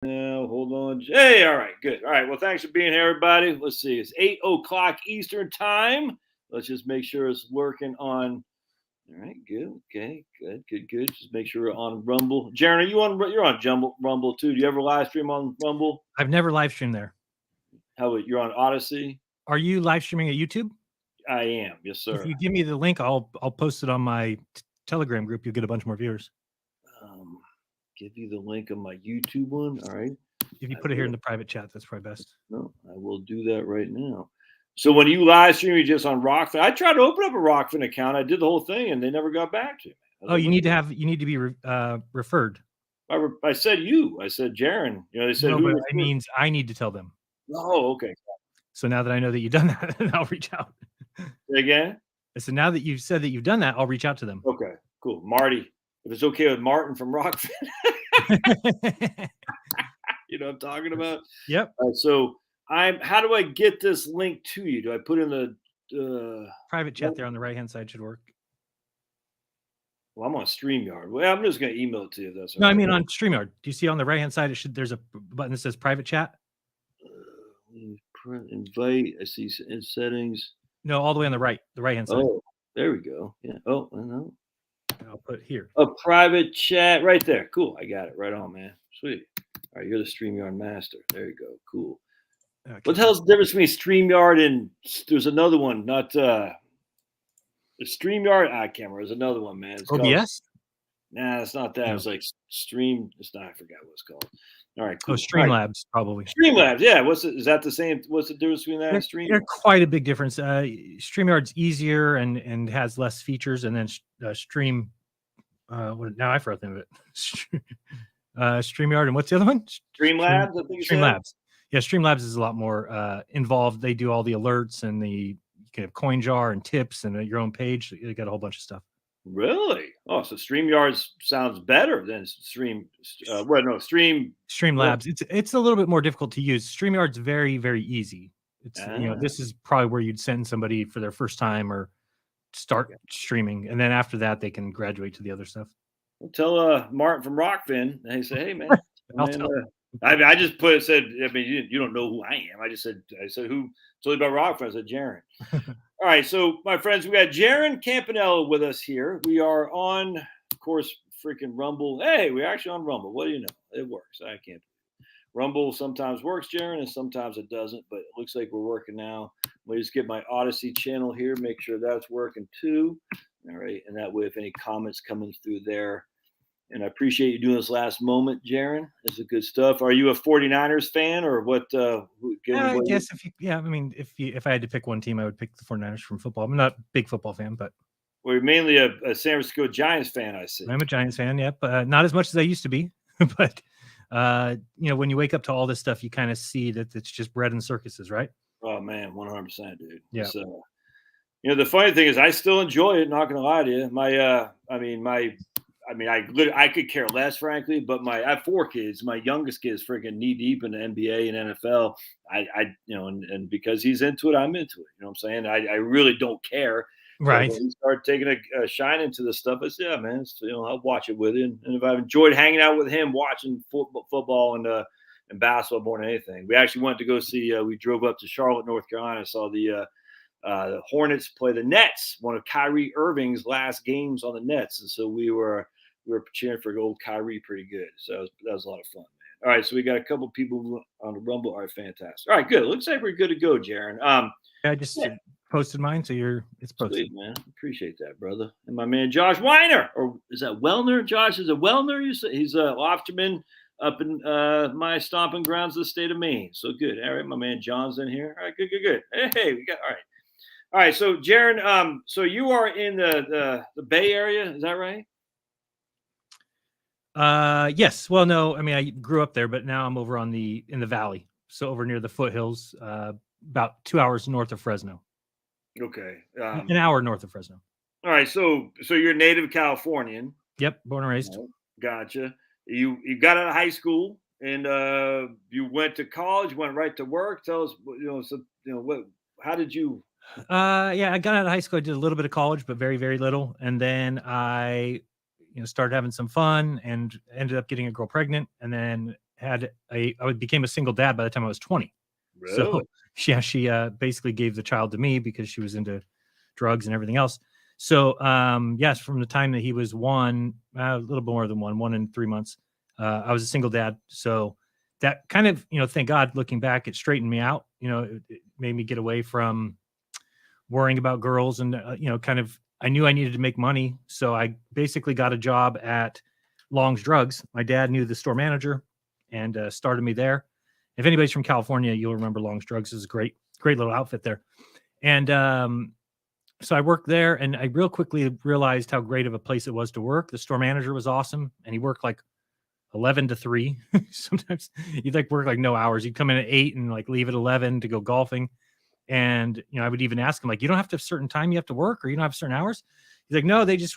Now, hold on. Hey, all right, good. All right, well, thanks for being here, everybody. Let's see. It's 8 o'clock Eastern time. Let's just make sure it's working on. All right, good. Okay, good. Just make sure we're on Rumble. Jaron, are you on? You're on Rumble too. Do you ever live stream on Rumble? I've never live streamed there. How about you're on Odyssey? Are you live streaming at YouTube? I am. Yes, sir. If you give me the link, I'll post it on my Telegram group. You'll get a bunch more viewers. Give you the link on my YouTube one. All right. If you put it here in the private chat, that's probably best. No, I will do that right now. So when you live stream, you just on Rockfin. I tried to open up a Rockfin account. I did the whole thing, and they never got back to me. Oh, you need to be referred. I said you. I said Jaron. You know, they said no, but it means I need to tell them. Oh, okay. So now that I know that you've done that, I'll reach out. Say again? So now that you've said that you've done that, I'll reach out to them. Okay, cool. Marty, if it's okay with Martin from Rockfin. You know what I'm talking about? Yep. So how do I get this link to you? Do I put in the private chat there on the right-hand side should work? Well, I'm on StreamYard. Well, I'm just going to email it to you. That's no, right. I mean on StreamYard. Do you see on the right-hand side? There's a button that says private chat. Invite. I see in settings. No, all the way on the right-hand side. Oh, there we go. Yeah. Oh, I know. I'll put here. A private chat right there. Cool. I got it right on, man. Sweet. All right, you're the StreamYard master. There you go. Cool. Okay. What the hell's the difference between StreamYard and there's another one, not the StreamYard? I can't remember. There's another one, man. It's OBS? Nah, it's not that. No. It's like Stream. It's not. I forgot what it's called. All right. Cool. Oh, Streamlabs, probably. Streamlabs. Yeah. Is that the same? What's the difference between that and Stream? There's quite a big difference. StreamYard's easier and has less features, and then Stream. Now I forgot the name of it. StreamYard and what's the other one? Streamlabs. I think Streamlabs. Yeah, Streamlabs is a lot more involved. They do all the alerts and you can have CoinJar and tips and your own page. You got a whole bunch of stuff. Really? Oh, so StreamYard sounds better than Streamlabs. It's a little bit more difficult to use. StreamYard's very, very easy. It's this is probably where you'd send somebody for their first time or start streaming, and then after that they can graduate to the other stuff. Well, tell Martin from Rockfin, and he said, "Hey, man." I just said. I mean, you don't know who I am. I said who told you about Rockfin? I said Jaron. All right, so my friends, we got Jaron Campanella with us here. We are on, of course, freaking Rumble. Hey, we're actually on Rumble. What do you know? It works. I can't. Rumble sometimes works, Jaron, and sometimes it doesn't. But it looks like we're working now. Let me just get my Odyssey channel here. Make sure that's working too. All right, and that way, if any comments coming through there. And I appreciate you doing this last moment, Jaron. This is good stuff. Are you a 49ers fan or what? I guess if I had to pick one team, I would pick the 49ers from football. I'm not a big football fan, but. Well, you're mainly a San Francisco Giants fan, I see. I'm a Giants fan, yeah, but not as much as I used to be. But, when you wake up to all this stuff, you kind of see that it's just bread and circuses, right? Oh, man, 100%, dude. Yeah. So, the funny thing is I still enjoy it, not going to lie to you. I could care less, frankly, but I have 4 kids. My youngest kid is freaking knee deep in the NBA and NFL. And because he's into it, I'm into it. You know what I'm saying? I really don't care. Right. When you start taking a shine into this stuff, I say, yeah, man, I'll watch it with you. And if I've enjoyed hanging out with him, watching football and basketball more than anything. We actually went to go see, we drove up to Charlotte, North Carolina, saw the Hornets play the Nets, one of Kyrie Irving's last games on the Nets. And so we were cheering for old Kyrie pretty good. So that was a lot of fun, man. All right, so we got a couple people on the Rumble. All right, fantastic. All right, good. Looks like we're good to go, Jaron. I just posted mine, so it's posted. Sweet, man. Appreciate that, brother. And my man Josh Weiner, or is that Wellner? Josh is a Wellner. You say he's a lobsterman up in my stomping grounds of the state of Maine. So good. All right, my man John's in here. All right, good. Hey, we got all right. So Jaron, so you are in the Bay Area, is that right? Yes. Well, no, I mean, I grew up there, but now I'm over in the valley. So over near the foothills, about 2 hours north of Fresno. Okay. An hour north of Fresno. All right. So you're a native Californian. Yep. Born and raised. Gotcha. You got out of high school and you went to college, went right to work. Tell us, how did you? I got out of high school. I did a little bit of college, but very, very little. And then I, started having some fun and ended up getting a girl pregnant, and then became a single dad by the time I was 20. Really? So she basically gave the child to me because she was into drugs and everything else. So yes, from the time that he was a little more than 1 and 3 months, I was a single dad. So that kind of, thank God, looking back, it straightened me out. It made me get away from worrying about girls and, kind of, I knew I needed to make money. So I basically got a job at Long's Drugs. My dad knew the store manager and started me there. If anybody's from California, you'll remember Long's Drugs is a great little outfit there. And so I worked there, and I real quickly realized how great of a place it was to work. The store manager was awesome, and he worked like 11 to 3. Sometimes he'd like work like no hours. He'd come in at 8 and like leave at 11 to go golfing. And, I would even ask him, like, you don't have to have a certain time you have to work, or you don't have certain hours. He's like, no, they just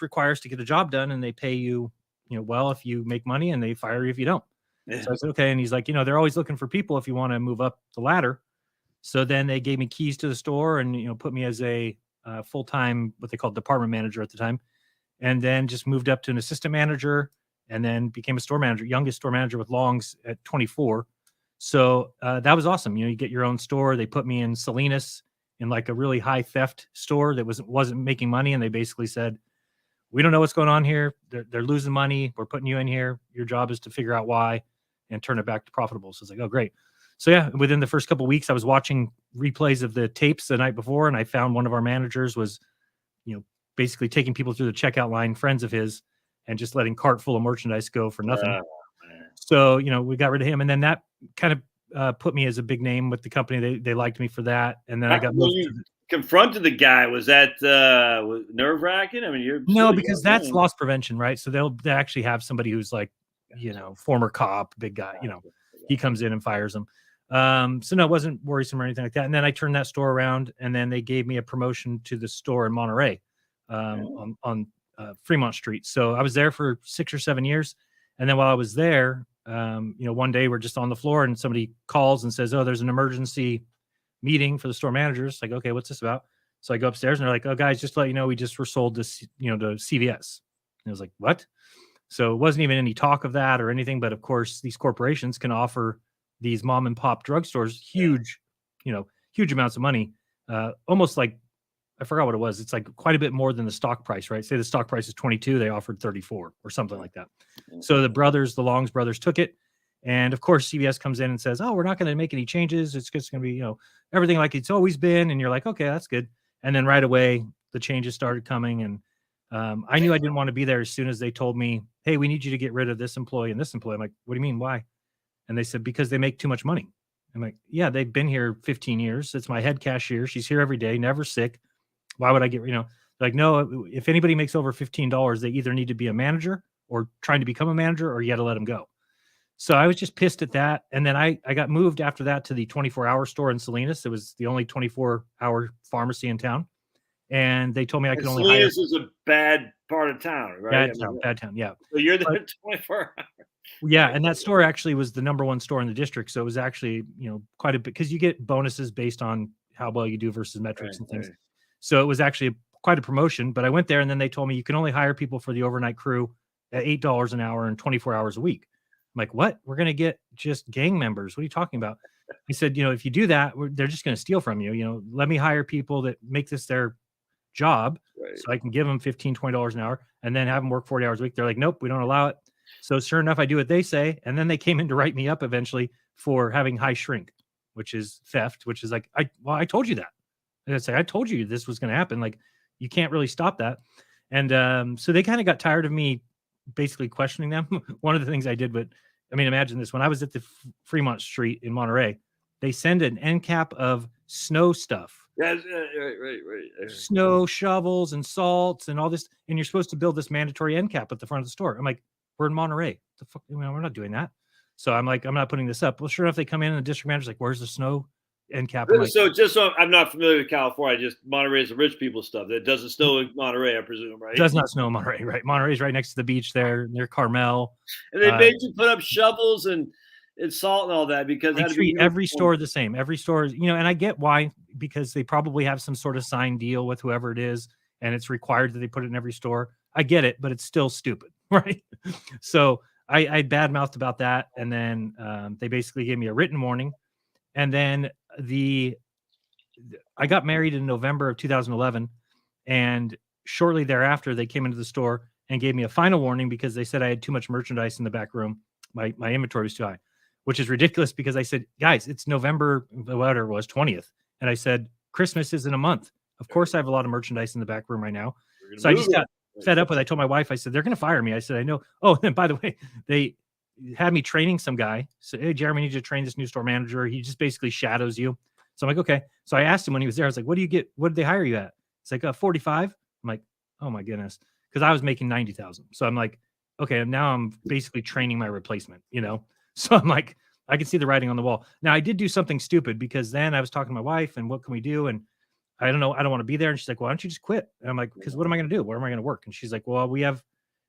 require us to get the job done, and they pay you, well, if you make money, and they fire you if you don't. Yeah. So I said, okay. And he's like, they're always looking for people if you want to move up the ladder. So then they gave me keys to the store and, put me as a full-time, what they called department manager at the time. And then just moved up to an assistant manager and then became a store manager, youngest store manager with Long's at 24. So that was awesome. You get your own store. They put me in Salinas in like a really high theft store that wasn't making money. And they basically said, we don't know what's going on here. They're losing money. We're putting you in here. Your job is to figure out why and turn it back to profitable. So it's like, oh, great. So yeah, within the first couple of weeks, I was watching replays of the tapes the night before, and I found one of our managers was, basically taking people through the checkout line, friends of his, and just letting cart full of merchandise go for nothing. So, we got rid of him, and then that kind of put me as a big name with the company. They liked me for that, and then I got moved. Confronted the guy. Was that nerve wracking? I mean, no, because that's loss prevention, right? So they actually have somebody who's like, former cop, big guy. He comes in and fires them. So no, it wasn't worrisome or anything like that. And then I turned that store around, and then they gave me a promotion to the store in Monterey, on Fremont Street. So I was there for 6 or 7 years. And then while I was there, one day we're just on the floor and somebody calls and says, oh, there's an emergency meeting for the store managers. Like, okay, what's this about? So I go upstairs and they're like, oh, guys, just to let you know, we just were sold this, to CVS. And I was like, what? So it wasn't even any talk of that or anything. But of course, these corporations can offer these mom and pop drugstores huge amounts of money. Almost like, I forgot what it was. It's like quite a bit more than the stock price, right? Say the stock price is 22, they offered 34 or something like that. So the Longs brothers took it. And of course, CVS comes in and says, oh, we're not going to make any changes. It's just going to be, everything like it's always been. And you're like, okay, that's good. And then right away, the changes started coming. And I knew I didn't want to be there as soon as they told me, hey, we need you to get rid of this employee and this employee. I'm like, what do you mean? Why? And they said, because they make too much money. I'm like, yeah, they've been here 15 years. It's my head cashier. She's here every day, never sick. Why would I get, like, no, if anybody makes over $15, they either need to be a manager or trying to become a manager, or you got to let them go. So I was just pissed at that. And then I got moved after that to the 24-hour store in Salinas. It was the only 24-hour pharmacy in town. And they told me I could only hire. Salinas is a bad part of town, right? Bad town, yeah. So you're there 24 hours. Yeah, and that store actually was the number one store in the district. So it was actually, quite a bit, because you get bonuses based on how well you do versus metrics and things. Right. So it was actually quite a promotion. But I went there, and then they told me you can only hire people for the overnight crew at $8 an hour and 24 hours a week. I'm like, what? We're going to get just gang members. What are you talking about? He said, if you do that, they're just going to steal from you. Let me hire people that make this their job, right, so I can give them $15, $20 an hour and then have them work 40 hours a week. They're like, nope, we don't allow it. So sure enough, I do what they say. And then they came in to write me up eventually for having high shrink, which is theft, which is like, I told you that. And I told you this was going to happen. Like, you can't really stop that. And so they kind of got tired of me basically questioning them. One of the things I did, but I mean, imagine this. When I was at the Fremont Street in Monterey, they send an end cap of snow stuff. Yes, right. Snow shovels and salts and all this. And you're supposed to build this mandatory end cap at the front of the store. I'm like, we're in Monterey. The fuck, we're not doing that. So I'm like, I'm not putting this up. Well, sure enough, they come in and the district manager's like, where's the snow end cap? Like, so just so I'm not familiar with California, just Monterey is the rich people stuff. That doesn't snow in Monterey, I presume, right? It does not snow in Monterey, right? Monterey's right next to the beach there near Carmel. And they made you put up shovels and salt and all that because they treat every store the same. Every store, and I get why, because they probably have some sort of signed deal with whoever it is, and it's required that they put it in every store. I get it, but it's still stupid, right? So I badmouthed about that, and then they basically gave me a written warning, and then I got married in November of 2011, and shortly thereafter they came into the store and gave me a final warning because they said I had too much merchandise in the back room. My inventory was too high, which is ridiculous because I said, guys, it's November, whatever it was, 20th. And I said, Christmas is in a month. Of course, I have a lot of merchandise in the back room right now. So I just got fed up with it. I told my wife, I said, they're going to fire me. I said, I know. Oh, and by the way, they had me training some guy. So, hey, Jeremy, I need you to train this new store manager. He just basically shadows you. So I'm like, okay. So I asked him when he was there, I was like, what do you get? What did they hire you at? It's like 45. I'm like, oh my goodness. Because I was making 90,000. So I'm like, okay, now I'm basically training my replacement, you know? So I'm like, I can see the writing on the wall. Now I did do something stupid because then I was talking to my wife and what can we do? And I don't know. I don't want to be there. And she's like, why don't you just quit? And I'm like, because what am I going to do? Where am I going to work? And she's like, well,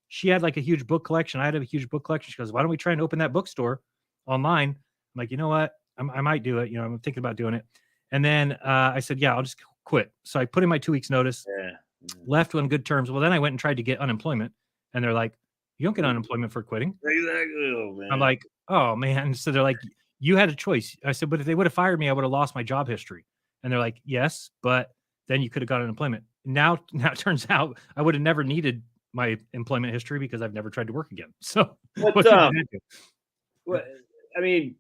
she had like a huge book collection. I had a huge book collection. She goes, why don't we try and open that bookstore online? I'm like, you know what? I might do it. You know, I'm thinking about doing it. And then I said, yeah, I'll just quit. So I put in my 2 weeks notice, left on good terms. Well, then I went and tried to get unemployment and they're like, you don't get unemployment for quitting. Exactly. Oh, man. I'm like, oh man. So they're like, you had a choice. I said, but if they would have fired me, I would have lost my job history. And they're like, yes, but then you could have got unemployment. Now it turns out I would have never needed my employment history because I've never tried to work again. So I mean,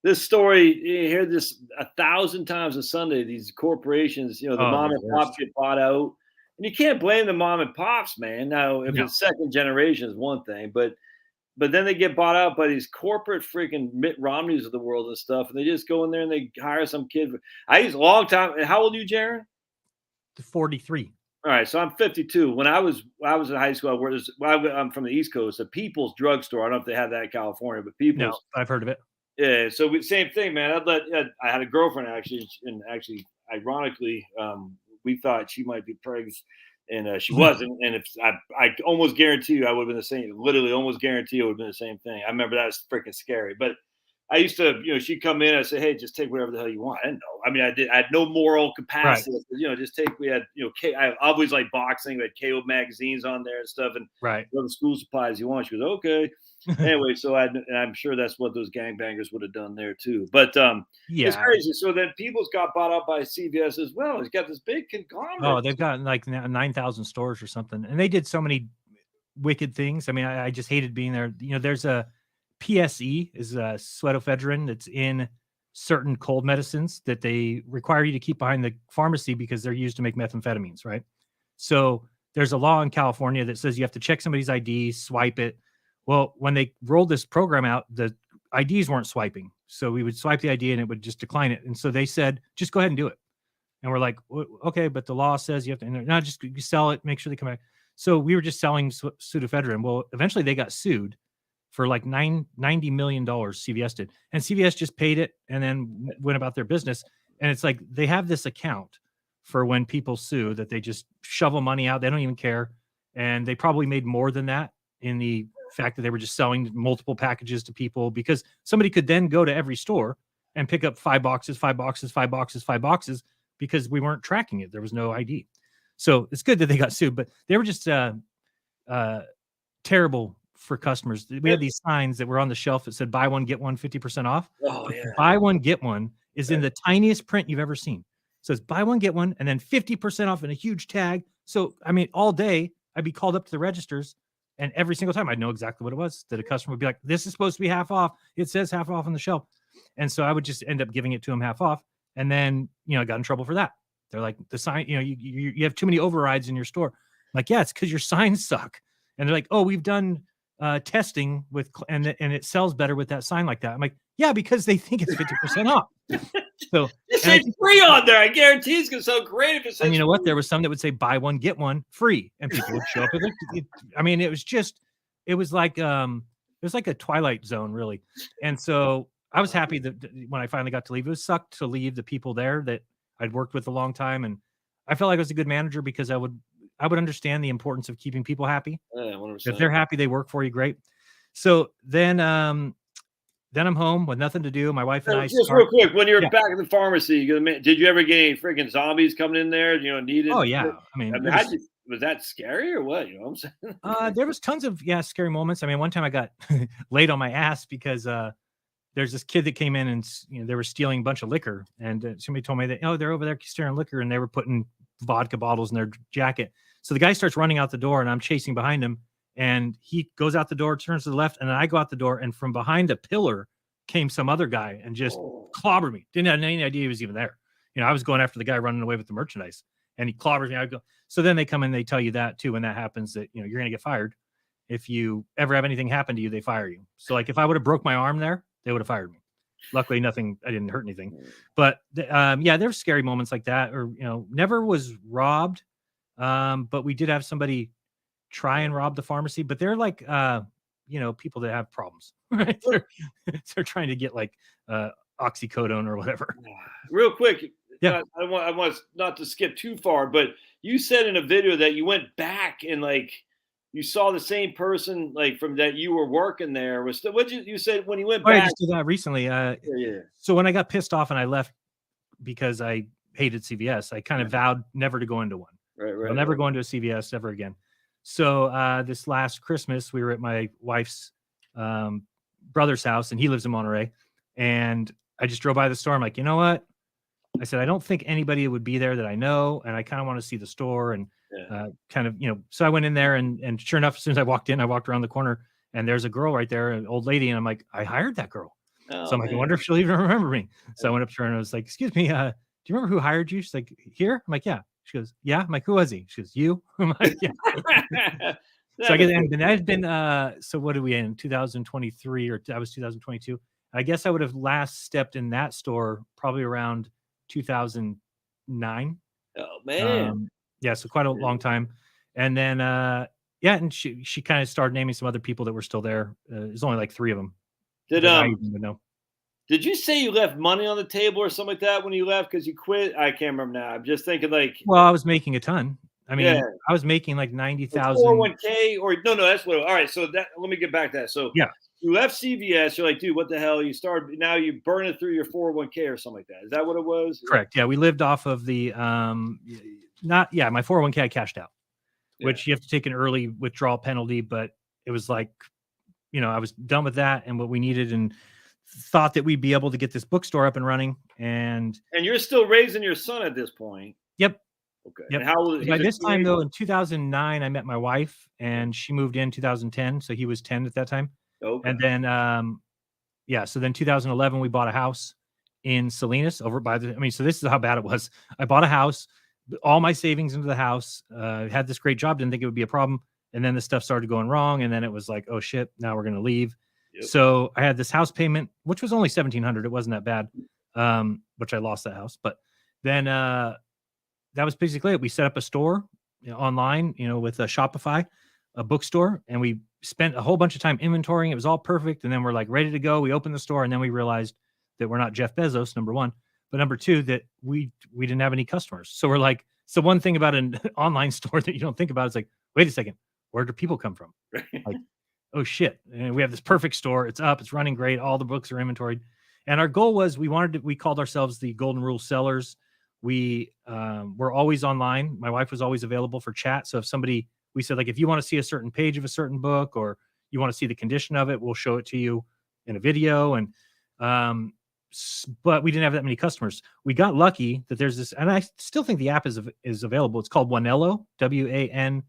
this story, you hear this 1,000 times a Sunday, these corporations, you know, the mom and pop get bought out. And you can't blame the mom and pops, man. Now, if it's second generation is one thing, but then they get bought out by these corporate freaking Mitt Romneys of the world and stuff, and they just go in there and they hire some kid. I used a long time. How old are you, Jaron? 43. All right, so I'm 52. When I was in high school, I'm from the East Coast, a People's Drugstore. I don't know if they have that in California, but People's. No, I've heard of it. Yeah, so same thing, man. I had a girlfriend actually, and ironically, we thought she might be pregnant, and she wasn't. And if I almost guarantee you, I would have been the same. Literally, almost guarantee it would have been the same thing. I remember that was freaking scary. But I used to, you know, she'd come in. I say, hey, just take whatever the hell you want. I didn't know. I mean, I had no moral capacity. Right. You know, just take. We had, you know, I always like boxing. We had KO magazines on there and stuff, and the school supplies you want. She goes, okay. Anyway, so I'm sure that's what those gangbangers would have done there too. But it's crazy. So then People's got bought up by CVS as well. It's got this big conglomerate. Oh, they've got like 9,000 stores or something, and they did so many wicked things. I mean, I just hated being there. You know, there's a PSE is a pseudoephedrine that's in certain cold medicines that they require you to keep behind the pharmacy because they're used to make methamphetamines, right? So there's a law in California that says you have to check somebody's ID, swipe it. Well, when they rolled this program out, the IDs weren't swiping. So we would swipe the ID and it would just decline it. And so they said, just go ahead and do it. And we're like, okay, but the law says you have to, no, just you sell it, make sure they come back. So we were just selling pseudoephedrine. Well, eventually they got sued for like $90 million, CVS did. And CVS just paid it and then went about their business. And it's like they have this account for when people sue that they just shovel money out. They don't even care. And they probably made more than that in the fact that they were just selling multiple packages to people, because somebody could then go to every store and pick up 5 boxes, because we weren't tracking it. There was no ID. So it's good that they got sued, but they were just terrible for customers. We had these signs that were on the shelf that said buy one, get one, 50% off. Oh, yeah. Buy one, get one is in the tiniest print you've ever seen. So it's buy one, get one, and then 50% off and a huge tag. So, I mean, all day I'd be called up to the registers, and every single time I'd know exactly what it was, that a customer would be like, this is supposed to be half off. It says half off on the shelf. And so I would just end up giving it to them half off. And then, you know, I got in trouble for that. They're like, the sign, you know, you have too many overrides in your store. I'm like, yeah, it's because your signs suck. And they're like, oh, we've done testing with, and it sells better with that sign like that. I'm like, yeah, because they think it's 50% off. So it says free on there. I guarantee it's gonna sound great if it says. And you know what? There was some that would say buy one, get one free, and people would show up. I mean, it was like a Twilight Zone, really. And so I was happy that when I finally got to leave, it was sucked to leave the people there that I'd worked with a long time, and I felt like I was a good manager because I would understand the importance of keeping people happy. Yeah, 100%. If they're happy, they work for you. Great. So then I'm home with nothing to do. My wife and I. Just real quick, when you're back at the pharmacy, did you ever get any freaking zombies coming in there? You know, needed. Oh yeah, I mean was that scary or what? You know what I'm saying? There was tons of scary moments. I mean, one time I got laid on my ass because there's this kid that came in and they were stealing a bunch of liquor, and somebody told me that they're over there stealing liquor, and they were putting vodka bottles in their jacket. So the guy starts running out the door, and I'm chasing behind him, and he goes out the door, turns to the left, and then I go out the door, and from behind a pillar came some other guy and just clobbered me. Didn't have any idea he was even there. I was going after the guy running away with the merchandise, and he clobbers me. I go. So then they come in, they tell you that too when that happens, that you're going to get fired. If you ever have anything happen to you, they fire you. So like if I would have broke my arm there, they would have fired me. Luckily, nothing. I didn't hurt anything. But there were scary moments like that. Or never was robbed, but we did have somebody try and rob the pharmacy. But they're like people that have problems, right? They're trying to get like oxycodone or whatever. Real quick. Yeah. I want not to skip too far, but you said in a video that you went back and like you saw the same person like from that you were working there. What you said when you went back? I just did that recently. Yeah. So when I got pissed off and I left because I hated CVS, I kind of vowed never to go into one. Right. I'll never go into a CVS ever again. So this last Christmas, we were at my wife's brother's house, and he lives in Monterey. And I just drove by the store. I'm like, you know what? I said, I don't think anybody would be there that I know, and I kind of want to see the store and so I went in there, and sure enough, as soon as I walked in, I walked around the corner, and there's a girl right there, an old lady, and I'm like, I hired that girl. So I'm like, I wonder if she'll even remember me. So I went up to her and I was like, excuse me, do you remember who hired you? She's like, here? I'm like, yeah. She goes, yeah. I'm like, who was he? She goes, you. I'm like, yeah. So I get, and that had been so what did we in 2023 or that was 2022? I guess I would have last stepped in that store probably around 2009. Oh man. So quite a long time. And then and she kind of started naming some other people that were still there. There's only like 3 of them. Did you say you left money on the table or something like that when you left because you quit? I can't remember now. I'm just thinking like. Well, I was making a ton. I mean, I was making like 90,000. 401k or no, that's what. All right, so that let me get back to that. So you left CVS. You're like, dude, what the hell? You started now. You burn it through your 401k or something like that. Is that what it was? Correct. Yeah, we lived off of the my 401k I cashed out, which you have to take an early withdrawal penalty. But it was like, I was done with that and what we needed, and thought that we'd be able to get this bookstore up and running. And you're still raising your son at this point. Yep. Okay. Yep. And how old? By this time though, in 2009, I met my wife, and she moved in 2010, so he was 10 at that time. Okay. And then so then 2011 we bought a house in Salinas over by so this is how bad it was. I bought a house, all my savings into the house, had this great job, didn't think it would be a problem, and then the stuff started going wrong, and then it was like, oh shit, now we're going to leave. Yep. So I had this house payment, which was only $1,700. It wasn't that bad, which I lost that house. But then that was basically it. We set up a store online, with a Shopify, a bookstore, and we spent a whole bunch of time inventorying. It was all perfect. And then we're like ready to go. We opened the store, and then we realized that we're not Jeff Bezos, number one. But number two, that we didn't have any customers. So we're like, so one thing about an online store that you don't think about is like, wait a second, where do people come from? Like, oh shit. And we have this perfect store. It's up, it's running great. All the books are inventoried. And our goal was we called ourselves the Golden Rule Sellers. We were always online. My wife was always available for chat. So if we said like, if you want to see a certain page of a certain book, or you want to see the condition of it, we'll show it to you in a video. And, but we didn't have that many customers. We got lucky that there's this, and I still think the app is available. It's called Wanelo, WANELO.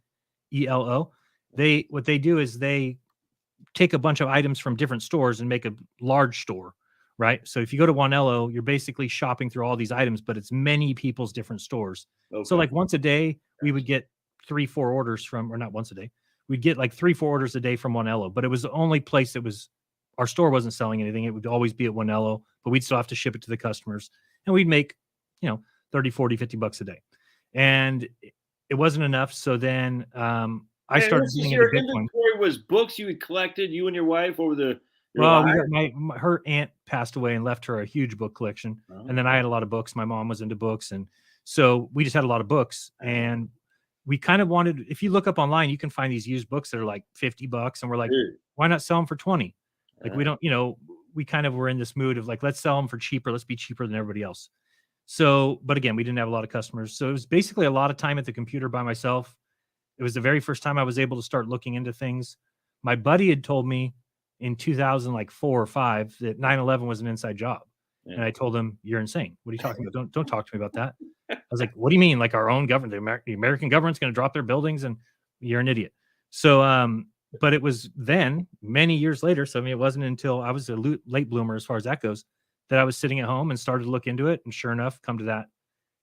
What they do is they take a bunch of items from different stores and make a large store, right? So if you go to Wanelo, you're basically shopping through all these items, but it's many people's different stores. Okay. So like once a day, we would get 3-4 orders from, or not once a day, we'd get like 3-4 orders a day from Wanelo, but it was the only place that was, our store wasn't selling anything. It would always be at Wanelo, but we'd still have to ship it to the customers, and we'd make, 30, 40, $50 a day. And it wasn't enough. So then, I started getting into Bitcoin. Inventory was books you had collected, you and your wife, over the. Well, her aunt passed away and left her a huge book collection, and then I had a lot of books. My mom was into books, and so we just had a lot of books. And we kind of wanted. If you look up online, you can find these used books that are like $50, and we're like, why not sell them for 20? Like we don't, we kind of were in this mood of like, let's sell them for cheaper. Let's be cheaper than everybody else. So, but again, we didn't have a lot of customers, so it was basically a lot of time at the computer by myself. It was the very first time I was able to start looking into things. My buddy had told me in 2004 or 5 that 9/11 was an inside job. Yeah. And I told him, "You're insane. What are you talking about? Don't talk to me about that." I was like, "What do you mean? Like our own government, the American government's going to drop their buildings, and you're an idiot." So, but it was then many years later. So I mean, it wasn't until I was a late bloomer as far as that goes that I was sitting at home and started to look into it, and sure enough, come to that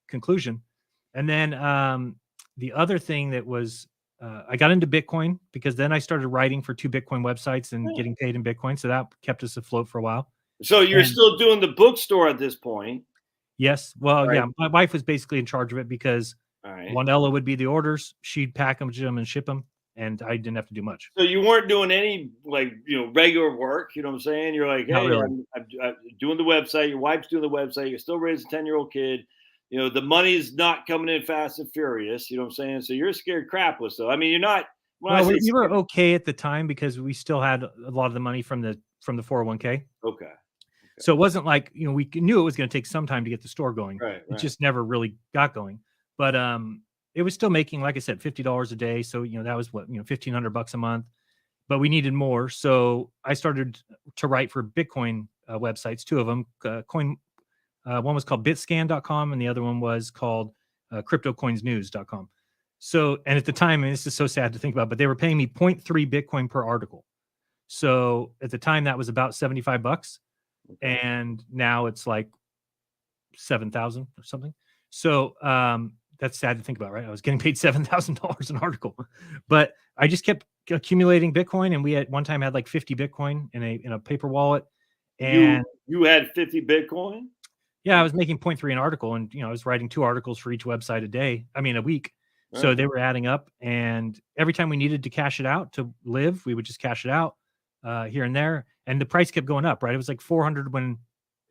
conclusion. And then the other thing that was I got into Bitcoin because then I started writing for 2 Bitcoin websites and getting paid in Bitcoin. So that kept us afloat for a while. So you're still doing the bookstore at this point? Yes. Well, right. yeah, my wife was basically in charge of it because Wanella would be the orders. She'd package them and ship them, and I didn't have to do much. So you weren't doing any regular work. You know what I'm saying? You're like, hey, really. I'm doing the website. Your wife's doing the website. You're still raising a 10-year-old kid. The money's not coming in fast and furious. You know what I'm saying? So you're scared crapless, though. I mean, you're not. Well, we were okay at the time because we still had a lot of the money from the 401k. Okay. So it wasn't like, we knew it was going to take some time to get the store going. Right. It just never really got going. But it was still making, like I said, $50 a day. So, that was what, $1,500 a month. But we needed more. So I started to write for Bitcoin websites, 2 of them. One was called bitscan.com and the other one was called cryptocoinsnews.com. So, and at the time, and this is so sad to think about, but they were paying me 0.3 Bitcoin per article. So at the time that was about $75. And now it's like 7,000 or something. So that's sad to think about, right? I was getting paid $7,000 an article, but I just kept accumulating Bitcoin. And we at one time had like 50 Bitcoin in a paper wallet. And you had 50 Bitcoin? Yeah, I was making 0.3 an article, and I was writing 2 articles for each website a week. So they were adding up, and every time we needed to cash it out to live, we would just cash it out here and there. And the price kept going up, right? It was like 400 when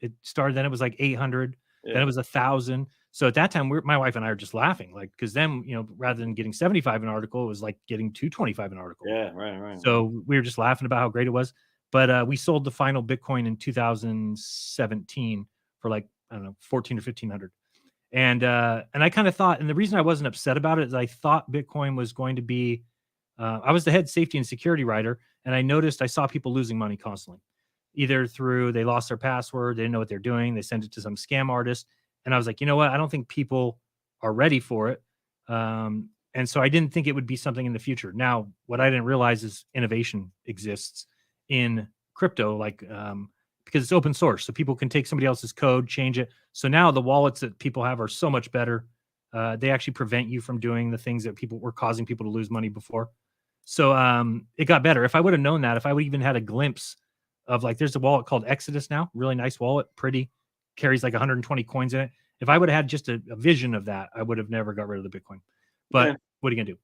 it started, then it was like 800, then it was 1,000. So at that time, my wife and I are just laughing, like, because then rather than getting 75 an article, it was like getting 225 an article. Yeah, right. So we were just laughing about how great it was. But we sold the final Bitcoin in 2017 for like, I don't know, 1,400 or 1,500. And I kind of thought, and the reason I wasn't upset about it is I thought Bitcoin was going to be, I was the head safety and security writer, and I saw people losing money constantly, either through they lost their password, they didn't know what they're doing, they sent it to some scam artist. And I was like, you know what? I don't think people are ready for it. And so I didn't think it would be something in the future. Now, what I didn't realize is innovation exists in crypto, because it's open source, so people can take somebody else's code, change it. So now the wallets that people have are so much better. They actually prevent you from doing the things that people were causing people to lose money before. So it got better. If I would have known that, if I would even had a glimpse of there's a wallet called Exodus now, really nice wallet, pretty, carries like 120 coins in it. If I would have had just a vision of that, I would have never got rid of the Bitcoin. But what are you gonna do?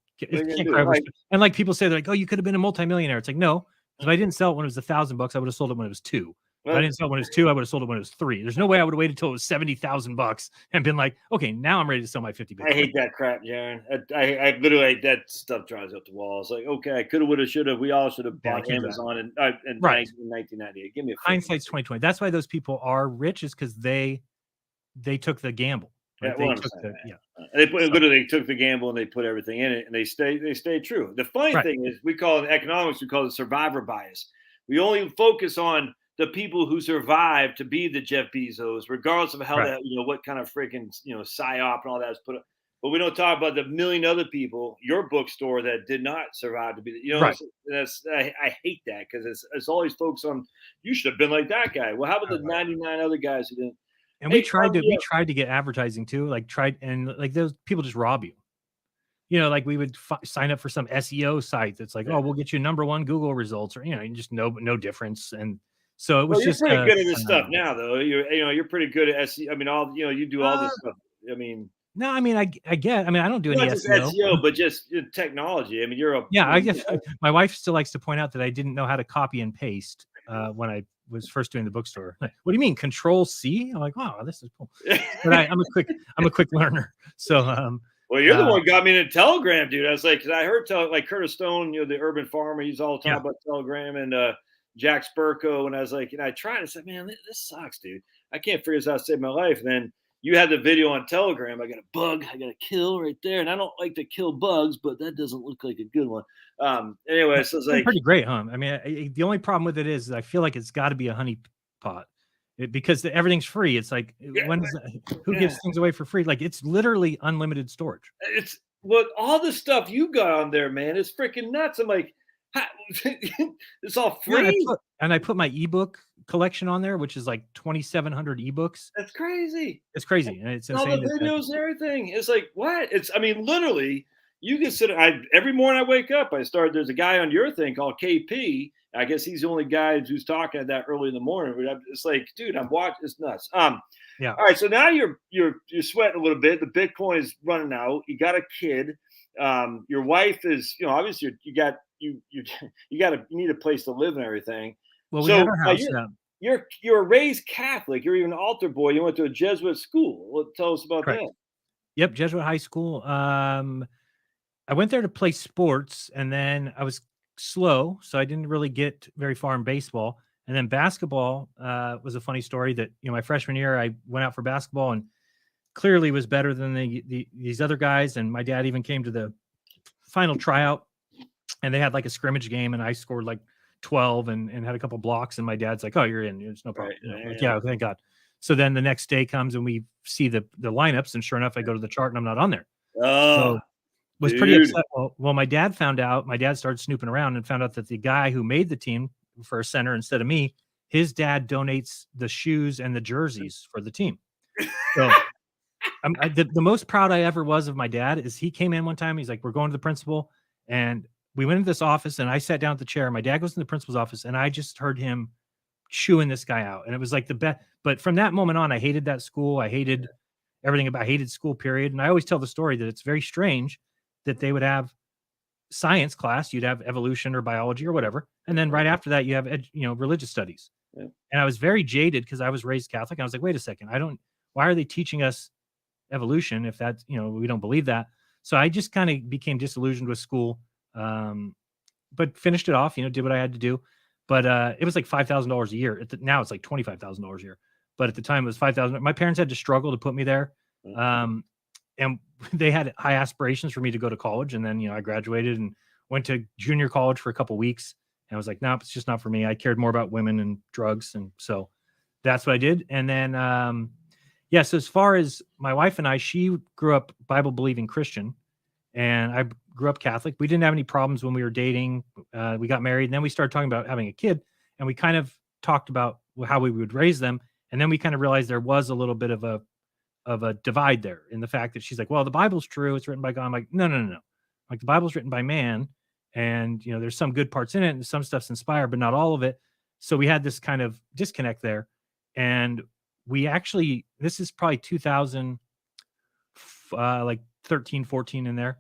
And people say, they're like, oh, you could have been a multimillionaire. It's like, no, if I didn't sell it when it was $1,000, I would have sold it when it was 2. If I didn't sell it when it was 2, I would have sold it when it was 3. There's no way I would have waited until it was $70,000 and been like, okay, now I'm ready to sell my 50 Bitcoin. I hate that crap, Jaron. I literally, that stuff drives up the wall. It's like, okay, I coulda, woulda, shoulda. We all should have bought Amazon in 1998. Give me a hindsight's 2020. That's why those people are rich, is because they took the gamble. Right? They literally took the gamble and they put everything in it, and they stay true. The funny thing is, we call it in economics, we call it survivor bias. We only focus on the people who survived to be the Jeff Bezos, regardless of how that, what kind of freaking, psyop and all that is put up. But we don't talk about the million other people, your bookstore, that did not survive to be, I hate that, because it's always focused on, you should have been like that guy. Well, how about the 99 other guys who didn't? And we tried to get advertising too, those people just rob you. We would sign up for some SEO site that's like, oh, we'll get you #1 Google results, or just no difference. And so it was just pretty good at this stuff now, though. You're pretty good at SEO. I mean, you do all this stuff. I mean, no, I mean, I don't do any SEO, but just technology. I mean, I guess my wife still likes to point out that I didn't know how to copy and paste when I was first doing the bookstore. What do you mean, Control-C? I'm like, wow, this is cool. But I'm a quick learner. So, well, you're the one who got me into Telegram, dude. I was like, because I heard Curtis Stone, the urban farmer, he's all talking about Telegram, and Jack Spurko, and I was like, I tried. I said, man, this sucks, dude. I can't figure this out to save my life. And then you had the video on Telegram. I got a bug. I got a kill right there, and I don't like to kill bugs, but that doesn't look like a good one. Anyway, so it's like pretty great, huh? I mean, the only problem with it is I feel like it's got to be a honey pot because everything's free. It's like when is that, who gives things away for free? Like it's literally unlimited storage. It's what all the stuff you got on there, man. It's freaking nuts. I'm like, it's all free. And I put my ebook collection on there, which is like 2,700 ebooks. That's crazy. It's crazy. And it's all the videos and everything. It's like, what? I mean, literally, you can sit. Every morning I wake up, there's a guy on your thing called KP. I guess he's the only guy who's talking that early in the morning. But it's like, dude, I'm watching. It's nuts. Yeah. All right. So now you're sweating a little bit. The Bitcoin is running out. You got a kid. Your wife is, obviously you need a place to live and everything. Well, we have our house. You're raised Catholic. You're even an altar boy. You went to a Jesuit school. Tell us about that. Yep, Jesuit high school. I went there to play sports, and then I was slow, so I didn't really get very far in baseball. And then basketball was a funny story that, my freshman year, I went out for basketball and clearly was better than these other guys. And my dad even came to the final tryout, and they had like a scrimmage game, and I scored like 12 and had a couple blocks. And my dad's like, "Oh, you're in. It's no problem." Right. Yeah, thank God. So then the next day comes and we see the lineups, and sure enough, I go to the chart and I'm not on there. So was pretty upset. Well, my dad found out. My dad started snooping around and found out that the guy who made the team for a center instead of me, his dad donates the shoes and the jerseys for the team. So the most proud I ever was of my dad is he came in one time. He's like, "We're going to the principal," and we went into this office, and I sat down at the chair. My dad goes in the principal's office, and I just heard him chewing this guy out. And it was like the best. But from that moment on, I hated that school. I hated everything about. I hated school, period. And I always tell the story that it's very strange that they would have science class, you'd have evolution or biology or whatever, and then right after that, you have religious studies. Yeah. And I was very jaded because I was raised Catholic. I was like, wait a second, why are they teaching us evolution if that's we don't believe that? So I just kind of became disillusioned with school. But finished it off, did what I had to do. But it was like $5,000 a year. Now it's like $25,000 a year. But at the time it was $5,000. My parents had to struggle to put me there. And they had high aspirations for me to go to college. And then, I graduated and went to junior college for a couple of weeks. And I was like, nope, it's just not for me. I cared more about women and drugs. And so that's what I did. And then, so as far as my wife and I, she grew up Bible believing Christian. And I grew up Catholic. We didn't have any problems when we were dating. We got married, and then we started talking about having a kid, and we kind of talked about how we would raise them. And then we kind of realized there was a little bit of a divide there in the fact that she's like, well, the Bible's true. It's written by God. I'm like, no. Like the Bible's written by man, and there's some good parts in it, and some stuff's inspired, but not all of it. So we had this kind of disconnect there. And we actually, this is probably 2000, like 13, 14 in there.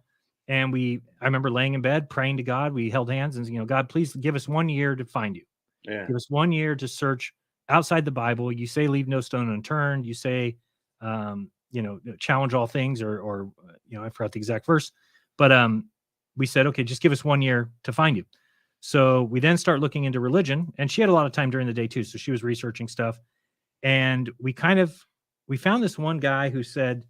And I remember laying in bed, praying to God. We held hands and, God, please give us 1 year to find you. Yeah. Give us 1 year to search outside the Bible. You say, leave no stone unturned. You say, challenge all things or I forgot the exact verse, but we said, okay, just give us 1 year to find you. So we then start looking into religion, and she had a lot of time during the day too. So she was researching stuff, and we found this one guy who said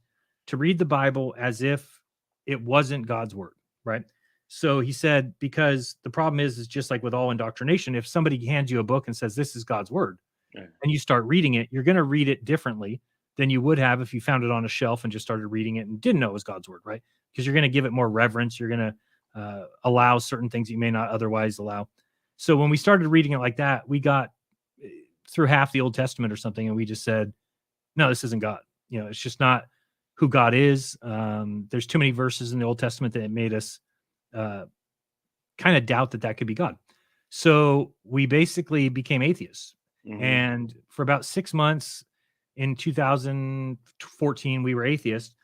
to read the Bible as if it wasn't God's word, right? So he said, because the problem is just like with all indoctrination, if somebody hands you a book and says, this is God's word, and you start reading it, you're going to read it differently than you would have if you found it on a shelf and just started reading it and didn't know it was God's word, right? Because you're going to give it more reverence. You're going to allow certain things you may not otherwise allow. So when we started reading it like that, we got through half the Old Testament or something, and we just said, no, this isn't God. It's just not who God is. There's too many verses in the Old Testament that made us kind of doubt that could be God. So we basically became atheists. Mm-hmm. And for about 6 months in 2014, we were atheists.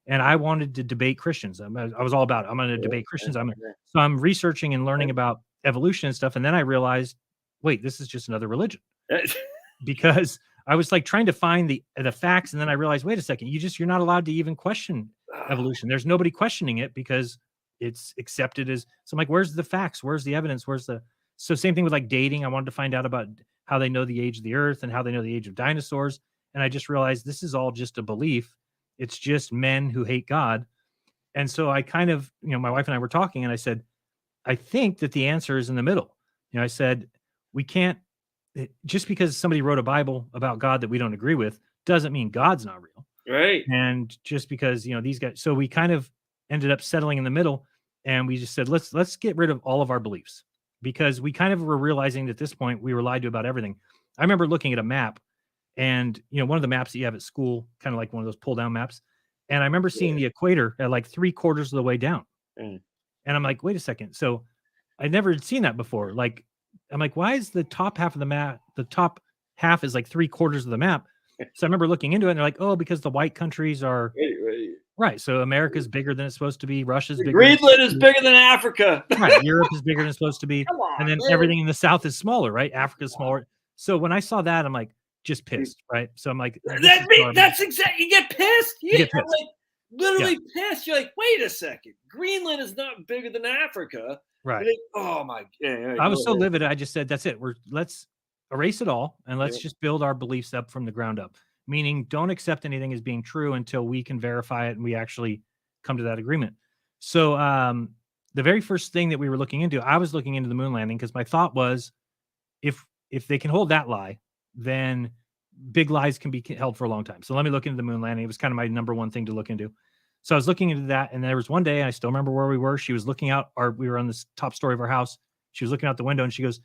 And I wanted to debate Christians. I was all about it. I'm going to debate Christians. So I'm researching and learning about evolution and stuff. And then I realized, wait, this is just another religion. Because I was like trying to find the facts, and then I realized, wait a second, you're not allowed to even question evolution. There's nobody questioning it because it's accepted as. So I'm like, where's the facts? Where's the evidence? So same thing with like dating. I wanted to find out about how they know the age of the earth and how they know the age of dinosaurs. And I just realized this is all just a belief. It's just men who hate God. And so I kind of, my wife and I were talking, and I said, I think that the answer is in the middle. I said, we can't, just because somebody wrote a Bible about God that we don't agree with doesn't mean God's not real. Right. And just because, these guys, so we kind of ended up settling in the middle, and we just said, let's get rid of all of our beliefs, because we kind of were realizing that at this point we were lied to about everything. I remember looking at a map, and, one of the maps that you have at school, kind of like one of those pull down maps. And I remember seeing the equator at like 3/4 of the way down. And I'm like, wait a second. So I'd never seen that before. Like, I'm like, why is the top half of the map, the top half is like 3/4 of the map? So I remember looking into it, and they're like, oh, because the white countries are right. So America's bigger than it's supposed to be. Russia's bigger. Greenland is bigger than Africa. Right. Europe is bigger than it's supposed to be. Come on, and then man. everything in the South is smaller, right? Africa's smaller. So when I saw that, I'm like, just pissed, right? So I'm like, that's exactly, you get pissed. You get pissed. Like, literally pissed. You're like, wait a second, Greenland is not bigger than Africa, right? Like, oh my, I was so livid. I just said, that's it. Let's erase it all, and let's just build our beliefs up from the ground up. Meaning, don't accept anything as being true until we can verify it and we actually come to that agreement. So the very first thing that we were looking into, I was looking into the moon landing, because my thought was, if they can hold that lie, then big lies can be held for a long time. So let me look into the moon landing. It was kind of my number one thing to look into. So I was looking into that, and there was one day, and I still remember where we were. She was looking out, we were on this top story of our house. She was looking out the window, and she goes,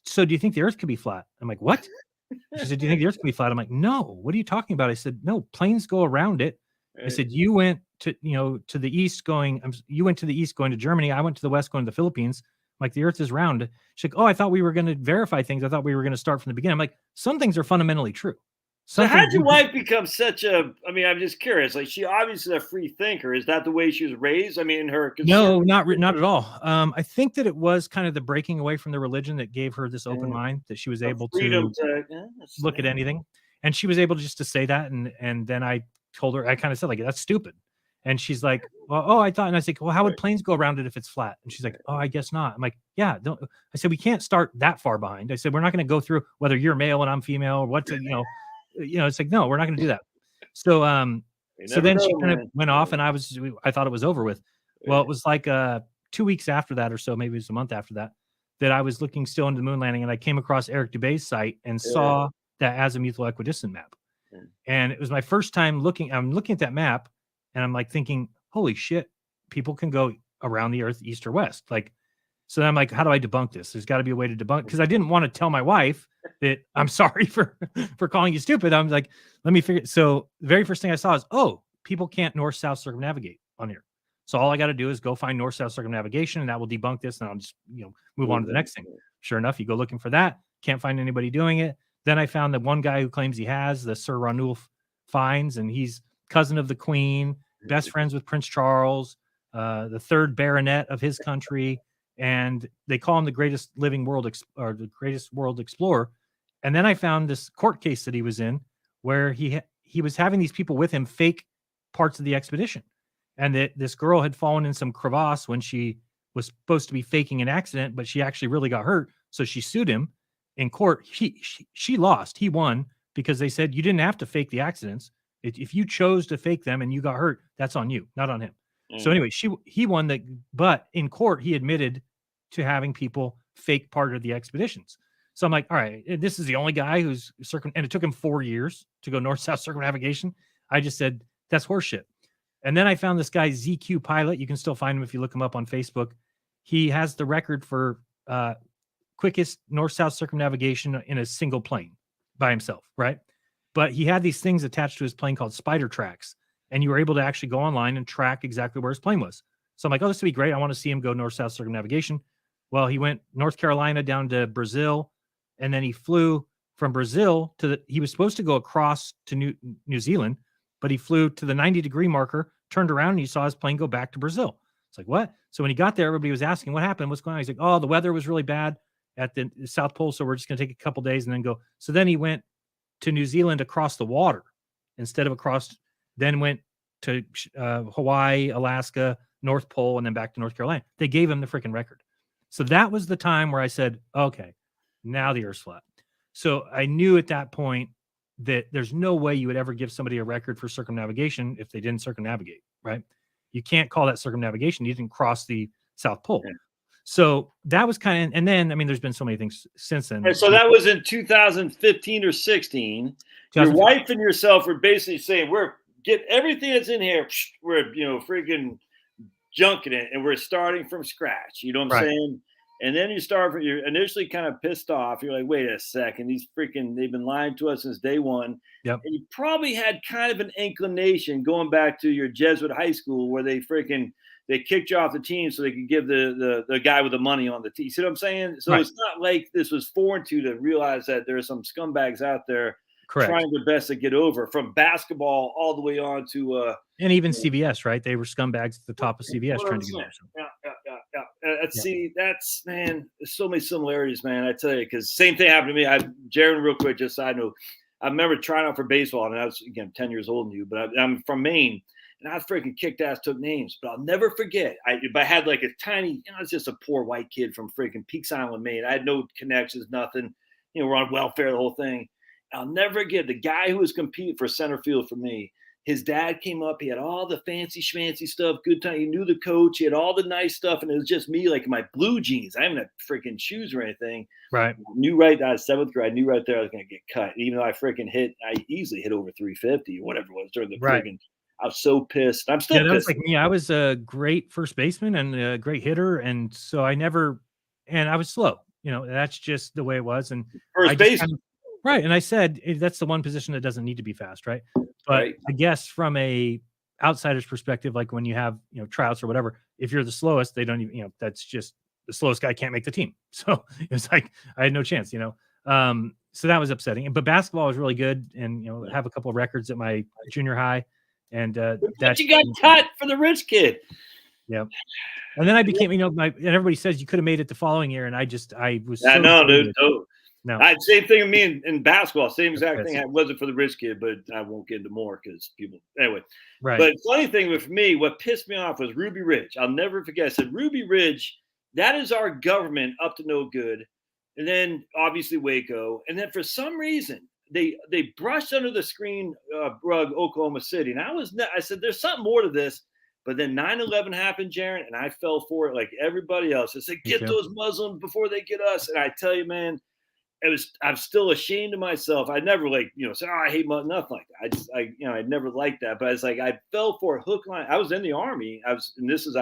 so do you think the earth could be flat? I'm like, what? She said, do you think the earth can be flat? I'm like, no, what are you talking about? I said, no, planes go around it. I said, you went to, to the east going to Germany. I went to the west going to the Philippines. I'm like, the earth is round. She's like, oh, I thought we were going to verify things. I thought we were going to start from the beginning. I'm like, some things are fundamentally true. So how did your wife become such a, I mean, I'm just curious, like, she obviously a free thinker. Is that the way she was raised? I mean, no, not at all. I think that it was kind of the breaking away from the religion that gave her this open mind, that she was able to look at anything. And she was able just to say that. And then I told her, I kind of said, like, that's stupid. And she's like, well, I thought, and I said, well, how would planes go around it if it's flat? And she's like, oh, I guess not. I'm like, yeah, don't. I said, we can't start that far behind. I said, we're not going to go through whether you're male and I'm female, or what to, it's like, no, we're not going to do that. So, so then she kind of went off, and I thought it was over with. Well, it was like 2 weeks after that, or so, maybe it was a month after that, that I was looking still into the moon landing, and I came across Eric Dubé's site and saw that azimuthal equidistant map. And it was my first time I'm looking at that map, and I'm like thinking, holy shit, people can go around the earth east or west. Like, so then I'm like, how do I debunk this? There's got to be a way to debunk, because I didn't want to tell my wife that I'm sorry for calling you stupid. I'm like, let me figure. So the very first thing I saw is, oh, people can't north-south circumnavigate on here. So all I got to do is go find north-south circumnavigation, and that will debunk this. And I'll just, move on to the next thing. Sure enough, you go looking for that. Can't find anybody doing it. Then I found the one guy who claims he has, the Sir Ranulph Fiennes, and he's cousin of the Queen, best friends with Prince Charles, the third baronet of his country. And they call him the greatest living world or the greatest world explorer. And then I found this court case that he was in, where he was having these people with him fake parts of the expedition, and that this girl had fallen in some crevasse when she was supposed to be faking an accident, but she actually really got hurt. So she sued him in court. She lost. He won, because they said you didn't have to fake the accidents. If you chose to fake them and you got hurt, that's on you, not on him. So anyway, he won that, but in court he admitted to having people fake part of the expeditions. So I'm like, all right, this is the only guy who's and it took him 4 years to go north-south circumnavigation. I just said, that's horseshit. And then I found this guy, ZQ Pilot. You can still find him if you look him up on Facebook. He has the record for quickest north-south circumnavigation in a single plane by himself, right? But he had these things attached to his plane called spider tracks, and you were able to actually go online and track exactly where his plane was. So I'm like, oh, this would be great. I want to see him go north-south circumnavigation. Well, he went North Carolina down to Brazil, and then he flew from Brazil he was supposed to go across to New Zealand, but he flew to the 90-degree marker, turned around, and he saw his plane go back to Brazil. It's like, what? So when he got there, everybody was asking, what happened? What's going on? He's like, oh, the weather was really bad at the South Pole, so we're just going to take a couple days and then go. So then he went to New Zealand across the water instead of across, then went to Hawaii, Alaska, North Pole, and then back to North Carolina. They gave him the freaking record. So that was the time where I said, okay, now the Earth's flat. So I knew at that point that there's no way you would ever give somebody a record for circumnavigation if they didn't circumnavigate, right? You can't call that circumnavigation. You didn't cross the South Pole. Yeah. So that was kind of, and then, I mean, there's been so many things since then. And so that was in 2015 or 16. Your wife and yourself were basically saying, get everything that's in here. We're, freaking junking it, and we're starting from scratch. You know what I'm saying? And then you're initially kind of pissed off. You're like, wait a second, they've been lying to us since day one. Yep. And you probably had kind of an inclination going back to your Jesuit high school where they kicked you off the team so they could give the guy with the money on the team. You see what I'm saying? So It's not like this was foreign to realize that there are some scumbags out there trying their best to get over, from basketball all the way on to and even CVS, right? They were scumbags at the top of CVS trying to get over. Yeah. See, that's, man, there's so many similarities, man. I tell you, because same thing happened to me. Jaron, real quick, just side note, I remember trying out for baseball, and I was, again, 10 years older than you, but I'm from Maine, and I was freaking kicked ass, took names. But I'll never forget, I had like a tiny, I was just a poor white kid from freaking Peaks Island, Maine. I had no connections, nothing. We're on welfare, the whole thing. I'll never forget the guy who was competing for center field for me. His dad came up. He had all the fancy schmancy stuff, good time. He knew the coach. He had all the nice stuff. And it was just me, like, in my blue jeans. I didn't have freaking shoes or anything. Right. I knew I was 7th grade. I knew right there I was going to get cut. Even though I easily hit over 350 or whatever it was during the freaking. I was so pissed. I'm still pissed. That was like me. I was a great first baseman and a great hitter. And so I was slow. That's just the way it was. And first baseman. Right. And I said, that's the one position that doesn't need to be fast. Right. But I guess from a outsider's perspective, like when you have, tryouts or whatever, if you're the slowest, they don't even, that's just the slowest guy can't make the team. So it was like, I had no chance, so that was upsetting. But basketball was really good. And, have a couple of records at my junior high. And that you got cut for the rich kid. Yeah. And then I became, and everybody says you could have made it the following year. And I was. Yeah, no, dude. No. Same thing with me in basketball. Same exact thing. It wasn't for the rich kid, but I won't get into more because people. Anyway, right. But funny thing with me, what pissed me off was Ruby Ridge. I'll never forget. I said, Ruby Ridge, that is our government up to no good. And then obviously Waco. And then for some reason, they brushed under the screen rug Oklahoma City. And I said, there's something more to this. But then 9/11 happened, Jaron, and I fell for it like everybody else. I said, get those Muslims before they get us. And I tell you, man, I'm still ashamed of myself. I never say, I hate nothing like that. I never liked that. But it's like I fell for a hook line. I was in the Army. I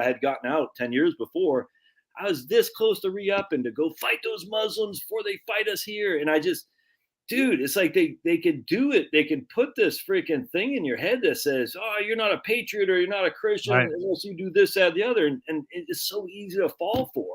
had gotten out 10 years before. I was this close to re-upping to go fight those Muslims before they fight us here. And dude, it's like they can do it. They can put this freaking thing in your head that says, oh, you're not a patriot or you're not a Christian unless you do this, that, the other. And it's so easy to fall for.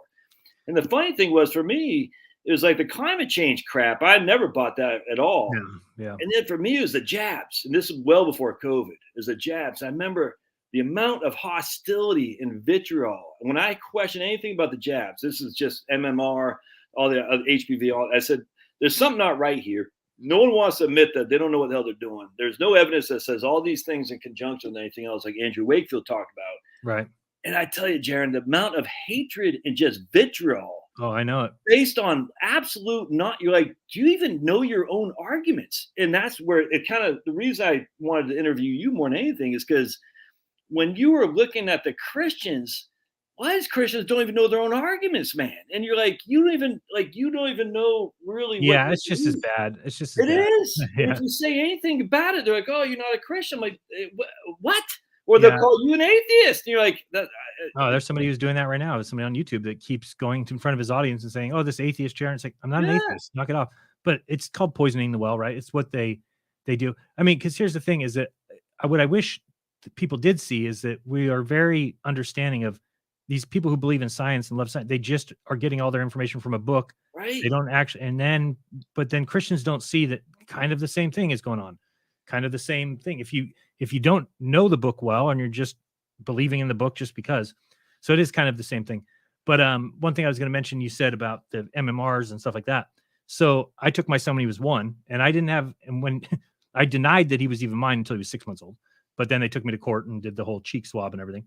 And the funny thing was for me, it was like the climate change crap. I never bought that at all. Yeah. And then for me, it was the jabs. And this is well before COVID. It was the jabs. I remember the amount of hostility and vitriol. When I question anything about the jabs, this is just MMR, all the HPV. I said, there's something not right here. No one wants to admit that they don't know what the hell they're doing. There's no evidence that says all these things in conjunction with anything else, like Andrew Wakefield talked about. Right. And I tell you, Jaron, the amount of hatred and just vitriol. Oh, I know it. Based on absolute you're like, do you even know your own arguments? And that's where it kind of, the reason I wanted to interview you more than anything is because when you were looking at the Christians, why is Christians don't even know their own arguments, man? And you're like, you don't even know really. Yeah, it's just as bad. It's just as bad. It is. Yeah. If you say anything about it, they're like, oh, you're not a Christian. I'm like, what? Or they'll call you an atheist. And you're like, there's somebody who's doing that right now. There's somebody on YouTube that keeps going in front of his audience and saying, oh, this atheist chair. And it's like, I'm not an atheist. Knock it off. But it's called poisoning the well, right? It's what they do. I mean, because here's the thing is that what I wish people did see is that we are very understanding of these people who believe in science and love science. They just are getting all their information from a book. Right. They don't actually, but then Christians don't see that kind of the same thing is going on. Kind of the same thing. If you don't know the book well and you're just believing in the book just because, so it is kind of the same thing. But one thing I was going to mention, you said about the MMRs and stuff like that. So I took my son when he was 1, and when I denied that he was even mine until he was 6 months old. But then they took me to court and did the whole cheek swab and everything.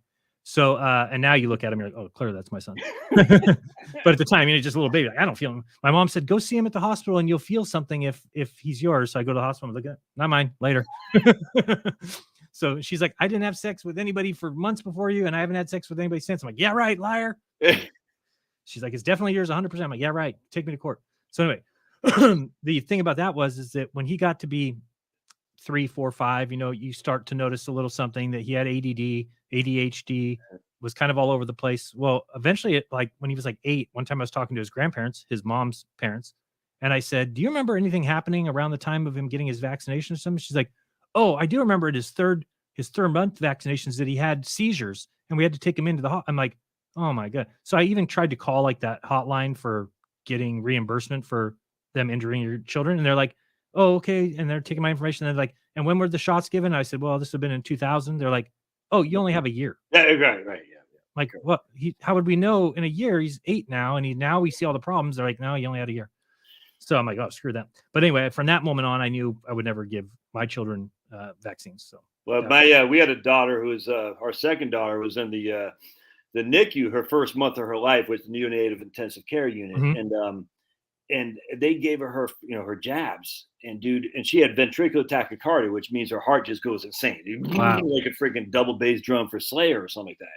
So, and now you look at him, you're like, oh, clearly that's my son. But at the time, just a little baby. Like, I don't feel him. My mom said, go see him at the hospital and you'll feel something if he's yours. So I go to the hospital and look at it. Not mine, later. So she's like, I didn't have sex with anybody for months before you, and I haven't had sex with anybody since. I'm like, yeah, right, liar. She's like, it's definitely yours 100%. I'm like, yeah, right. Take me to court. So anyway, the thing about that is that when he got to be 3, 4, 5, you start to notice a little something that he had ADD, ADHD, was kind of all over the place. Well, eventually, like when he was like 8, one time I was talking to his grandparents, his mom's parents, and I said, do you remember anything happening around the time of him getting his vaccination or something? She's like, oh, I do remember at his third month vaccinations that he had seizures and we had to take him into the I'm like, oh my God. So I even tried to call like that hotline for getting reimbursement for them injuring your children. And they're like, oh, okay. And they're taking my information. And they're like, and when were the shots given? I said, well, this would have been in 2000. They're like, oh, you only have a year. Yeah, right. Yeah. Like, what? How would we know in a year? He's 8 now. And now we see all the problems. They're like, no, he only had a year. So I'm like, oh, screw that. But anyway, from that moment on, I knew I would never give my children vaccines. So, well, we had a daughter who was our second daughter was in the NICU her first month of her life, with the neonatal intensive care unit, and they gave her her jabs, and she had ventricular tachycardia, which means her heart just goes insane. Wow. Like a freaking double bass drum for Slayer or something like that.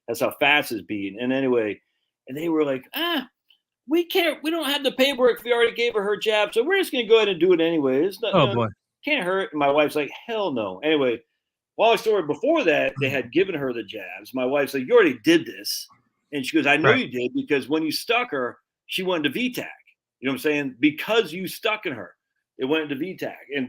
That's how fast it's beating. And anyway, and they were like, we don't have the paperwork. We already gave her jab, so we're just going to go ahead and do it anyway. It's not, boy. Can't hurt. And my wife's like, hell no. Anyway, long story, before that, they had given her the jabs. My wife's like, you already did this. And she goes, I know you did, because when you stuck her, she went into VTAC. You know what I'm saying? Because you stuck in her, it went into VTAC and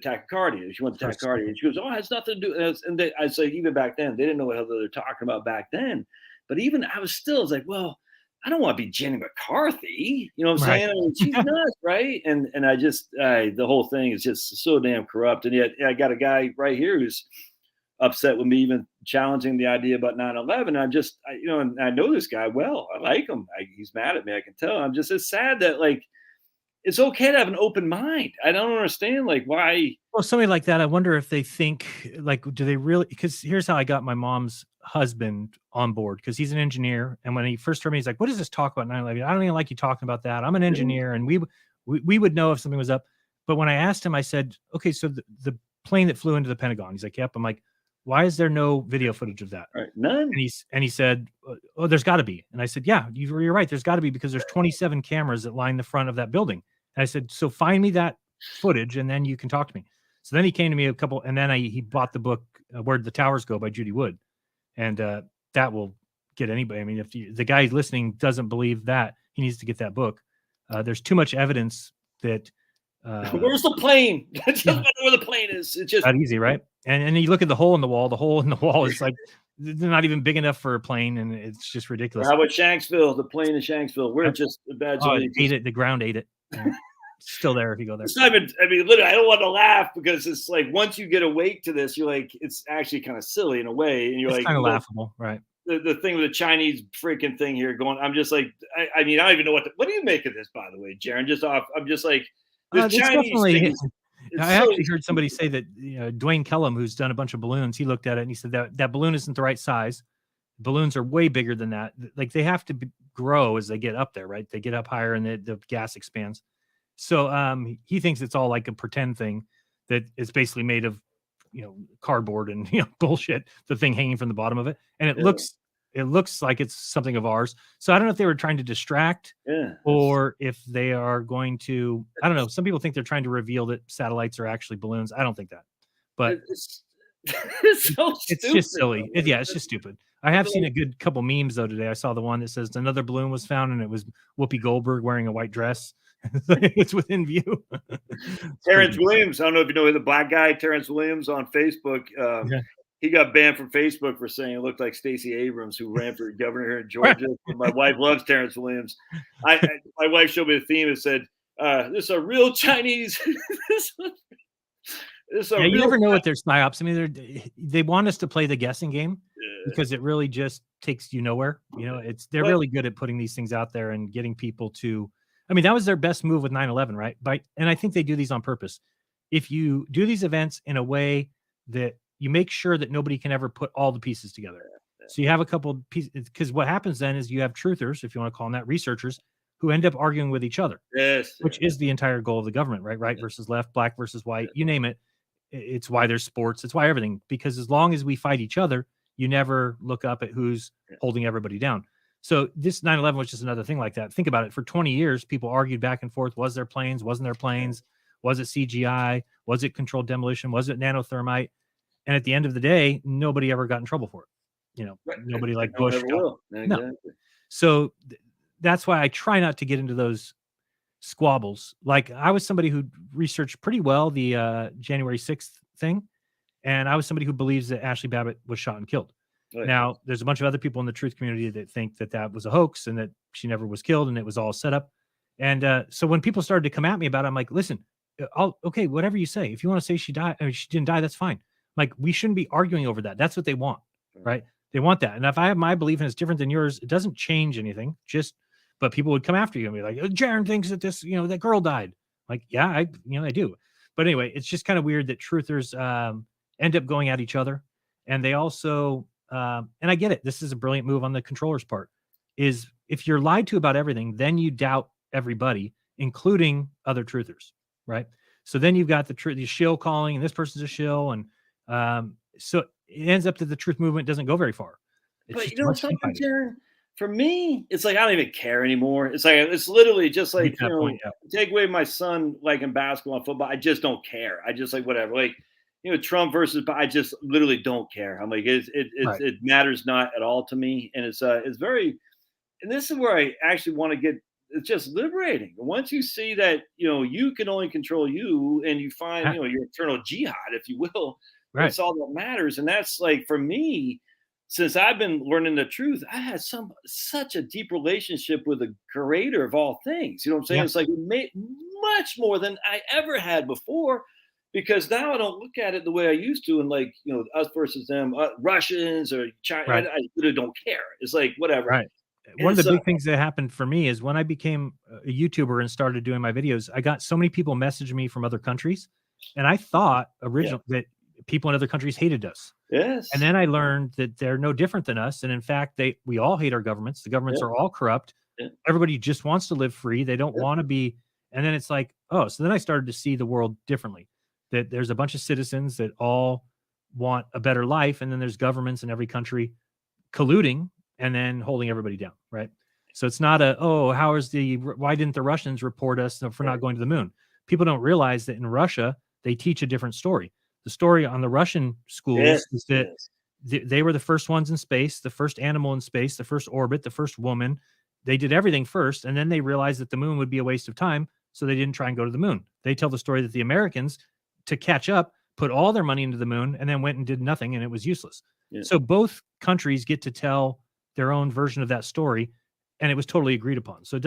tachycardia. She went to tachycardia. And she goes, oh, it has nothing to do. And I say, even back then, they didn't know what the hell they were talking about back then. But even I was well, I don't want to be Jenny McCarthy. You know what I'm saying? I mean, she's nuts, right? And I just, the whole thing is just so damn corrupt. And yet I got a guy right here who's upset with me even challenging the idea about 9/11. And I know this guy well. I like him. He's mad at me. I can tell. It's sad that, like, it's okay to have an open mind. I don't understand, like, why. Well, somebody like that, I wonder if they think, like, do they really? Because here's how I got my mom's husband on board, because he's an engineer. And when he first heard me, he's like, what is this talk about 9/11? I don't even like you talking about that. I'm an engineer, and we would know if something was up. But when I asked him, I said, okay, so the plane that flew into the Pentagon, he's like, yep. I'm like, why is there no video footage of that? Right. None. And he said, oh, there's got to be. And I said, yeah, you're right. There's got to be, because there's 27 cameras that line the front of that building. And I said, so find me that footage and then you can talk to me. So then he came to me and then he bought the book, Where'd the Towers Go by Judy Wood. And that will get anybody. I mean, if the guy listening doesn't believe that, he needs to get that book. There's too much evidence that. Where's the plane? Just where the plane is. It's just not easy, right? And you look at the hole in the wall. The hole in the wall is like, they're not even big enough for a plane, and it's just ridiculous. How about Shanksville? The plane in Shanksville. We're just a bad. Ate it. The ground ate it. It's still there if you go there. It's not even, I mean, literally, I don't want to laugh, because it's like, once you get awake to this, you're like, it's actually kind of silly in a way, and you're kind of laughable, right? The thing with the Chinese freaking thing here going, I'm just like, I mean, I don't even know what do you make of this, by the way, Jaron? I'm just like, this Chinese thing. I actually heard somebody say that Dwayne Kellum, who's done a bunch of balloons, he looked at it and he said that balloon isn't the right size. Balloons are way bigger than that. Like, they have to grow as they get up there, right? They get up higher and the gas expands. So he thinks it's all like a pretend thing that is basically made of, cardboard and bullshit. The thing hanging from the bottom of it, and it looks like it's something of ours. So I don't know if they were trying to distract, or if they are going to. I don't know. Some people think they're trying to reveal that satellites are actually balloons. I don't think that, but it's so stupid. It's just silly. It's just stupid. I have seen a good couple memes though today. I saw the one that says another balloon was found, and it was Whoopi Goldberg wearing a white dress. It's within view. Terrence Williams. I don't know if you know the black guy, Terrence Williams, on Facebook. He got banned from Facebook for saying it looked like Stacey Abrams, who ran for governor here in Georgia. My wife loves Terrence Williams. My wife showed me the theme and said, "This is a real Chinese." You never know what their psyops. I mean, they want us to play the guessing game, because it really just takes you nowhere. They're really good at putting these things out there and getting people to. I mean, that was their best move with 9/11, right? And I think they do these on purpose. If you do these events in a way that you make sure that nobody can ever put all the pieces together. So you have a couple pieces, because what happens then is you have truthers, if you want to call them that, researchers, who end up arguing with each other, Yes. which is the entire goal of the government, right? Right versus left, black versus white, you name it. It's why there's sports. It's why everything, because as long as we fight each other, you never look up at who's holding everybody down. So this 9/11 was just another thing like that. Think about it. For 20 years, people argued back and forth. Was there planes? Wasn't there planes? Was it CGI? Was it controlled demolition? Was it nanothermite? And at the end of the day, nobody ever got in trouble for it. Nobody like No one Bush ever got. will. No. Exactly. So that's why I try not to get into those squabbles. Like, I was somebody who researched pretty well the January 6th thing. And I was somebody who believes that Ashley Babbitt was shot and killed. Oh, yeah. Now, there's a bunch of other people in the truth community that think that that was a hoax and that she never was killed and it was all set up. And so when people started to come at me about it, I'm like, listen, okay, whatever you say. If you want to say she died, I mean, she didn't die, that's fine. Like, we shouldn't be arguing over that. That's what they want, right? They want that. And if I have my belief and it's different than yours, it doesn't change anything. But people would come after you and be like, Jaron thinks that this, that girl died. Like, yeah, I do. But anyway, it's just kind of weird that truthers end up going at each other. And they also, and I get it, this is a brilliant move on the controller's part, is if you're lied to about everything, then you doubt everybody, including other truthers, right? So then you've got the shill calling, and this person's a shill. And so it ends up that the truth movement doesn't go very far. But something, Jaron, for me, it's like I don't even care anymore. It's like it's literally just like take away my son like in basketball and football. I just don't care. I just like whatever. Like Trump versus, I just literally don't care. I'm like it matters not at all to me, and it's very. And this is where I actually want to get. It's just liberating. Once you see that you can only control you, and you find your internal jihad, if you will. Right. That's all that matters, and that's like for me. Since I've been learning the truth, I had such a deep relationship with the creator of all things. You know what I'm saying? Yeah. It's like it made much more than I ever had before, because now I don't look at it the way I used to. And like, us versus them, Russians or China, right. I really don't care. It's like, whatever. Right. One of the big things that happened for me is when I became a YouTuber and started doing my videos, I got so many people messaging me from other countries. And I thought originally that people in other countries hated us. Yes. And then I learned that they're no different than us. And in fact, we all hate our governments. The governments are all corrupt. Everybody just wants to live free. They don't want to be. And then it's like, oh, so then I started to see the world differently, that there's a bunch of citizens that all want a better life. And then there's governments in every country colluding and then holding everybody down. Right. So it's not why didn't the Russians report us for not going to the moon? People don't realize that in Russia, they teach a different story. The story on the Russian schools is that they were the first ones in space, the first animal in space, the first orbit, the first woman. They did everything first, and then they realized that the moon would be a waste of time, so they didn't try and go to the moon. They tell the story that the Americans, to catch up, put all their money into the moon and then went and did nothing, and it was useless. Yeah. So both countries get to tell their own version of that story, and it was totally agreed upon. So,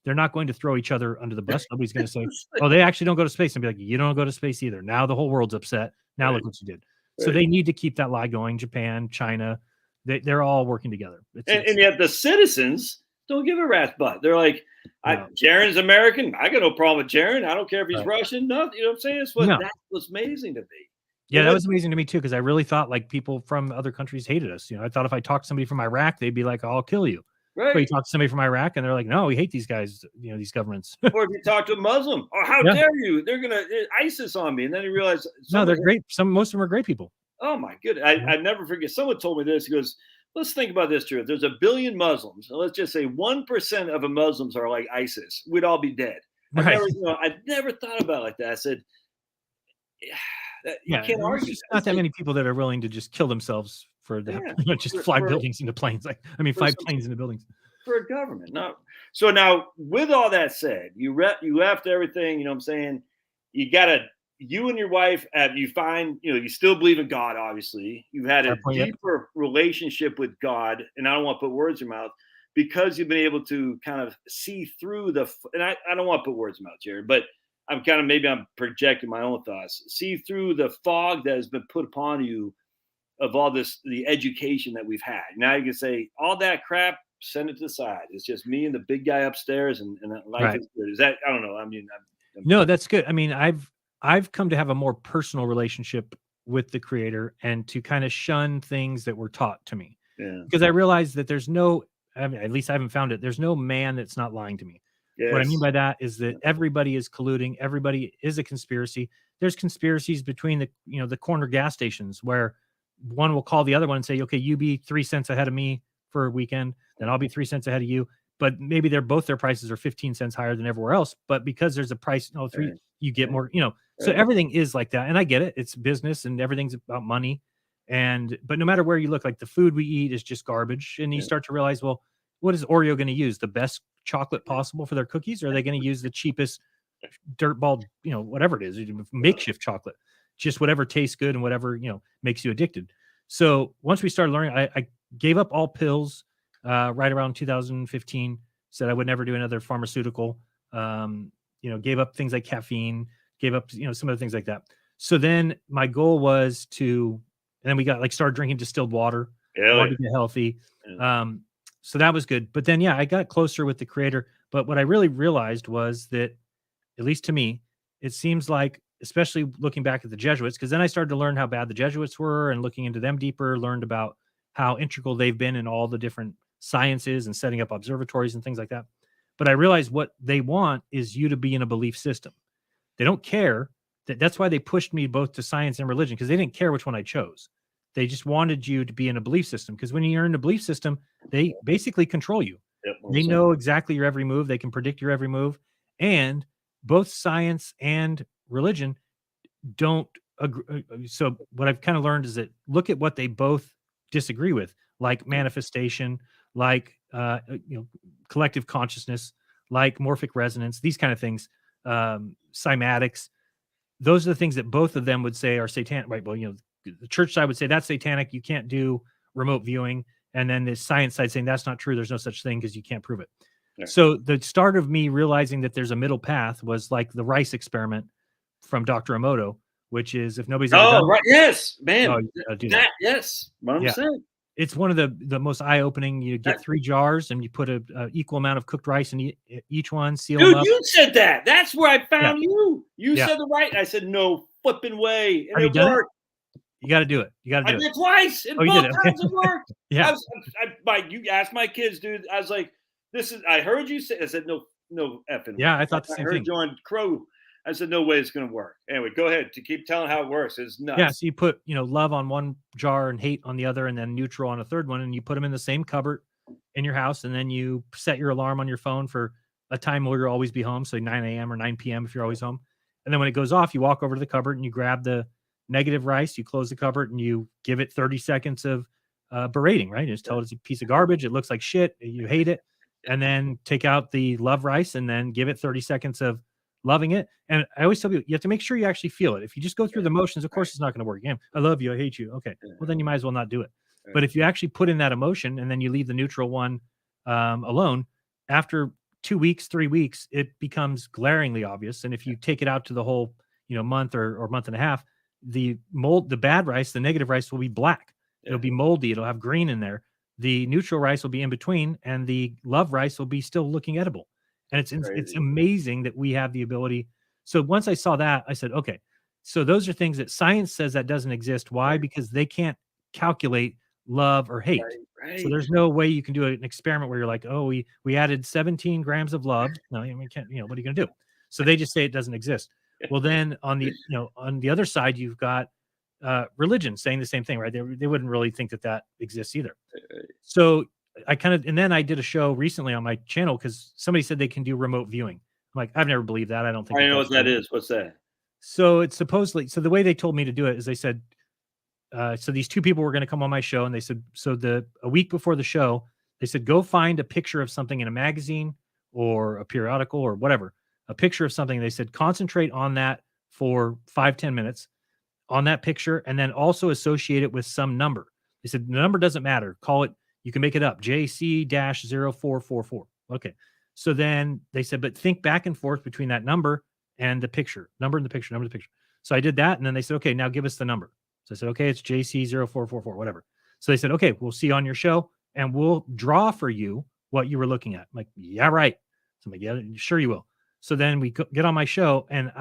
they're not going to throw each other under the bus. Nobody's going to say, oh, they actually don't go to space, and be like, you don't go to space either. Now the whole world's upset. Now look what you did. Right. So they need to keep that lie going. Japan, China, they're all working together. And yet the citizens don't give a rat's butt. They're like, Jaron's American. I got no problem with Jaron. I don't care if he's Russian. Nothing. You know what I'm saying? That's what's amazing to me. Yeah, that was amazing to me too, because I really thought like people from other countries hated us. I thought if I talked to somebody from Iraq, they'd be like, I'll kill you. Right. But you talk to somebody from Iraq and they're like, no, we hate these guys, these governments. Or if you talk to a Muslim, how dare you? They're going to ISIS on me. And then you realize. No, they're great. Most of them are great people. Oh, my goodness. I never forget. Someone told me this. He goes, let's think about this, Drew. There's 1 billion Muslims. So let's just say 1% of the Muslims are like ISIS. We'd all be dead. Right. I never thought about it like that. I said, you can't argue. There's not that many people that are willing to just kill themselves for that. Just fly buildings into planes. Fly planes into buildings. For a government. No. So now, with all that said, you left everything, you know what I'm saying? You and your wife, you still believe in God, obviously. You've had a deeper relationship with God, and I don't want to put words in your mouth, because you've been able to kind of see through and I don't want to put words in your mouth, Jared, but maybe I'm projecting my own thoughts, see through the fog that has been put upon you of all the education that we've had. Now you can say all that crap, send it to the side. It's just me and the big guy upstairs, and life is good. Is that? I don't know. No, that's good. I've come to have a more personal relationship with the creator and to kind of shun things that were taught to me. because I realized that there's no, I mean, at least I haven't found it. There's no man that's not lying to me. What I mean by that is that everybody is colluding. Everybody is a conspiracy. There's conspiracies between the, the corner gas stations where one will call the other one and say, okay, you be 3 cents ahead of me for a weekend, then I'll be 3 cents ahead of you. But maybe both their prices are 15 cents higher than everywhere else. But because there's a price, you get more, so everything is like that. And I get it. It's business and everything's about money. But no matter where you look, like the food we eat is just garbage. And you start to realize, well, what is Oreo going to use? The best chocolate possible for their cookies? Or are they going to use the cheapest dirtball, whatever it is, makeshift chocolate, just whatever tastes good and whatever, makes you addicted. So once we started learning, I gave up all pills right around 2015, said I would never do another pharmaceutical, gave up things like caffeine, gave up, some of the things like that. So then my goal was and then we got started drinking distilled water, wanted to get healthy. So that was good. But then, I got closer with the creator. But what I really realized was that, at least to me, it seems like, especially looking back at the Jesuits, because then I started to learn how bad the Jesuits were and looking into them deeper, learned about how integral they've been in all the different sciences and setting up observatories and things like that. But I realized what they want is you to be in a belief system. They don't care. That's why they pushed me both to science and religion, because they didn't care which one I chose. They just wanted you to be in a belief system, because when you're in a belief system, they basically control you. They know exactly your every move. They can predict your every move. And both science and religion don't agree. So what I've kind of learned is that look at what they both disagree with, like manifestation, like collective consciousness, like morphic resonance, these kind of things, cymatics. Those are the things that both of them would say are satanic, right? Well, the church side would say that's satanic. You can't do remote viewing. And then the science side saying that's not true. There's no such thing because you can't prove it. Yeah. So the start of me realizing that there's a middle path was like the rice experiment from Dr. Emoto, which is if nobody's ever done right. Yes, man. Yes. 100%. Yeah. It's one of the most eye-opening. You get 3 jars and you put a equal amount of cooked rice in each one, seal them up. You said that. That's where I found you. You said the right. I said, no flipping way. And it worked. You got to do it. You got to do it. I did twice. And both times it worked. Yeah. You asked my kids, dude. I was like, I heard you say, I said, no effing. Yeah, I thought the same thing. I heard you on Crow. I said, no way it's going to work. Anyway, go ahead to keep telling how it works. It's nuts. Yeah, so you put, love on one jar and hate on the other, and then neutral on a third one, and you put them in the same cupboard in your house, and then you set your alarm on your phone for a time where you'll always be home, so 9 a.m. or 9 p.m. if you're always home. And then when it goes off, you walk over to the cupboard and you grab the negative rice, you close the cupboard, and you give it 30 seconds of berating, right? You just tell it it's a piece of garbage, it looks like shit, you hate it, and then take out the love rice and then give it 30 seconds of loving it. And I always tell people, you have to make sure you actually feel it. If you just go through the motions, of course it's not going to work. Yeah, I love you, I hate you. Okay, well then you might as well not do it. But if you actually put in that emotion and then you leave the neutral one alone, after 2 weeks, 3 weeks, it becomes glaringly obvious. And if you take it out to the whole month or month and a half, the bad rice, the negative rice will be black. It'll be moldy. It'll have green in there. The neutral rice will be in between, and the love rice will be still looking edible. And it's amazing that we have the ability. So once I saw that, I said, okay, so those are things that science says that doesn't exist. Why? Because they can't calculate love or hate. Right. So there's no way you can do an experiment where you're like, oh, we added 17 grams of love. No, we can't, what are you going to do? So they just say it doesn't exist. Well, then on the other side, you've got religion saying the same thing, right? They wouldn't really think that exists either. So and then I did a show recently on my channel because somebody said they can do remote viewing. I'm like, I've never believed that. I don't think I know what that is. What's that? So it's supposedly, so the way they told me to do it is they said, so these 2 people were going to come on my show, and they said, a week before the show, they said, go find a picture of something in a magazine or a periodical or whatever, a picture of something. They said, concentrate on that for 5-10 minutes on that picture, and then also associate it with some number. They said, the number doesn't matter. Call it, you can make it up, JC-0444. Okay. So then they said, but think back and forth between that number and the picture, number in the picture, number in the picture. So I did that. And then they said, okay, now give us the number. So I said, okay, it's JC-0444, whatever. So they said, okay, we'll see you on your show and we'll draw for you what you were looking at. I'm like, yeah, right. So I'm like, yeah, sure you will. So then we get on my show, and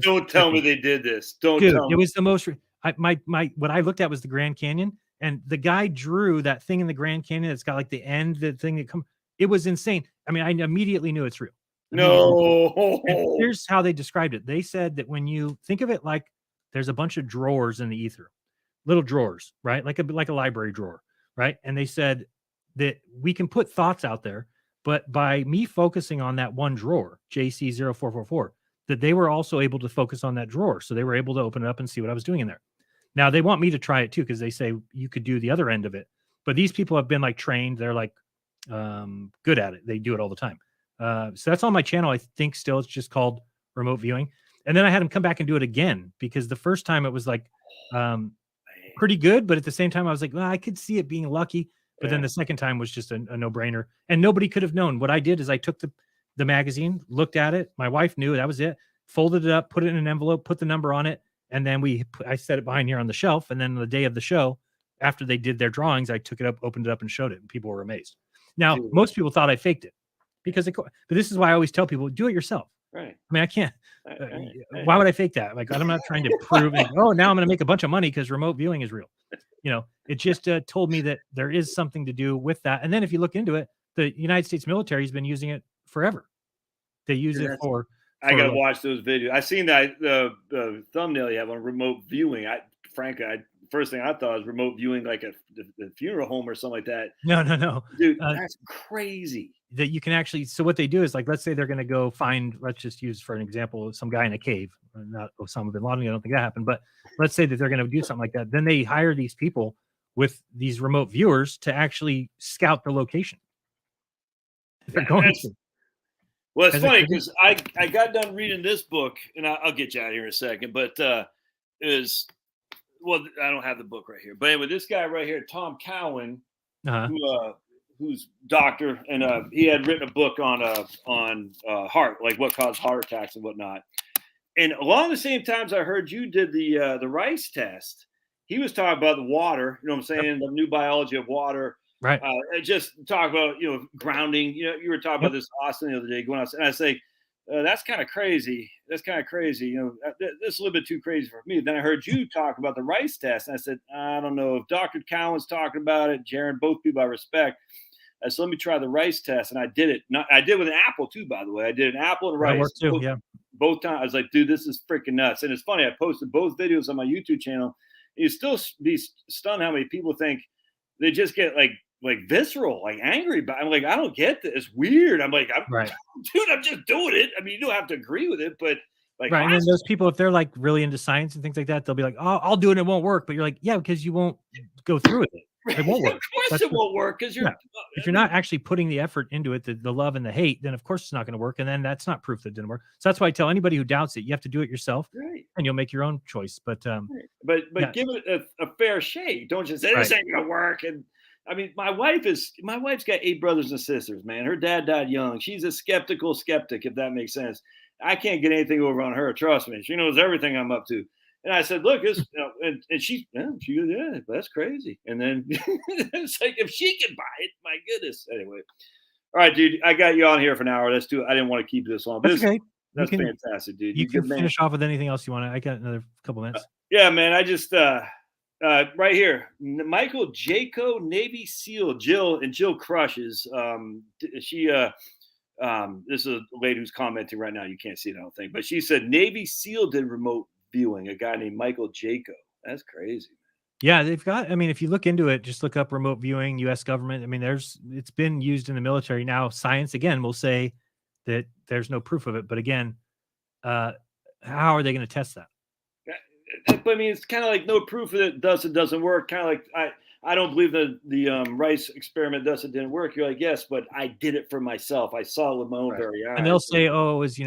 don't tell me they did this. Don't tell me. It was the most, what I looked at was the Grand Canyon, And the guy drew that thing in the Grand Canyon. It's got like the end, the thing that comes. It was insane. I mean, I immediately knew it's real. No. And here's how they described it. They said that when you think of it like there's a bunch of drawers in the ether, little drawers, right? Like a library drawer, right? And they said that we can put thoughts out there, but by me focusing on that one drawer, JC0444, that they were also able to focus on that drawer. So they were able to open it up and see what I was doing in there. Now they want me to try it too, because they say you could do the other end of it. But these people have been like trained. They're like good at it. They do it all the time. So that's on my channel. I think still it's just called remote viewing. And then I had them come back and do it again, because the first time it was like pretty good. But at the same time, I was like, well, I could see it being lucky. But then the second time was just a no-brainer. And nobody could have known. What I did is I took the magazine, looked at it. My wife knew that was it. Folded it up, put it in an envelope, put the number on it. And then I set it behind here on the shelf. And then the day of the show, after they did their drawings, I took it up, opened it up, and showed it. And people were amazed. Now, most people thought I faked it, but this is why I always tell people, do it yourself. Right. I mean, I can't. Why would I fake that? Like, I'm not trying to prove it. Oh, now I'm going to make a bunch of money because remote viewing is real. It just told me that there is something to do with that. And then if you look into it, the United States military has been using it forever. They use it for I gotta watch those videos. I seen that the thumbnail you have on remote viewing. Frankly, first thing I thought was remote viewing, like a funeral home or something like that. No, dude, that's crazy. That you can actually. So what they do is, like, let's say they're going to go find. Let's just use for an example some guy in a cave. Not Osama bin Laden. I don't think that happened, but let's say that they're going to do something like that. Then they hire these people with these remote viewers to actually scout the location. They're going to. Well, it's funny because I got done reading this book, and I'll get you out of here in a second. But I don't have the book right here. But anyway, this guy right here, Tom Cowan, who's doctor, and he had written a book on heart, like what caused heart attacks and whatnot. And along the same times I heard you did the rice test, he was talking about the water. You know what I'm saying? The new biology of water. Right. Just talk about, grounding. You were talking about this Austin the other day going out, and I say, that's kind of crazy. That's kind of crazy. This is a little bit too crazy for me. Then I heard you talk about the rice test, and I said, I don't know if Dr. Cowan's talking about it, Jaron, both people I respect. I said, let me try the rice test, and I did it. I did with an apple too, by the way. I did an apple and rice. That worked too, both times. I was like, dude, this is freaking nuts. And it's funny. I posted both videos on my YouTube channel. You still be stunned how many people think they just get like visceral, like angry. But I'm like, I don't get this. It's weird. I'm like, dude, I'm just doing it. I mean, you don't have to agree with it, but like, right. And then those people, if they're like really into science and things like that, they'll be like, oh, I'll do it. And it won't work. But you're like, yeah, because you won't go through with it. It won't work. Of course it won't work because if you're not actually putting the effort into it, the love and the hate, then of course it's not going to work. And then that's not proof that it didn't work. So that's why I tell anybody who doubts it, you have to do it yourself, and you'll make your own choice. But give it a fair shake. Don't just say this ain't gonna work. And I mean, my wife's got 8 brothers and sisters, man. Her dad died young. She's a skeptical skeptic, if that makes sense. I can't get anything over on her. Trust me. She knows everything I'm up to. And I said, look, this, and she goes, that's crazy. And then it's like, if she can buy it, my goodness. Anyway. All right, dude, I got you on here for an hour. Let's do it. I didn't want to keep this long. That's okay. That's fantastic, dude. You can finish off with anything else you want. I got another couple minutes. Yeah, man. I just, right here, Michael Jaco, Navy SEAL, Jill crushes. She, this is a lady who's commenting right now. You can't see it, I don't think, but she said Navy SEAL did remote viewing, a guy named Michael Jaco. That's crazy. Yeah, they've got, I mean, if you look into it, just look up remote viewing, U.S. government. I mean, it's been used in the military. Now, science, again, will say that there's no proof of it. But again, how are they going to test that? But I mean, it's kind of like no proof that it doesn't work. Kind of like, I don't believe that the rice experiment didn't work. You're like, yes, but I did it for myself. I saw it with my own very eyes. And they'll say, oh, it was,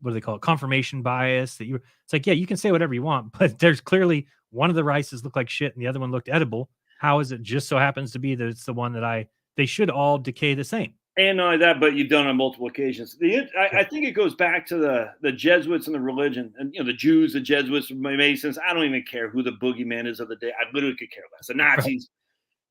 what do they call it? Confirmation bias. It's like, yeah, you can say whatever you want, but there's clearly one of the rices looked like shit and the other one looked edible. How is it just so happens to be that it's the one that they should all decay the same? And not only that, but you've done it on multiple occasions. I think it goes back to the Jesuits and the religion, and the Jews, the Jesuits, Masons. I don't even care who the boogeyman is of the day. I literally could care less. The Nazis,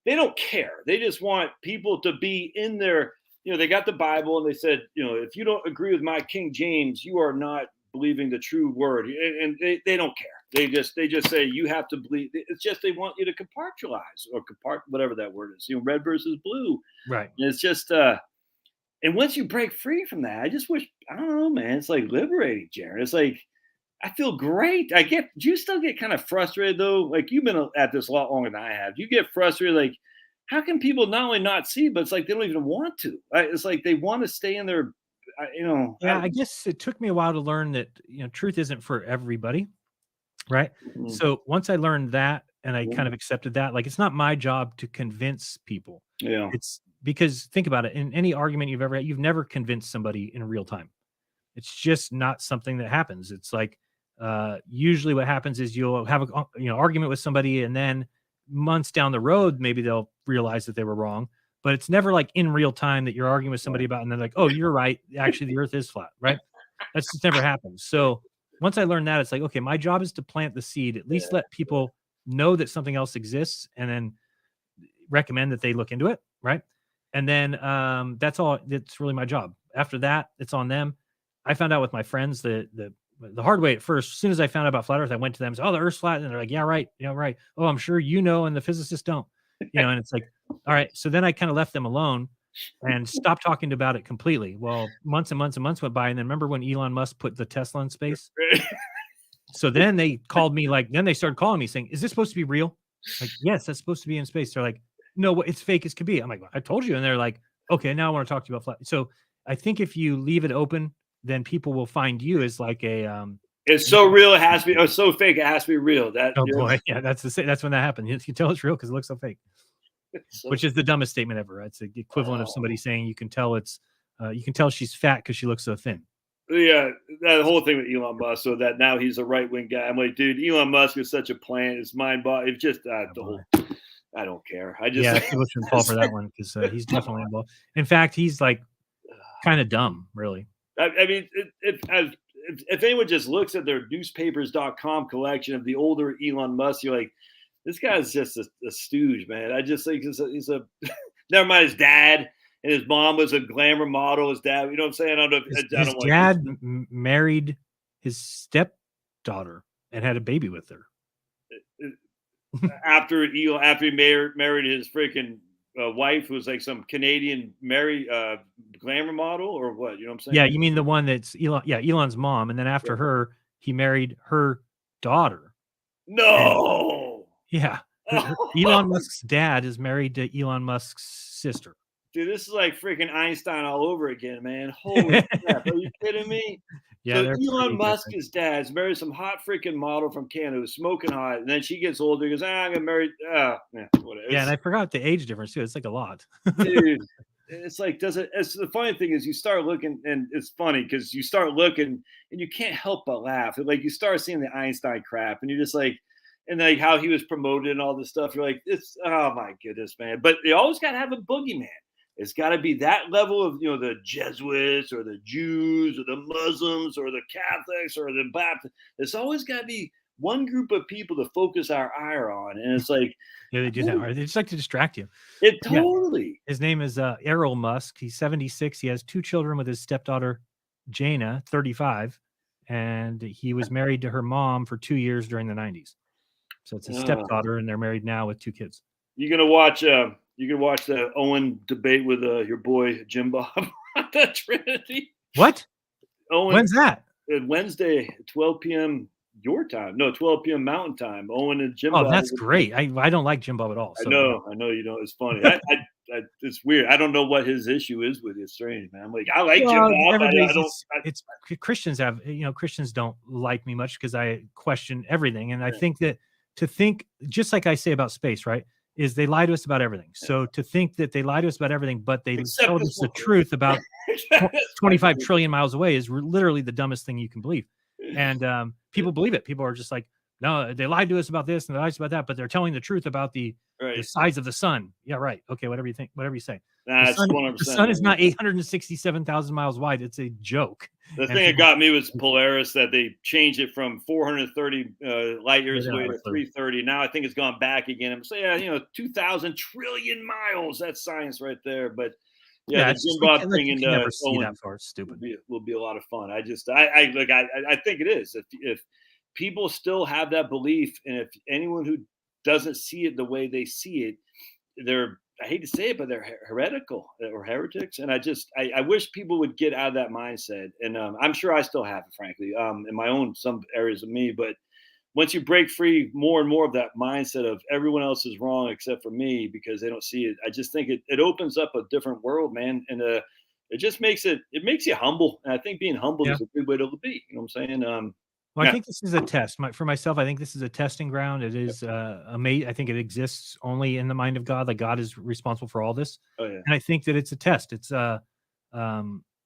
they don't care. They just want people to be in their. They got the Bible and they said, if you don't agree with my King James, you are not believing the true word. And they don't care. They just say you have to believe. It's just they want you to compartmentalize or whatever that word is. Red versus blue. Right. And it's just and once you break free from that, I just wish, I don't know, man. It's like liberating, Jared. It's like I feel great. Do you still get kind of frustrated though? Like you've been at this a lot longer than I have. Do you get frustrated? Like, how can people not only not see, but it's like they don't even want to? It's like they want to stay in their, Yeah, I guess it took me a while to learn that truth isn't for everybody, right? Mm-hmm. So once I learned that, and I kind of accepted that, like it's not my job to convince people. Yeah, it's because think about it. In any argument you've ever had, you've never convinced somebody in real time. It's just not something that happens. It's like usually what happens is you'll have a argument with somebody, and then months down the road, maybe they'll realize that they were wrong. But it's never like in real time that you're arguing with somebody about, and they're like, "Oh, you're right. Actually, the Earth is flat." Right? That's just never happens. So once I learned that, it's like, okay, my job is to plant the seed. At least let people know that something else exists, and then recommend that they look into it. Right? And then that's all. That's really my job. After that, it's on them. I found out with my friends the hard way at first. As soon as I found out about flat Earth, I went to them and said, "Oh, the Earth's flat," and they're like, "Yeah, right. Yeah, right. Oh, I'm sure you know," and the physicists don't. And it's like, all right. So then I kind of left them alone and stopped talking about it completely. Well, months and months and months went by, and then remember when Elon Musk put the Tesla in space? So then they called me, then they started calling me saying, "Is this supposed to be real?" Like, yes, that's supposed to be in space. They're like, "No, it's fake as could be." I'm like, "I told you." And they're like, "Okay, now I want to talk to you about flat." So I think if you leave it open, then people will find you as like a it's so real it has to be, or so fake it has to be real. Boy, yeah, that's when that happened. You can tell it's real because it looks so fake. Which is the dumbest statement ever. It's the equivalent of somebody saying you can tell she's fat because she looks so thin. Yeah, that whole thing with Elon Musk, so that now he's a right-wing guy. I'm like, dude, Elon Musk is such a plant. It's mind-boggling. It's just the whole. I don't care. People shouldn't fall for that one because he's definitely involved. In fact, he's like kind of dumb, really. I mean, if anyone just looks at their newspapers.com collection of the older Elon Musk, you're like, this guy's just a stooge, man. I just think he's a never mind his dad. And his mom was a glamour model. His dad, you know what I'm saying? I don't know. His dad married his stepdaughter and had a baby with her. After he married his freaking wife, who was like some Canadian glamour model, or what? You know what I'm saying? Yeah, you mean the one that's Elon? Yeah, Elon's mom, and then after her, he married her daughter. No. Yeah, Elon Musk's dad is married to Elon Musk's sister. Dude, this is like freaking Einstein all over again, man. Holy crap. Are you kidding me? Yeah. So Elon Musk's dad's married some hot freaking model from Canada who's smoking hot. And then she gets older. Goes, I'm going to marry. Whatever. Yeah, and I forgot the age difference, too. It's like a lot. Dude, it's like, it's the funny thing is you start looking, and it's funny because you start looking and you can't help but laugh. Like you start seeing the Einstein crap and you're just like, and like how he was promoted and all this stuff. You're like, oh my goodness, man. But you always got to have a boogeyman. It's got to be that level of, the Jesuits or the Jews or the Muslims or the Catholics or the Baptists. It's always got to be one group of people to focus our ire on. And it's like, yeah, they do that. Right? They just like to distract you. It totally. Yeah. His name is Errol Musk. He's 76. He has 2 children with his stepdaughter, Jana, 35. And he was married to her mom for 2 years during the 90s. So it's a stepdaughter, and they're married now with 2 kids. You can watch the Owen debate with your boy Jim Bob on the Trinity. What? Owen, when's that? Wednesday, 12 p.m. your time. No, 12 p.m. Mountain Time. Owen and Jim Bob. Oh, that's great. I don't like Jim Bob at all. So. I know you don't. It's funny. It's weird. I don't know what his issue is with it. It's strange, man. I'm like, I like Jim Bob. It's Christians have, Christians don't like me much because I question everything. And I think that to think, just like I say about space, right, is they lie to us about everything. So to think that they lie to us about everything, but they tell us the truth about 25 trillion miles away is literally the dumbest thing you can believe. And people believe it. People are just like, no, they lied to us about this and they lied to us about that, but they're telling the truth about the size of the sun. Yeah, right. Okay, whatever you think, whatever you say. The sun is not 867,000 miles wide. It's a joke. The thing that got me was Polaris, that they changed it from 430 light years away to 330. Now I think it's gone back again. I'm saying, 2,000 trillion miles. That's science right there. But the Jim Bob thing in never see that far. It's stupid. Will be a lot of fun. I think it is. If people still have that belief, and if anyone who doesn't see it the way they see it, they're, I hate to say it, but they're heretical or heretics. And I wish people would get out of that mindset. And I'm sure I still have it, frankly, in my own some areas of me. But once you break free more and more of that mindset of everyone else is wrong except for me because they don't see it, I just think it opens up a different world, man. And it just makes it makes you humble. And I think being humble Yeah. is a good way to be. You know what I'm saying? Well, I Yeah. think this is a test. For myself, I think this is a testing ground. It is amazing. I think it exists only in the mind of God. Like God is responsible for all this, Oh yeah. and I think that it's a test. It's a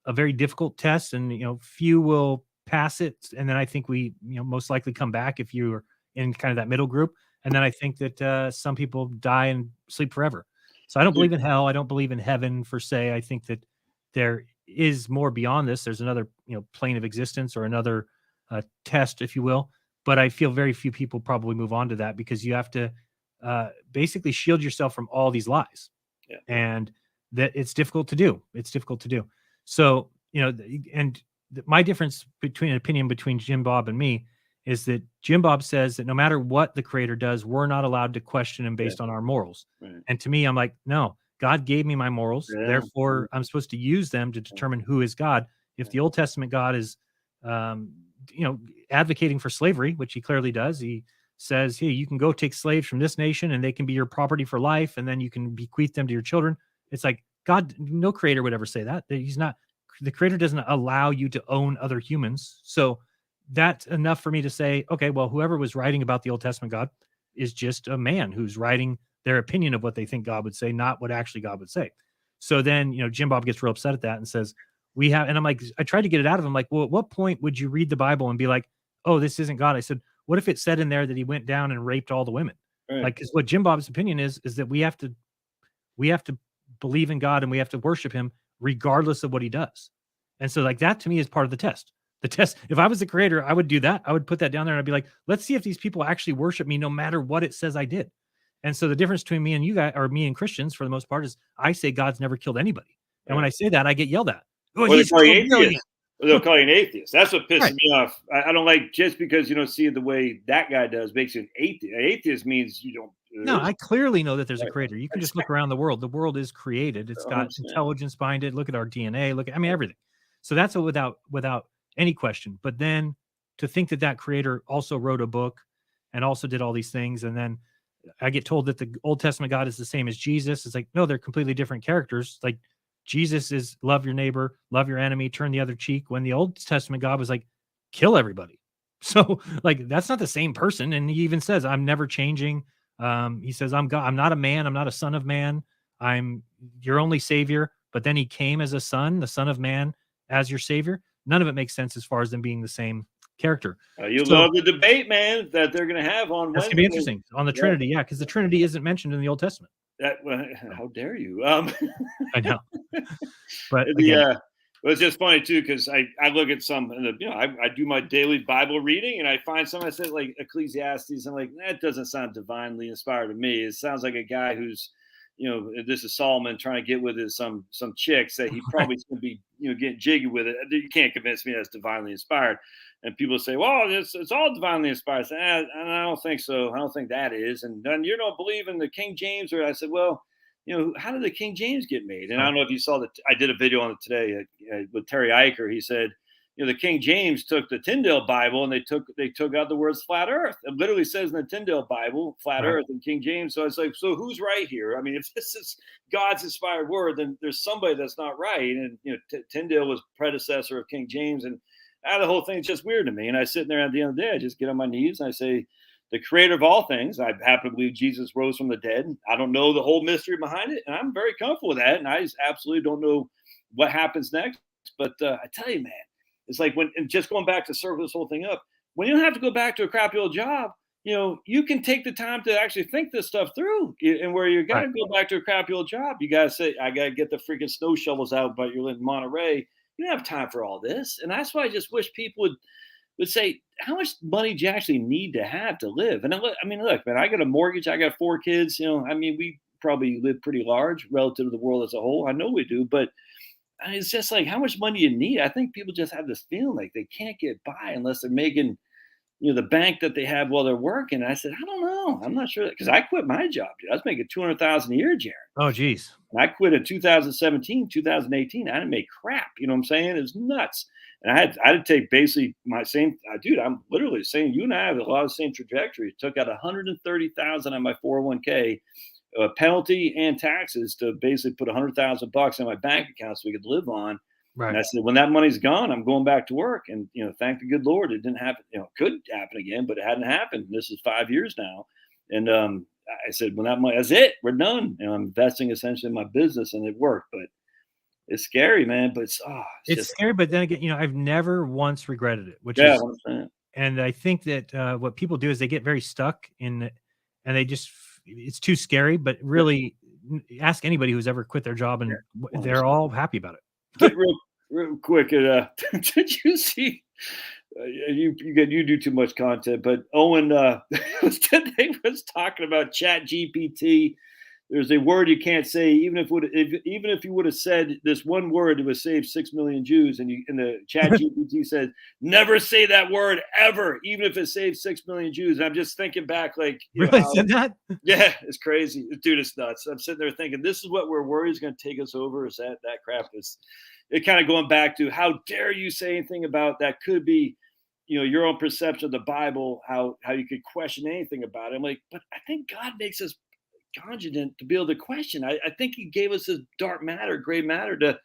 very difficult test, and few will pass it. And then I think we most likely come back if you're in kind of that middle group. And then I think that some people die and sleep forever. So I don't believe in hell. I don't believe in heaven per se. I think that there is more beyond this. There's another plane of existence or another test, if you will. But I feel very few people probably move on to that because you have to basically shield yourself from all these lies. Yeah. And that it's difficult to do. It's difficult to do. So, my difference between opinion between Jim Bob and me is that Jim Bob says that no matter what the creator does, we're not allowed to question him based on our morals. Right. And to me, I'm like, no, God gave me my morals. Yeah. Therefore, I'm supposed to use them to determine who is God. If the Old Testament God is advocating for slavery, which he clearly does. He says, hey, you can go take slaves from this nation and they can be your property for life. And then you can bequeath them to your children. It's like God, no creator would ever say that. He's not, the creator doesn't allow you to own other humans. So that's enough for me to say, okay, well, whoever was writing about the Old Testament God is just a man who's writing their opinion of what they think God would say, not what actually God would say. So then, Jim Bob gets real upset at that and says, and I'm like, I tried to get it out of him. Like, well, at what point would you read the Bible and be like, oh, this isn't God? I said, what if it said in there that he went down and raped all the women? Right. Like, because what Jim Bob's opinion is that we have to believe in God and we have to worship him regardless of what he does. And so like that to me is part of the test. The test, if I was the creator, I would do that. I would put that down there and I'd be like, let's see if these people actually worship me no matter what it says I did. And so the difference between me and you guys, or me and Christians for the most part, is I say God's never killed anybody. And when I say that, I get yelled at. Well, they'll call you an atheist. That's what pisses me off. I don't like just because you don't see it the way that guy does makes you an atheist. An atheist means you don't. No, I clearly know that there's a creator. You can just look around the world. The world is created. It's got intelligence behind it. Look at our DNA. Everything. So that's without any question. But then to think that creator also wrote a book and also did all these things, and then I get told that the Old Testament God is the same as Jesus. It's like, no, they're completely different characters. Like Jesus is love your neighbor, love your enemy, turn the other cheek. When the Old Testament God was like, kill everybody. So like, that's not the same person. And he even says, I'm never changing. He says, I'm God. I'm not a man. I'm not a son of man. I'm your only savior. But then he came as a son, the son of man, as your savior. None of it makes sense as far as them being the same character. Love the debate, man, that they're going to have on Wednesday. That's going to be interesting on the Trinity. Yeah. Because the Trinity isn't mentioned in the Old Testament. How dare you? I know. But it's just funny too, because I look at some, and I do my daily Bible reading, and I find some. I said like Ecclesiastes. I'm like, that doesn't sound divinely inspired to me. It sounds like a guy who's, this is Solomon trying to get with some chicks that he probably going to be, getting jiggy with it. You can't convince me that's divinely inspired. And people say, well, it's all divinely inspired. I say, I don't think so. I don't think that is. And then you don't believe in the King James. Or I said, well, how did the King James get made? And I don't know if you saw that. I did a video on it today with Terry Eicher. He said, the King James took the Tyndale Bible and they took out the words flat earth. It literally says in the Tyndale Bible, flat earth in King James. So it's like, so who's right here? I mean, if this is God's inspired word, then there's somebody that's not right. And, Tyndale was predecessor of King James. And the whole thing's just weird to me. And I sit there at the end of the day, I just get on my knees and I say, the creator of all things, I happen to believe Jesus rose from the dead. I don't know the whole mystery behind it. And I'm very comfortable with that. And I just absolutely don't know what happens next. But I tell you, man, it's like and just going back to circle this whole thing up, when you don't have to go back to a crappy old job, you can take the time to actually think this stuff through. And where you got to go back to a crappy old job, you got to say, I got to get the freaking snow shovels out, but you're in Monterey. You don't have time for all this. And that's why I just wish people would say, how much money do you actually need to have to live? And look, man, I got a mortgage. I got 4 kids. We probably live pretty large relative to the world as a whole. I know we do, but it's just like, how much money you need? I think people just have this feeling like they can't get by unless they're making, the bank that they have while they're working. I said, I don't know. I'm not sure because I quit my job, dude. I was making 200,000 a year, Jaron. Oh, geez. And I quit in 2017, 2018. I didn't make crap. You know what I'm saying? It's nuts. And I had to take basically my same, dude. I'm literally saying you and I have a lot of the same trajectory. Took out 130,000 on my 401k, penalty and taxes to basically put 100,000 bucks in my bank account so we could live on. Right. And I said, when that money's gone, I'm going back to work. And thank the good Lord, it didn't happen. It could happen again, but it hadn't happened. This is 5 years now. And I said, when that money, that's it, we're done. And I'm investing essentially in my business, and it worked. But it's scary, man. But it's just scary. But then again, I've never once regretted it, which is, 100%. And I think that what people do is they get very stuck in it, and they just, it's too scary. But really, ask anybody who's ever quit their job, and they're all happy about it. real quick, did you see? You do too much content, but Owen today was talking about Chat GPT. There's a word you can't say, even if you would have said this one word, it would save 6 million Jews. And the Chat GPT said, never say that word ever, even if it saves 6 million Jews. And I'm just thinking back, like, really said that? Yeah, it's crazy, dude. It's nuts. I'm sitting there thinking, this is what we're worried is going to take us over. Is that crap? It kind of going back to how dare you say anything about that could be, your own perception of the Bible, how you could question anything about it. I'm like, but I think God makes us congruent to be able to question. I think he gave us this gray matter to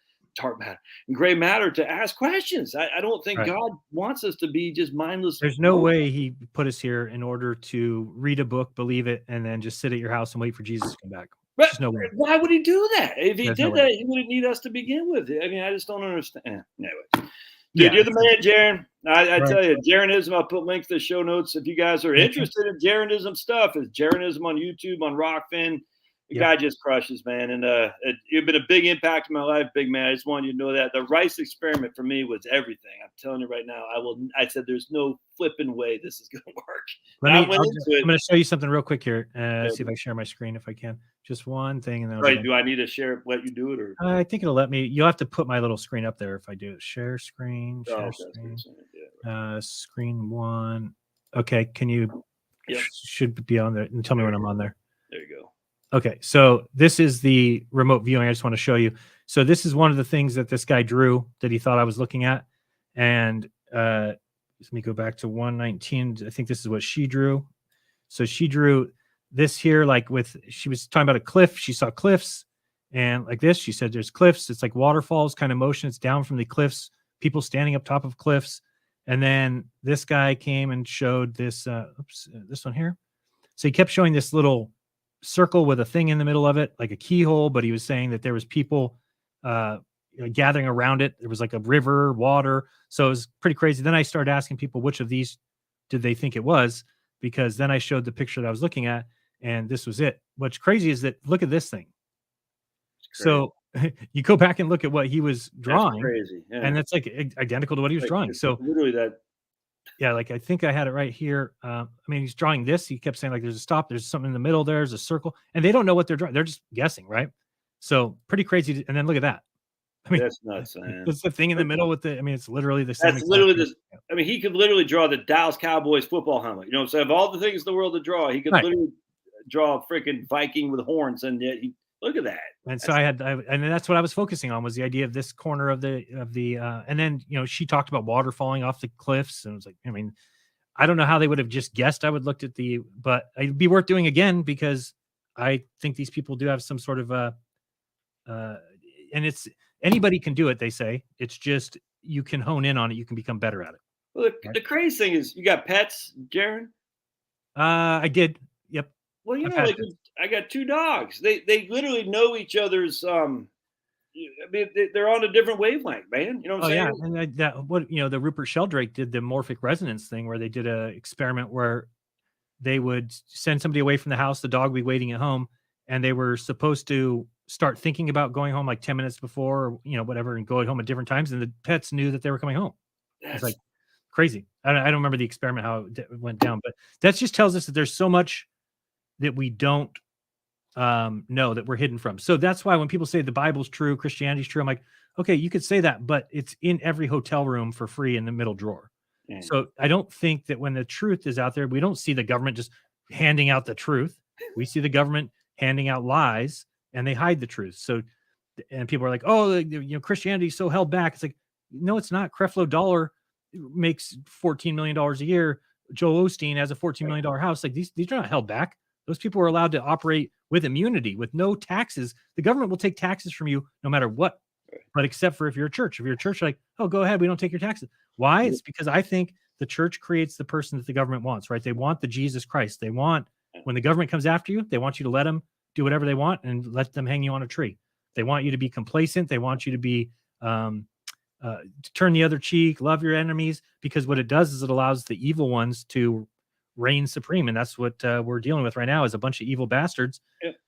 ask questions. I don't think God wants us to be just mindless. There's no way he put us here in order to read a book, believe it, and then just sit at your house and wait for Jesus to come back. But no way. Why would he do that? If he did that, he wouldn't need us to begin with. I mean, I just don't understand. Anyway. Dude, you're the man, Jaron. I tell you, Jaronism, I'll put links to the show notes if you guys are interested in Jaronism stuff. It's Jaronism on YouTube, on Rockfin. The guy just crushes, man. And you've been a big impact in my life, big man. I just wanted you to know that. The rice experiment for me was everything. I'm telling you right now, I said there's no flipping way this is going to work. I'm going to show you something real quick here. See if I share my screen if I can. Just one thing. And then do I need to share, let you do it? Or I think it'll let me. You'll have to put my little screen up there if I do it. Share screen. Screen one. Okay. Can you? Should be on there. And tell me when I'm on there. There you go. Okay, so this is the remote viewing. I just want to show you. So this is one of the things that this guy drew that he thought I was looking at. And let me go back to 119. I think this is what she drew. So she drew this here, she was talking about a cliff. She saw cliffs and like this. She said there's cliffs. It's like waterfalls kind of motion. It's down from the cliffs, people standing up top of cliffs. And then this guy came and showed this, this one here. So he kept showing this little circle with a thing in the middle of it, like a keyhole, but he was saying that there was people gathering around it. There was like a river, water. So it was pretty crazy. Then I started asking people which of these did they think it was, because then I showed the picture that I was looking at, and this was it. What's crazy is that look at this thing. So you go back and look at what he was drawing, that's crazy. Yeah. And that's like identical to what he was drawing. So literally that. Yeah, like I think I had it right here. I mean, he's drawing this. He kept saying like there's a stop, there's something in the middle, there's a circle, and they don't know what they're drawing. They're just guessing, right? So pretty crazy. And then look at that. I mean, that's nuts, man. There's the thing in the middle with the. I mean, it's literally the same. That's literally this. I mean, he could literally draw the Dallas Cowboys football helmet. You know what I'm saying? Of all the things in the world to draw, he could literally draw a freaking Viking with horns, and yet look at that. And so and that's what I was focusing on was the idea of this corner of the and then she talked about water falling off the cliffs, and it was like, I mean, I don't know how they would have just guessed. I would looked at but it'd be worth doing again because I think these people do have some sort of and it's anybody can do it. They say it's just you can hone in on it. You can become better at it. Well, the crazy thing is, you got pets, Jaron? I did. Yep. Well, I got 2 dogs. They literally know each other's. I mean, they're on a different wavelength, man. You know what I'm saying? Yeah, and the Rupert Sheldrake did the morphic resonance thing where they did an experiment where they would send somebody away from the house, the dog would be waiting at home, and they were supposed to start thinking about going home like 10 minutes before, or, whatever, and going home at different times, and the pets knew that they were coming home. It's like crazy. I don't remember the experiment how it went down, but that just tells us that there's so much that we don't know that we're hidden from. So that's why when people say the Bible's true, Christianity's true, I'm like, okay, you could say that, but it's in every hotel room for free in the middle drawer. So I don't think that when the truth is out there, we don't see the government just handing out the truth. We see the government handing out lies, and they hide the truth. So, and people are like, oh, Christianity is so held back. It's like, no, it's not. Creflo Dollar makes $14 million a year. Joel Osteen has a $14 million house. Like these are not held back. Those people are allowed to operate with immunity, with no taxes. The government will take taxes from you no matter what, but except for if you're a church. If you're a church, like, oh, go ahead, we don't take your taxes. Why? It's because I think the church creates the person that the government wants, right? They want the Jesus Christ. They want, when the government comes after you, they want you to let them do whatever they want and let them hang you on a tree. They want you to be complacent. They want you to be turn the other cheek, love your enemies, because what it does is it allows the evil ones to reign supreme. And that's what we're dealing with right now, is a bunch of evil bastards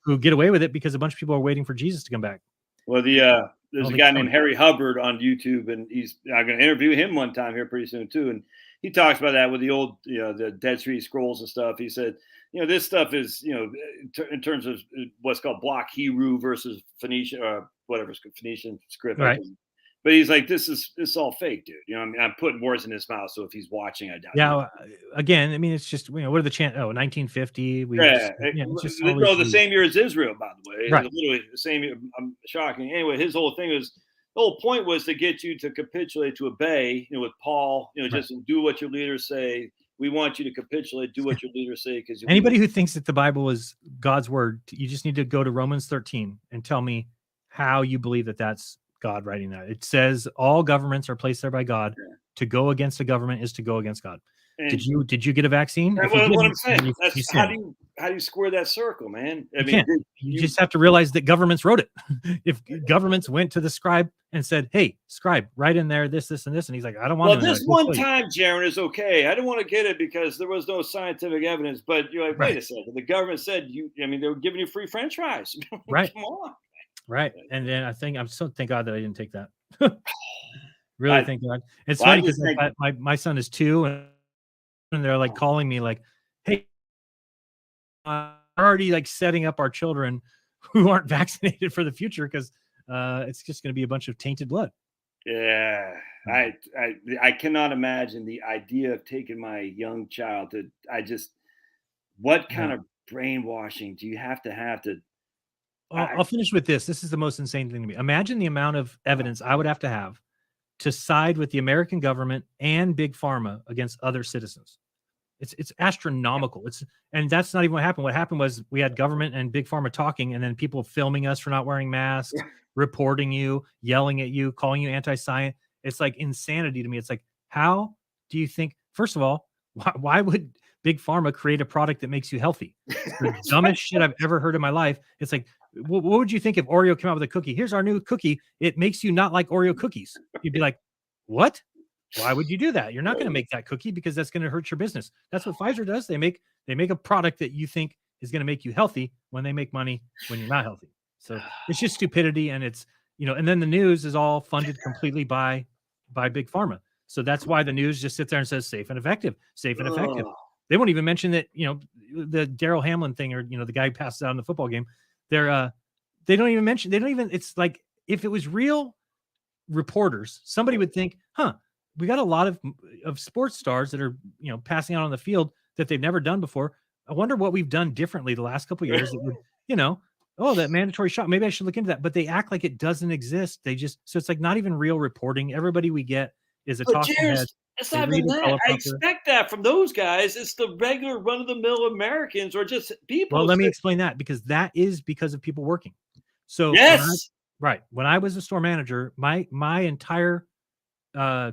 who get away with it because a bunch of people are waiting for Jesus to come back. Well, there's a guy named Harry Hubbard on YouTube, and I'm going to interview him one time here pretty soon too. And he talks about that with the old, the Dead Sea Scrolls and stuff. He said, this stuff is, in terms of what's called Block Hebrew versus Phoenician, Phoenician script. Right. But he's like, this is all fake, dude. I'm putting words in his mouth. So if he's watching, I doubt. Yeah. Again, I mean, it's just, what are the chance? 1950. The same year as Israel, by the way. Right. Literally the same year. I'm shocking. Anyway, his whole thing was, the whole point was to get you to capitulate, to obey, with Paul, just do what your leaders say. We want you to capitulate, do what your leaders say. Because anybody who thinks that the Bible is God's word, you just need to go to Romans 13 and tell me how you believe that that's God writing that. It says all governments are placed there by God. Yeah. To go against a government is to go against God. And did you get a vaccine? Right, well, what I'm saying, how do you square that circle, man? You just have to realize that governments wrote it. If governments went to the scribe and said, "Hey, scribe, write in there this, and this," and he's like, "I don't want." Well, this one time, Jaron, is okay. I didn't want to get it because there was no scientific evidence. But you're like, wait a second. The government said they were giving you free French fries. Right. Come on. Right. And then I'm so thank God that I didn't take that. Really, thank God. It's funny because my son is 2, and they're like calling me like, "Hey, we're already like setting up our children who aren't vaccinated for the future because it's just going to be a bunch of tainted blood." Yeah, I cannot imagine the idea of taking my young child to. What kind of brainwashing do you have to? I'll finish with this. This is the most insane thing to me. Imagine the amount of evidence I would have to side with the American government and big pharma against other citizens. It's astronomical. And that's not even what happened. What happened was we had government and big pharma talking, and then people filming us for not wearing masks, reporting you, yelling at you, calling you anti-science. It's like insanity to me. It's like, how do you think? First of all, why would big pharma create a product that makes you healthy? It's the dumbest shit I've ever heard in my life. It's like, what would you think if Oreo came out with a cookie? Here's our new cookie. It makes you not like Oreo cookies. You'd be like, what? Why would you do that? You're not going to make that cookie because that's going to hurt your business. That's what Pfizer does. They make a product that you think is going to make you healthy when they make money when you're not healthy. So it's just stupidity. And it's, and then the news is all funded completely by big pharma. So that's why the news just sits there and says safe and effective, safe and effective. They won't even mention that, the Daryl Hamlin thing, or, the guy who passes out in the football game. They don't even mention, it's like, if it was real reporters, somebody would think, we got a lot of sports stars that are, passing out on the field that they've never done before. I wonder what we've done differently the last couple of years that would, that mandatory shot, maybe I should look into that. But they act like it doesn't exist. So it's like not even real reporting. Everybody we get is a talking head. It's not even that. I expect that from those guys. It's the regular run-of-the-mill Americans or just people. Well, let me explain that, because that is because of people working. So yes, when I was a store manager, my entire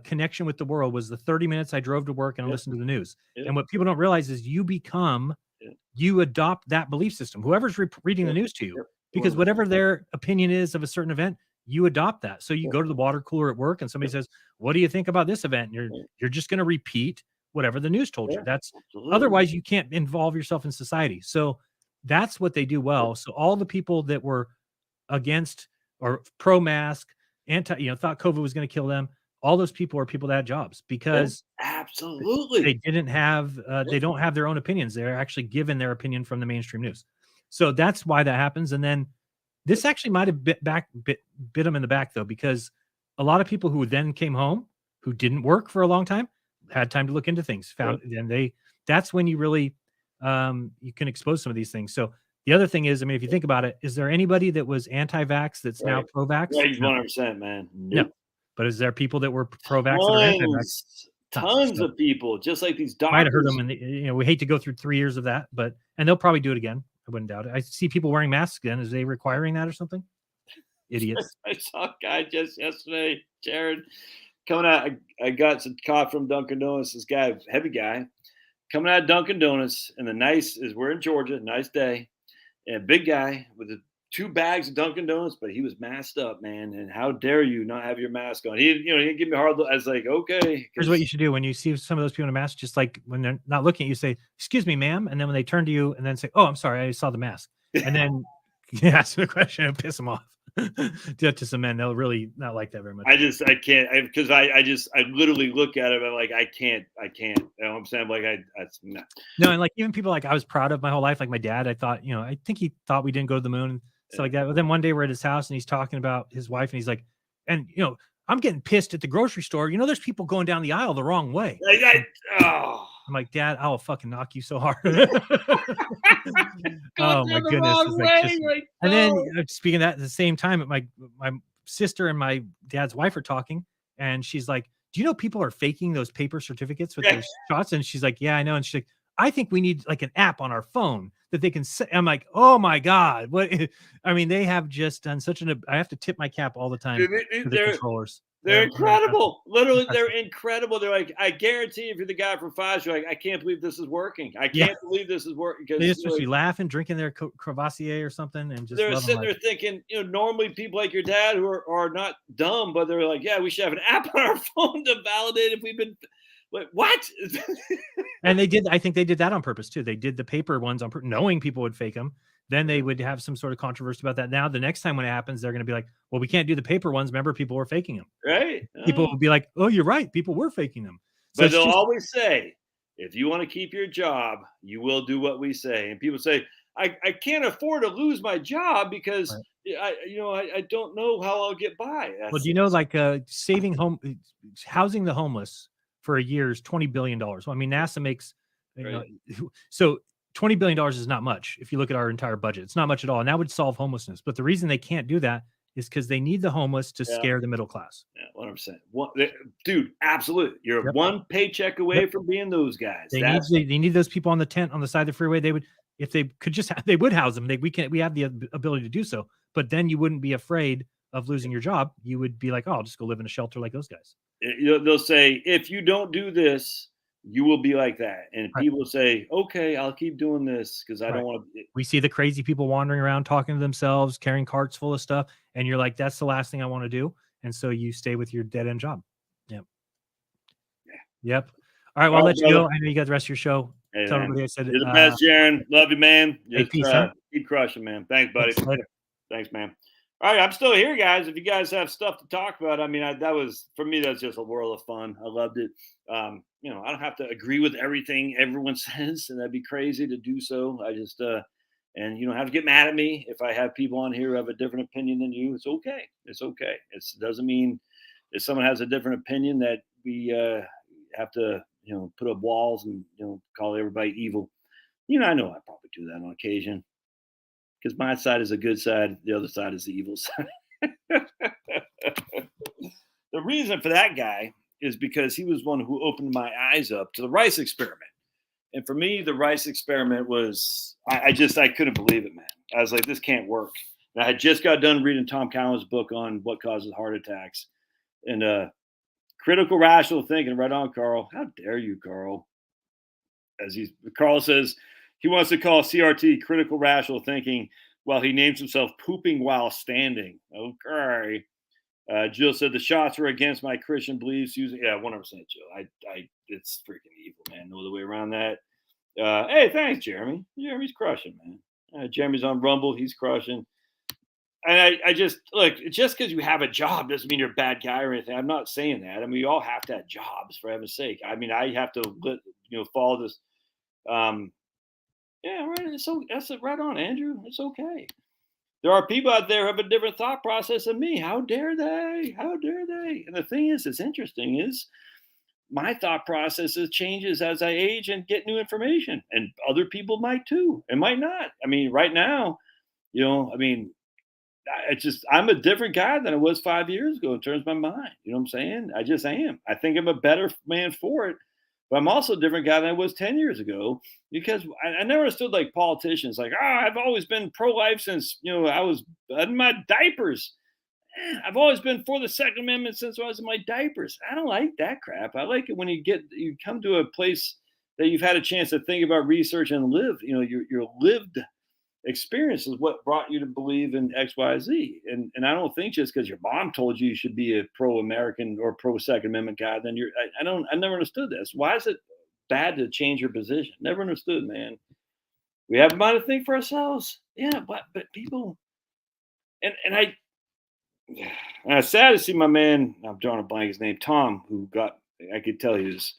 connection with the world was the 30 minutes I drove to work and listened to the news. And what people don't realize is you adopt that belief system. Whoever's reading the news to you, because whatever their opinion is of a certain event, you adopt that. So you go to the water cooler at work and somebody says, "What do you think about this event?" And you're just going to repeat whatever the news told you. That's otherwise you can't involve yourself in society. So that's what they do well. So all the people that were against or pro-mask, thought COVID was going to kill them, all those people are people that had jobs because absolutely they didn't have they don't have their own opinions. They're actually given their opinion from the mainstream news. So that's why that happens. And then this actually might have bit them in the back, though, because a lot of people who then came home, who didn't work for a long time, had time to look into things, that's when you really, you can expose some of these things. So the other thing is, I mean, if you think about it, is there anybody that was anti-vax that's now pro-vax? Right, 100%, man. No. But is there people that were pro-vax that are anti-vax? Tons of people, just like these doctors. Might have heard them, and we hate to go through 3 years of that, and they'll probably do it again. I wouldn't doubt it. I see people wearing masks again. Is they requiring that or something? Idiots. I saw a guy just yesterday, Jared, coming out. I got some coffee from Dunkin' Donuts. This guy, heavy guy, coming out of Dunkin' Donuts, and we're in Georgia, nice day, and a big guy with 2 bags of Dunkin' Donuts, but he was masked up, man. And how dare you not have your mask on? He didn't give me a hard look. I was like, okay. Here's what you should do when you see some of those people in a mask. Just like when they're not looking at you, say, "Excuse me, ma'am," and then when they turn to you, and then say, "Oh, I'm sorry, I saw the mask," and then you ask them a question and piss them off. Do that to some men; they'll really not like that very much. I can't, because I literally look at it. I'm like, I can't. You know what I'm saying? I'm like, No, and like even people like I was proud of my whole life. Like my dad, I thought, I think he thought we didn't go to the moon. So like that. But then one day we're at his house and he's talking about his wife and he's like, and I'm getting pissed at the grocery store. There's people going down the aisle the wrong way. I'm like, Dad, I'll fucking knock you so hard. Oh my goodness. And then speaking of that, at the same time, my sister and my dad's wife are talking and she's like, do you know people are faking those paper certificates with those shots? And she's like, yeah, I know. And she's like, I think we need like an app on our phone that they can set. I'm like, oh my God. What? I mean, they have just done I have to tip my cap all the time to the controllers. They're incredible. Literally, they're incredible. They're like, I guarantee if you're the guy from Pfizer, you're like, I can't believe this is working. I can't believe this is working. They're just supposed to be laughing, drinking their Crevassier or something. And just they're sitting there thinking, normally people like your dad who are not dumb, but they're like, yeah, we should have an app on our phone to validate if we've been. Like, what? And I think they did that on purpose too. They did the paper ones on purpose, knowing people would fake them. Then they would have some sort of controversy about that. Now, the next time when it happens, they're going to be like, well, we can't do the paper ones. Remember, people were faking them. Right. People will be like, oh, you're right. People were faking them. So but they'll always say, if you want to keep your job, you will do what we say. And people say, I can't afford to lose my job because I don't know how I'll get by. Well, do you know, like housing the homeless for a year is $20 billion. Well, I mean, NASA makes, so $20 billion is not much. If you look at our entire budget, it's not much at all. And that would solve homelessness. But the reason they can't do that is because they need the homeless to scare the middle class. Yeah, 100%. Dude, absolutely. You're one paycheck away from being those guys. They need those people on the tent on the side of the freeway. They would, if they could just, they would house them. We have the ability to do so. But then you wouldn't be afraid of losing your job. You would be like, oh, I'll just go live in a shelter like those guys. They'll say, if you don't do this, you will be like that. And people say, okay, I'll keep doing this because I don't want to. We see the crazy people wandering around talking to themselves, carrying carts full of stuff. And you're like, that's the last thing I want to do. And so you stay with your dead end job. Yep. Yeah. Yep. All right. Well, I'll let you go. I know you got the rest of your show. Hey, tell everybody I said you're the best, Jaron. Love you, man. Just, peace, keep crushing, man. Thanks, buddy. Later. Thanks, man. All right, I'm still here, guys. If you guys have stuff to talk about, I mean, that was, for me, that's just a world of fun. I loved it. I don't have to agree with everything everyone says, and that'd be crazy to do so. I just, and you don't have to get mad at me if I have people on here who have a different opinion than you. It's okay. It's okay. It doesn't mean if someone has a different opinion that we have to, put up walls and, call everybody evil. I know I probably do that on occasion. Because my side is a good side, the other side is the evil side. The reason for that guy is because he was one who opened my eyes up to the rice experiment. And for me, the rice experiment was, I couldn't believe it, man. I was like, this can't work. And I had just got done reading Tom Cowan's book on what causes heart attacks. And critical rational thinking, right on, Carl. How dare you, Carl? Carl says, he wants to call CRT critical rational thinking while he names himself pooping while standing. Okay. Jill said the shots were against my Christian beliefs. 100% Jill. It's freaking evil, man. No other way around that. Hey, thanks, Jeremy. Jeremy's crushing, man. Jeremy's on Rumble. He's crushing. And I just, look, just because you have a job doesn't mean you're a bad guy or anything. I'm not saying that. I mean, we all have to have jobs, for heaven's sake. I mean, I have to, follow this. Yeah, right. That's it. Right on, Andrew. It's okay. There are people out there who have a different thought process than me. How dare they? How dare they? And the thing is, it's interesting is my thought processes changes as I age and get new information, and other people might too, and might not. I mean, right now, I mean, I'm a different guy than I was 5 years ago in terms of my mind. You know what I'm saying? I just am. I think I'm a better man for it, but I'm also a different guy than I was 10 years ago because I never understood like politicians like, I've always been pro-life since, I was in my diapers. I've always been for the Second Amendment since I was in my diapers. I don't like that crap. I like it when you come to a place that you've had a chance to think about research and live, your lived experience is what brought you to believe in X, Y, Z. And I don't think just because your mom told you should be a pro-American or pro-Second Amendment guy, then I never understood this. Why is it bad to change your position? Never understood, man. We have a mind to think for ourselves. Yeah, but people and it's sad to see my man, I'm drawing a blank, his name, Tom, I could tell he was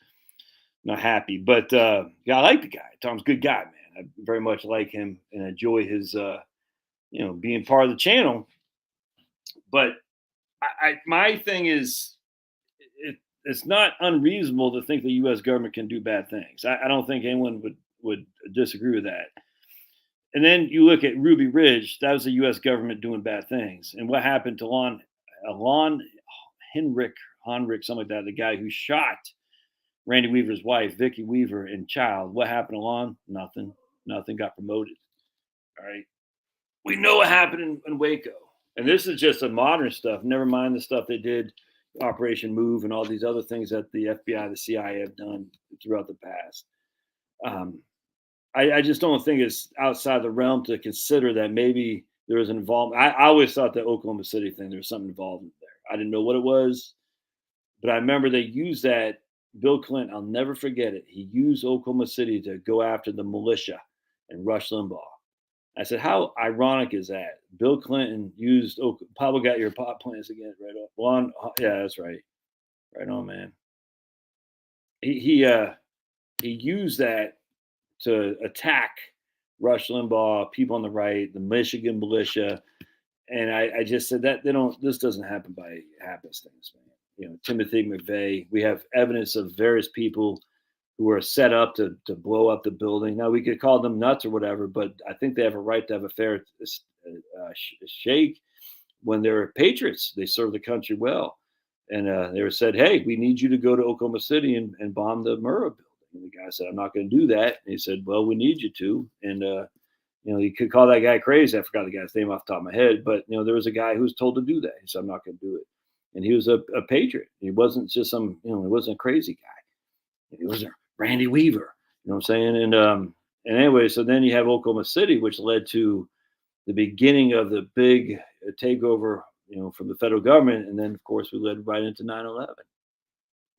not happy, but I like the guy. Tom's a good guy, man. I very much like him and enjoy his, being part of the channel. But my thing is, it's not unreasonable to think the U.S. government can do bad things. I don't think anyone would disagree with that. And then you look at Ruby Ridge, that was the U.S. government doing bad things. And what happened to Lon Henrik, something like that, the guy who shot Randy Weaver's wife, Vicky Weaver, and child. What happened to Lon? Nothing. Nothing, got promoted. All right. We know what happened in Waco. And this is just the modern stuff. Never mind the stuff they did, Operation Move, and all these other things that the FBI, the CIA have done throughout the past. I just don't think it's outside the realm to consider that maybe there was an involvement. I always thought that Oklahoma City thing, there was something involved there. I didn't know what it was, but I remember they used that. Bill Clinton, I'll never forget it. He used Oklahoma City to go after the militia and Rush Limbaugh. I said, how ironic is that? Bill Clinton used, Pablo got your pot plants again, right on. Yeah, that's right. Right on, man. He used that to attack Rush Limbaugh, people on the right, the Michigan militia. And I just said that this doesn't happen by happenstance, man. Timothy McVeigh, we have evidence of various people who are set up to blow up the building. Now, we could call them nuts or whatever, but I think they have a right to have a fair shake when they're patriots. They serve the country well. And they were said, hey, we need you to go to Oklahoma City and bomb the Murrah building. And the guy said, I'm not going to do that. And he said, well, we need you to. And, you could call that guy crazy. I forgot the guy's name off the top of my head. But, there was a guy who was told to do that. He said, I'm not going to do it. And he was a patriot. He wasn't just some, he wasn't a crazy guy. He was a Randy Weaver. You know what I'm saying? And anyway, so then you have Oklahoma City, which led to the beginning of the big takeover, from the federal government. And then, of course, we led right into 9/11.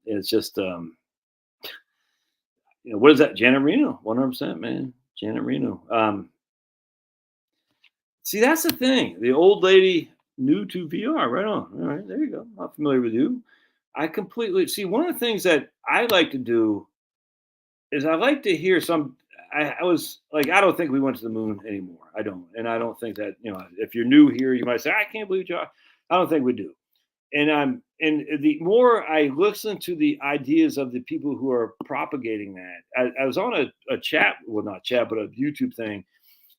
It's just, what is that? Janet Reno, 100%, man. Janet Reno. See, that's the thing. The old lady new to VR. Right on. All right, there you go. I'm not familiar with you. I completely see. One of the things that I like to do is I like to hear some. I was like, I don't think we went to the moon anymore. I don't, and I don't think that if you're new here, you might say, I can't believe you. I don't think we do. And the more I listen to the ideas of the people who are propagating that, I was on a chat, well, not chat, but a YouTube thing.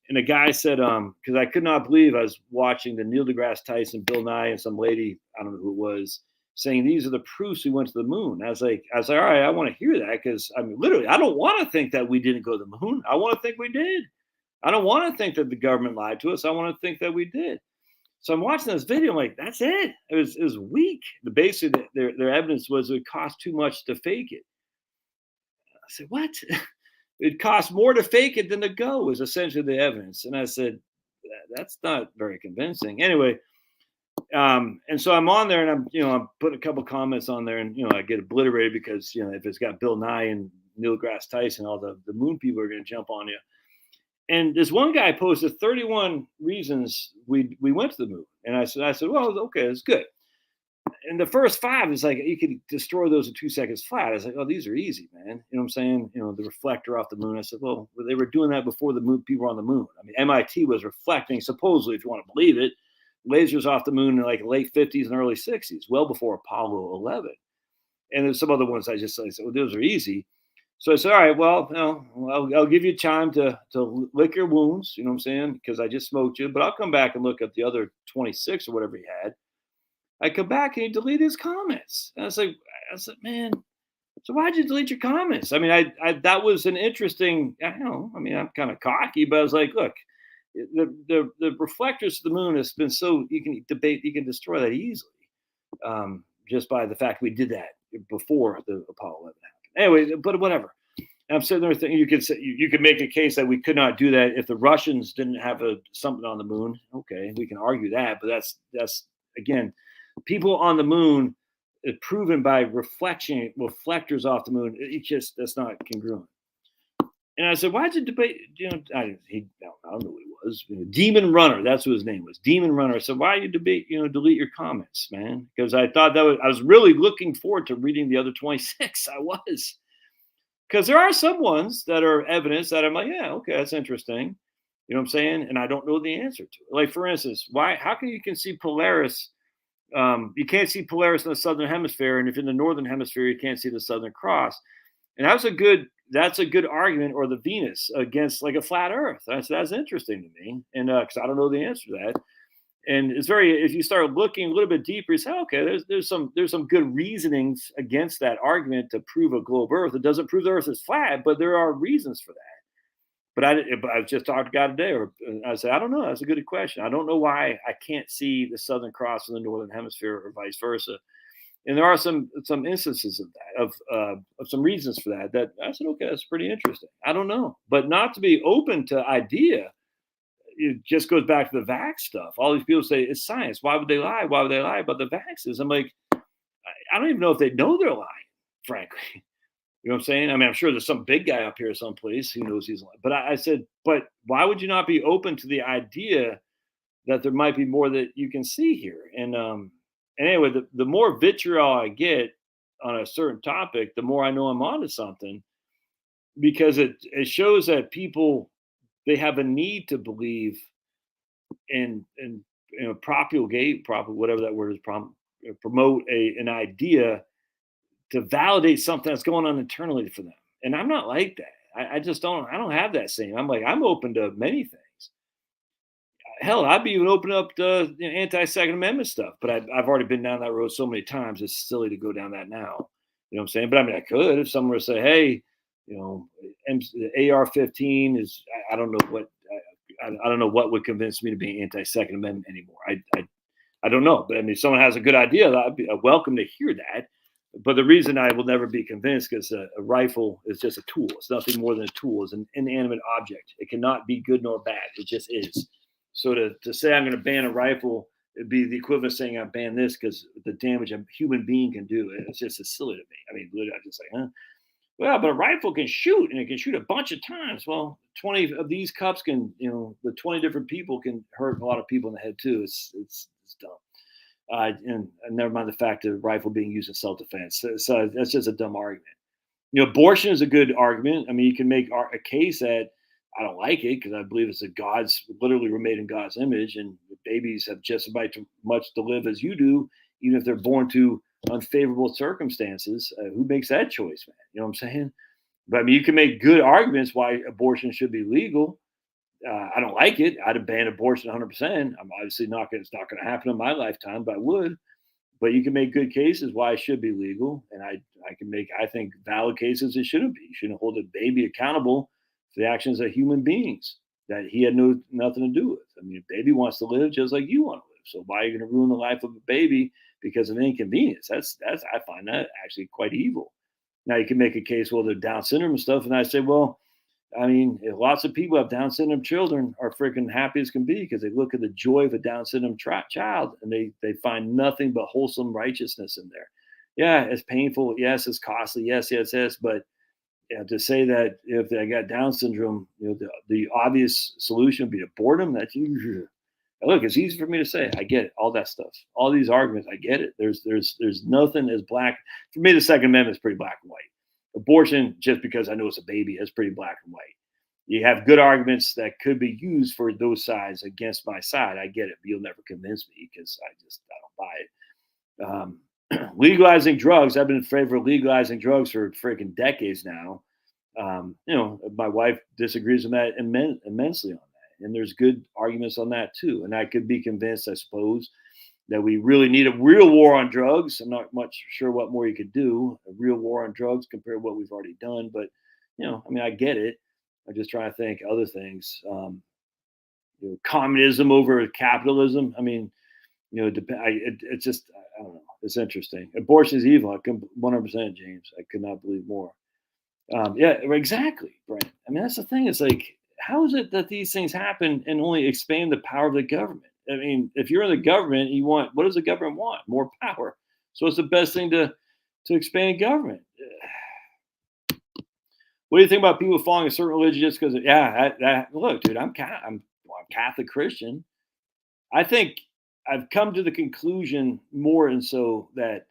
And a guy said, because I could not believe I was watching the Neil deGrasse Tyson, Bill Nye, and some lady, I don't know who it was, saying these are the proofs we went to the moon. I was like, all right, I want to hear that because literally, I don't want to think that we didn't go to the moon. I want to think we did. I don't want to think that the government lied to us. I want to think that we did. So I'm watching this video. I'm like, that's it. It was weak. Basically, their evidence was it cost too much to fake it. I said, what? It costs more to fake it than to go is essentially the evidence. And I said, that's not very convincing. Anyway, and so I'm on there and I'm putting a couple comments on there and, I get obliterated because, if it's got Bill Nye and Neil deGrasse Tyson, all the moon people are going to jump on you. And this one guy posted 31 reasons we went to the moon. And I said, well, okay, that's good. And the first 5 is like, you could destroy those in 2 seconds flat. I was like, oh, these are easy, man. You know what I'm saying? The reflector off the moon. I said, well, they were doing that before the moon, people were on the moon. MIT was reflecting, supposedly, if you want to believe it, lasers off the moon in like late 50s and early 60s, well before Apollo 11. And there's some other ones I said, well, those are easy. So I said, all right, well, I'll give you time to lick your wounds, you know what I'm saying? Because I just smoked you, but I'll come back and look at the other 26 or whatever he had. I come back and he deleted his comments. And I said, man, so why'd you delete your comments? I mean, I that was an interesting, I don't know. I mean, I'm kind of cocky, but I was like, look, the reflectors of the moon has been so you can destroy that easily, just by the fact we did that before the Apollo 11 happened. Anyway, but whatever. And I'm sitting there thinking you could make a case that we could not do that if the Russians didn't have something on the moon. Okay, we can argue that, but that's again, people on the moon, proven by reflectors off the moon. That's not congruent. And I said, why'd you debate? You know, I don't know who he was. Demon Runner, that's what his name was. Demon Runner. I said, why you delete your comments, man? Because I thought I was really looking forward to reading the other 26. I was. Because there are some ones that are evidence that I'm like, yeah, okay, that's interesting. You know what I'm saying? And I don't know the answer to it. Like, for instance, how can you see Polaris? You can't see Polaris in the southern hemisphere, and if in the northern hemisphere, you can't see the Southern Cross. And that's a good argument, or the Venus against like a flat Earth. That's interesting to me, and because I don't know the answer to that. And it's if you start looking a little bit deeper, you say, okay, there's some good reasonings against that argument to prove a globe Earth. It doesn't prove the Earth is flat, but there are reasons for that. But I just talked to God today, or I said, I don't know. That's a good question. I don't know why I can't see the Southern Cross in the Northern Hemisphere, or vice versa. And there are some instances of that, of some reasons for that. That I said, okay, that's pretty interesting. I don't know, but not to be open to idea. It just goes back to the vax stuff. All these people say it's science. Why would they lie? Why would they lie about the vaxes? I'm like, I don't even know if they know they're lying, frankly. You know what I'm saying? I mean, I'm sure there's some big guy up here someplace who knows he's lying. But I said, but why would you not be open to the idea that there might be more that you can see here? And anyway, the more vitriol I get on a certain topic, the more I know I'm onto something, because it shows that people, they have a need to believe and propagate, whatever that word is, promote an idea to validate something that's going on internally for them. And I'm not like that. I just don't. I don't have that same. I'm open to many things. Hell, I'd be even open up to anti-Second Amendment stuff. But I've already been down that road so many times. It's silly to go down that now. You know what I'm saying? But I mean, I could if someone were to say, hey, the AR-15 is. I don't know what. I don't know what would convince me to be anti-Second Amendment anymore. I don't know. But I mean, if someone has a good idea, I'd be welcome to hear that. But the reason I will never be convinced is a rifle is just a tool. It's nothing more than a tool. It's an inanimate object. It cannot be good nor bad. It just is. So to say I'm going to ban a rifle, it'd be the equivalent of saying I ban this because the damage a human being can do. It's just as silly to me. I mean, literally, I just say, huh? Well, but a rifle can shoot, and it can shoot a bunch of times. Well, 20 of these cups can, the 20 different people can hurt a lot of people in the head too. It's dumb. And never mind the fact of rifle being used in self-defense. So that's just a dumb argument. Abortion is a good argument. I mean, you can make a case that I don't like it because I believe it's literally we're made in God's image, and babies have just about as much to live as you do, even if they're born to unfavorable circumstances. Who makes that choice, man? You know what I'm saying? But I mean, you can make good arguments why abortion should be legal. I don't like it. I'd ban abortion 100%. I'm obviously it's not going to happen in my lifetime, but I would. But you can make good cases why it should be legal, and I can make, I think, valid cases it shouldn't be. You shouldn't hold a baby accountable for the actions of human beings that he had nothing to do with. I mean, a baby wants to live just like you want to live. So why are you going to ruin the life of a baby because of inconvenience? That's I find that actually quite evil. Now you can make a case, well, they're Down syndrome and stuff, and I say, well, I mean, lots of people have Down syndrome children are freaking happy as can be because they look at the joy of a Down syndrome child and they find nothing but wholesome righteousness in there. Yeah, it's painful. Yes, it's costly. Yes. But to say that if they got Down syndrome, the obvious solution would be to boredom. That's look, it's easy for me to say. I get it. All that stuff, all these arguments, I get it. There's nothing as black for me. The Second Amendment is pretty black and white. Abortion, just because I know it's a baby, is pretty black and white. You have good arguments that could be used for those sides against my side. I get it, but you'll never convince me because I don't buy it. legalizing drugs. I've been in favor of legalizing drugs for freaking decades now. My wife disagrees with that immensely on that, and there's good arguments on that too. And I could be convinced, I suppose, that we really need a real war on drugs. I'm not much sure what more you could do, a real war on drugs compared to what we've already done. But I get it. I'm just trying to think other things. Communism over capitalism. I mean, it's just, I don't know. It's interesting. Abortion is evil. I can 100%, James. I could not believe more. Yeah, exactly, Brent. I mean, that's the thing. It's like, how is it that these things happen and only expand the power of the government? I mean, if you're in the government, what does the government want? More power. So it's the best thing to expand government. What do you think about people following a certain religion just because? Look, dude, I'm Catholic Christian. I think I've come to the conclusion more and so that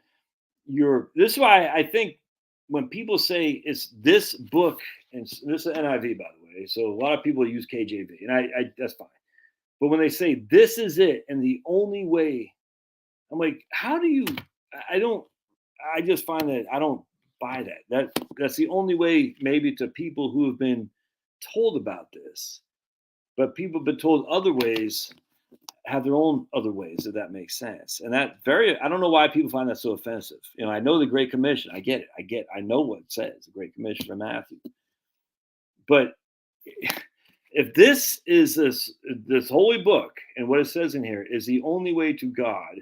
this is why I think when people say it's this book, and this is NIV, by the way, so a lot of people use KJV, and I that's fine. But when they say this is it and the only way, I'm like, how do you? I just find that I don't buy that. That's the only way, maybe, to people who have been told about this, but people have been told other ways have their own other ways, if that makes sense. And I don't know why people find that so offensive. I know the Great Commission. I get it. I know what it says, the Great Commission from Matthew. But if this is this holy book and what it says in here is the only way to God,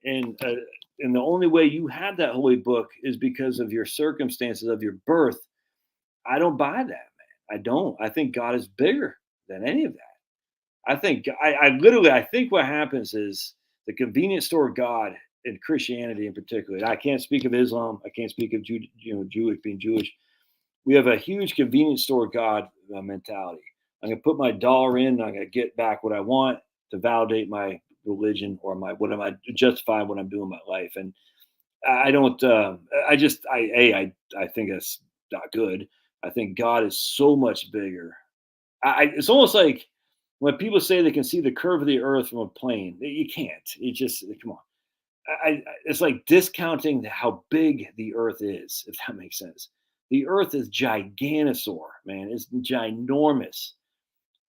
and the only way you have that holy book is because of your circumstances of your birth, I don't buy that, man. I don't. I think God is bigger than any of that. I think I think what happens is the convenience store of God in Christianity in particular. And I can't speak of Islam. I can't speak of Jewish being Jewish. We have a huge convenience store of God mentality. I'm gonna put my dollar in. I'm gonna get back what I want to validate my religion or justify what I'm doing in my life. And I don't. I think that's not good. I think God is so much bigger. It's almost like when people say they can see the curve of the earth from a plane, you can't. You just come on. It's like discounting how big the earth is, if that makes sense. The earth is giganosaur, man. It's ginormous.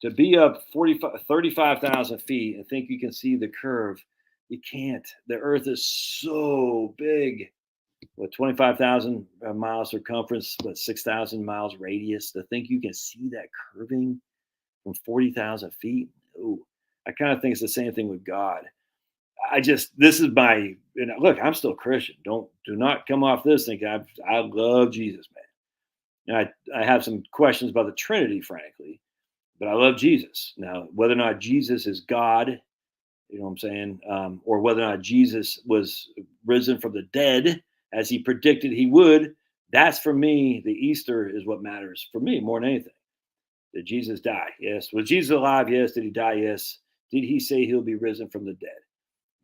To be up 35,000 feet and think you can see the curve, you can't. The earth is so big. 25,000 miles circumference, 6,000 miles radius. To think you can see that curving from 40,000 feet. Ooh, I kind of think it's the same thing with God. This is my, look, I'm still Christian. Do not come off this thinking I love Jesus, man. And I have some questions about the Trinity, frankly, but I love Jesus. Now, whether or not Jesus is God, you know what I'm saying, or whether or not Jesus was risen from the dead as he predicted he would, that's for me, the Easter is what matters for me more than anything. Did Jesus die? Yes. Was Jesus alive? Yes. Did he die? Yes. Did he say he'll be risen from the dead?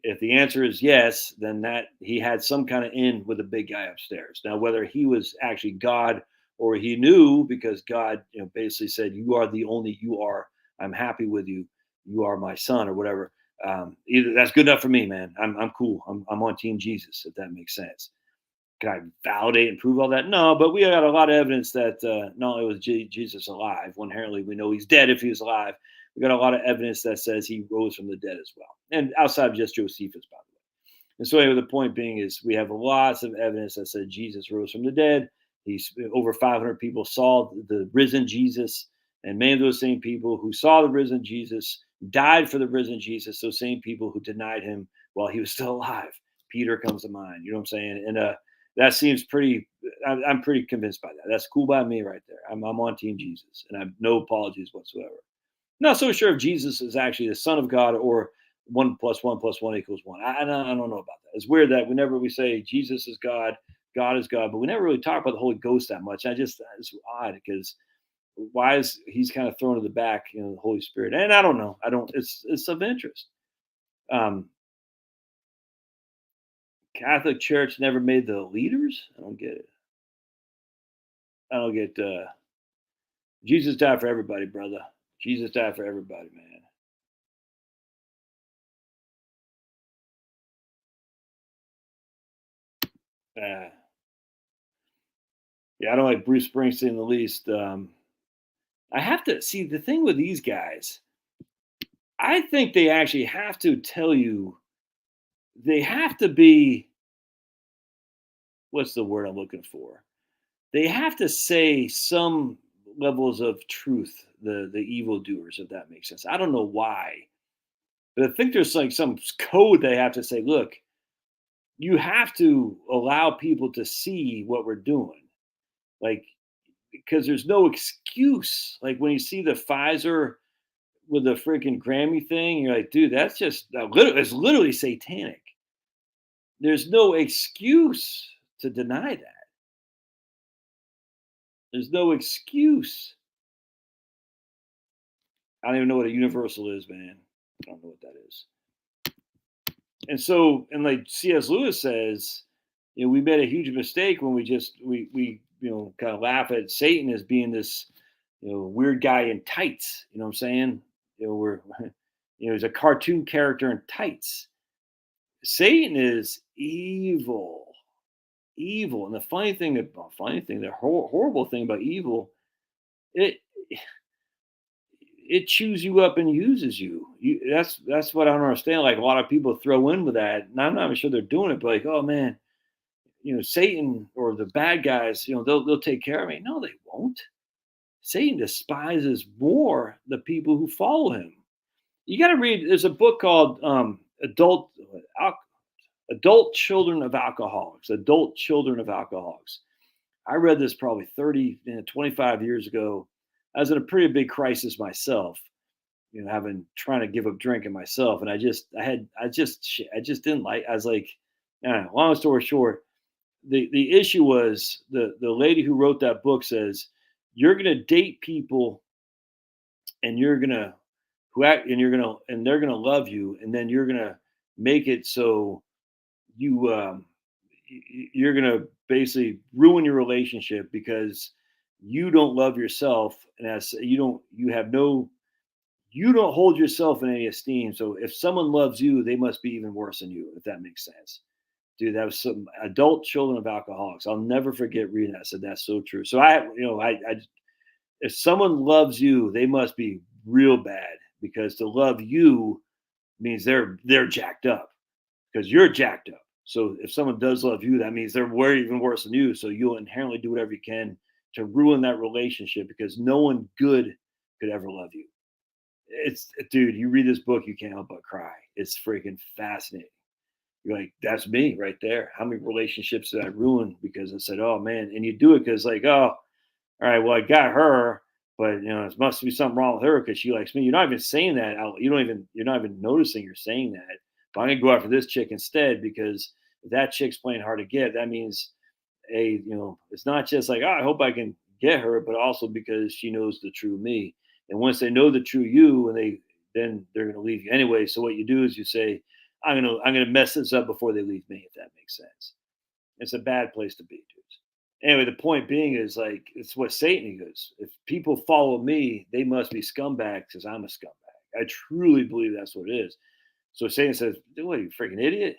If the answer is yes, then that he had some kind of in with the big guy upstairs. Now, whether he was actually God or he knew because God, basically said, "You are the only you are. I'm happy with you. You are my son," or whatever. Either that's good enough for me, man. I'm cool. I'm on Team Jesus, if that makes sense. Can I validate and prove all that? No, but we got a lot of evidence that not only was Jesus alive, well, inherently we know he's dead if he was alive. We got a lot of evidence that says he rose from the dead as well, and outside of just Josephus, by the way. And so, anyway, the point being is we have lots of evidence that said Jesus rose from the dead. He's over 500 people saw the risen Jesus, and many of those same people who saw the risen Jesus died for the risen Jesus. Those same people who denied him while he was still alive. Peter comes to mind. You know what I'm saying? And that seems pretty. I'm pretty convinced by that. That's cool by me right there. I'm on Team Jesus, and I have no apologies whatsoever. Not so sure if Jesus is actually the Son of God or 1 + 1 + 1 = 1. I don't know about that. It's weird that whenever we say Jesus is God, God is God, but we never really talk about the Holy Ghost that much. It's odd because why is he's kind of thrown to the back, the Holy Spirit? And I don't know. It's of interest. Catholic Church never made the leaders. I don't get it. I don't get. Jesus died for everybody, brother. Jesus died for everybody, man. Uh, yeah, I don't like Bruce Springsteen in the least. I have to see the thing with these guys. I think they actually have to tell you. They have to be. What's the word I'm looking for? They have to say some levels of truth. The evildoers, if that makes sense. I don't know why, but I think there's like some code they have to say. Look, you have to allow people to see what we're doing. Like, because there's no excuse. Like when you see the Pfizer with the freaking Grammy thing, you're like, dude, that's just it's literally satanic. There's no excuse to deny that. There's no excuse. I don't even know what a universal is, man. I don't know what that is. And so, and like C.S. Lewis says, we made a huge mistake when we kind of laugh at Satan as being this weird guy in tights. You know what I'm saying? We're he's a cartoon character in tights. Satan is evil, evil, and the the horrible thing about evil, it it chews you up and uses you. That's what I don't understand. Like a lot of people throw in with that, and I'm not even sure they're doing it, but like, oh man, Satan or the bad guys, they'll take care of me. No, they won't. Satan despises more the people who follow him. You got to read. There's a book called Adult Children of Alcoholics. Adult Children of Alcoholics. I read this probably 25 years ago. I was in a pretty big crisis myself, having trying to give up drinking myself, and I just didn't like. I was like, long story short, the issue was the lady who wrote that book says you're going to date people, and you're going to and they're going to love you, and then you're going to make it so you you're going to basically ruin your relationship because you don't love yourself, and as you don't hold yourself in any esteem. So if someone loves you, they must be even worse than you, if that makes sense. Dude, that was some Adult Children of Alcoholics. I'll never forget reading that. I said, that's so true. So if someone loves you, they must be real bad, because to love you means they're jacked up because you're jacked up. So if someone does love you, that means they're even worse than you. So you'll inherently do whatever you can to ruin that relationship, because no one good could ever love you. Dude, you read this book, you can't help but cry. It's freaking fascinating. You're like, that's me right there. How many relationships did I ruin because I said, oh man, and you do it because like, oh, all right, well, I got her, but it must be something wrong with her because she likes me. You're not even saying that out. You're not even noticing you're saying that. But I'm gonna go after this chick instead, because if that chick's playing hard to get, that means it's not just like, oh, I hope I can get her, but also because she knows the true me. And once they know the true you, and then they're gonna leave you anyway. So what you do is you say, I'm gonna mess this up before they leave me, if that makes sense. It's a bad place to be, dudes. Anyway, the point being is like it's what Satan goes. If people follow me, they must be scumbags because I'm a scumbag. I truly believe that's what it is. So Satan says, "What are you, freaking idiot?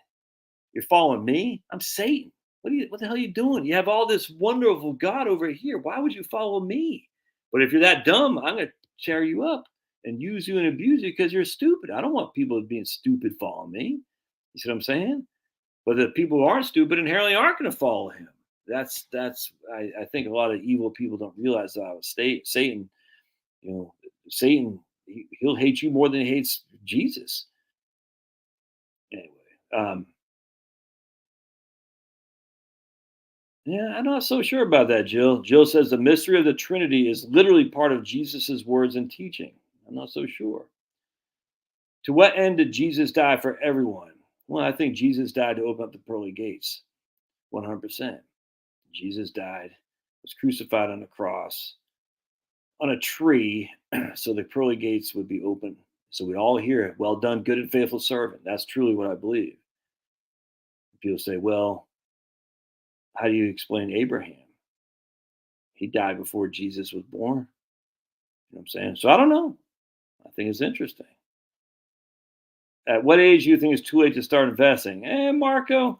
You're following me? I'm Satan. What the hell are you doing? You have all this wonderful God over here. Why would you follow me? But if you're that dumb, I'm gonna tear you up and use you and abuse you because you're stupid. I don't want people being stupid following me. You see what I'm saying? But the people who aren't stupid inherently aren't going to follow him. I think a lot of evil people don't realize that. Satan, Satan, he'll hate you more than he hates Jesus. Anyway, yeah, I'm not so sure about that, Jill. Jill says the mystery of the Trinity is literally part of Jesus's words and teaching. I'm not so sure. To what end did Jesus die for everyone? Well, I think Jesus died to open up the pearly gates. 100%. Jesus died, was crucified on the cross, on a tree, so the pearly gates would be open. So we'd all hear it. Well done, good and faithful servant. That's truly what I believe. People say, well, how do you explain Abraham? He died before Jesus was born. You know what I'm saying? So I don't know. I think it's interesting. At what age do you think it's too late to start investing? Marco,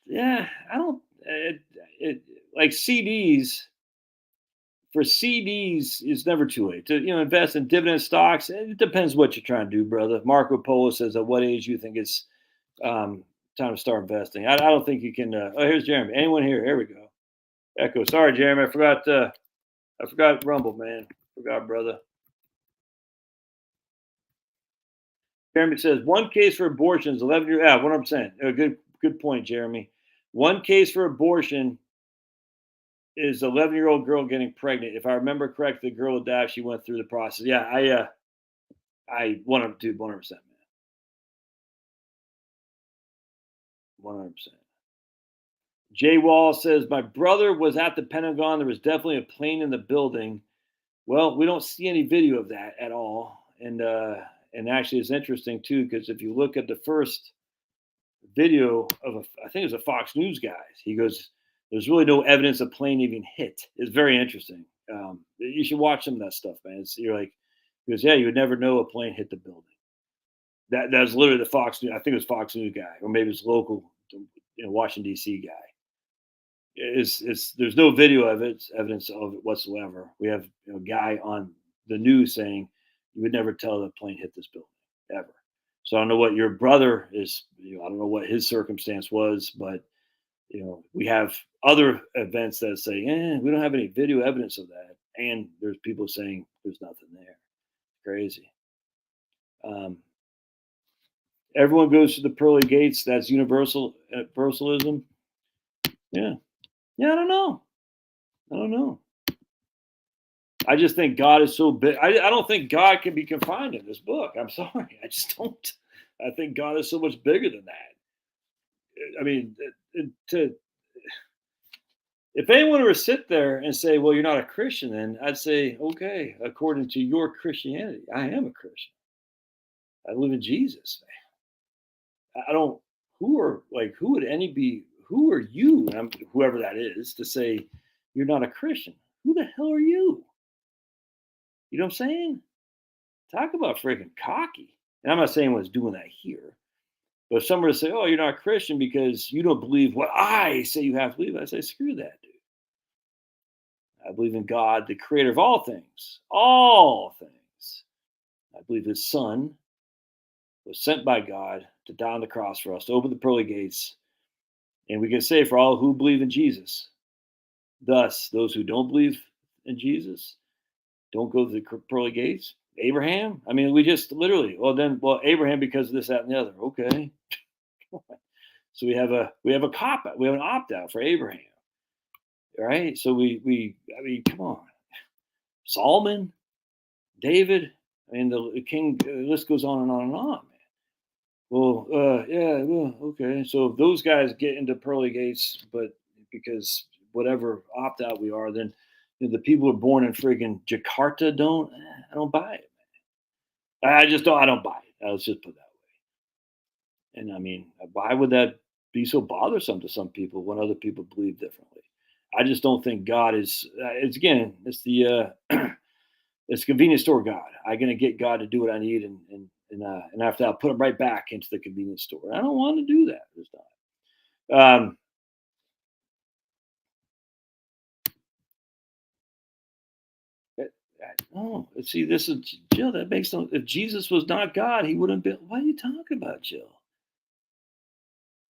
yeah, I don't like CDs. For CDs, it's never too late to invest in dividend stocks. It depends what you're trying to do, brother. Marco Polo says, at what age you think it's time to start investing? I don't think you can. Oh, here's Jeremy. Anyone here? Here we go. Echo. Sorry, Jeremy. I forgot Rumble, man. Forgot, brother. Jeremy says one case for abortion is 11 years. Yeah, 100%. Good point, Jeremy. One case for abortion is 11-year-old girl getting pregnant. If I remember correctly, the girl with that, she went through the process. Yeah, I 100%, man. 100%. Jay Wall says, my brother was at the Pentagon. There was definitely a plane in the building. Well, we don't see any video of that at all. And actually it's interesting too, because if you look at the first video of I think it was a Fox News guy, he goes, there's really no evidence a plane even hit. It's very interesting. You should watch some of that stuff, man. You're like, he goes, yeah, you would never know a plane hit the building. That's literally the Fox News. I think it was Fox News guy, or maybe it's local, Washington D.C. guy. There's no video evidence of it whatsoever. We have a guy on the news saying you would never tell the plane hit this building ever. So I don't know what your brother is. I don't know what his circumstance was, but we have other events that say, we don't have any video evidence of that, and there's people saying there's nothing there. Crazy. Everyone goes to the pearly gates. That's universalism. Yeah. Yeah, I don't know. I just think God is so big. I don't think God can be confined in this book. I'm sorry. I just don't. I think God is so much bigger than that. I mean, if anyone were to sit there and say, well, you're not a Christian, then I'd say, okay, according to your Christianity, I am a Christian. I live in Jesus, man. Who are you, whoever that is, to say you're not a Christian? Who the hell are you? You know what I'm saying? Talk about freaking cocky. And I'm not saying anyone's doing that here. But if someone were to say, oh, you're not a Christian because you don't believe what I say you have to believe, I say, screw that, dude. I believe in God, the creator of all things. All things. I believe his son was sent by God to die on the cross for us, to open the pearly gates. And we can say for all who believe in Jesus. Thus, those who don't believe in Jesus don't go to the pearly gates. Abraham? I mean, we just literally, Abraham because of this, that, and the other. Okay. So we have a cop out. We have an opt out for Abraham. All right. So I mean, come on. Solomon, David, I mean, the king, the list goes on and on and on, man. Well, okay. So if those guys get into pearly gates, but because whatever opt out we are, then the people who are born in friggin' Jakarta I don't buy it, man. I don't buy it. Let's just put it that way. And I mean, why would that be so bothersome to some people when other people believe differently? I just don't think God is. It's the it's convenience store God. I'm gonna get God to do what I need, and after that, I'll put him right back into the convenience store. I don't want to do that this time. No, see, this is Jill. That makes no. If Jesus was not God, he wouldn't be. What are you talking about, Jill?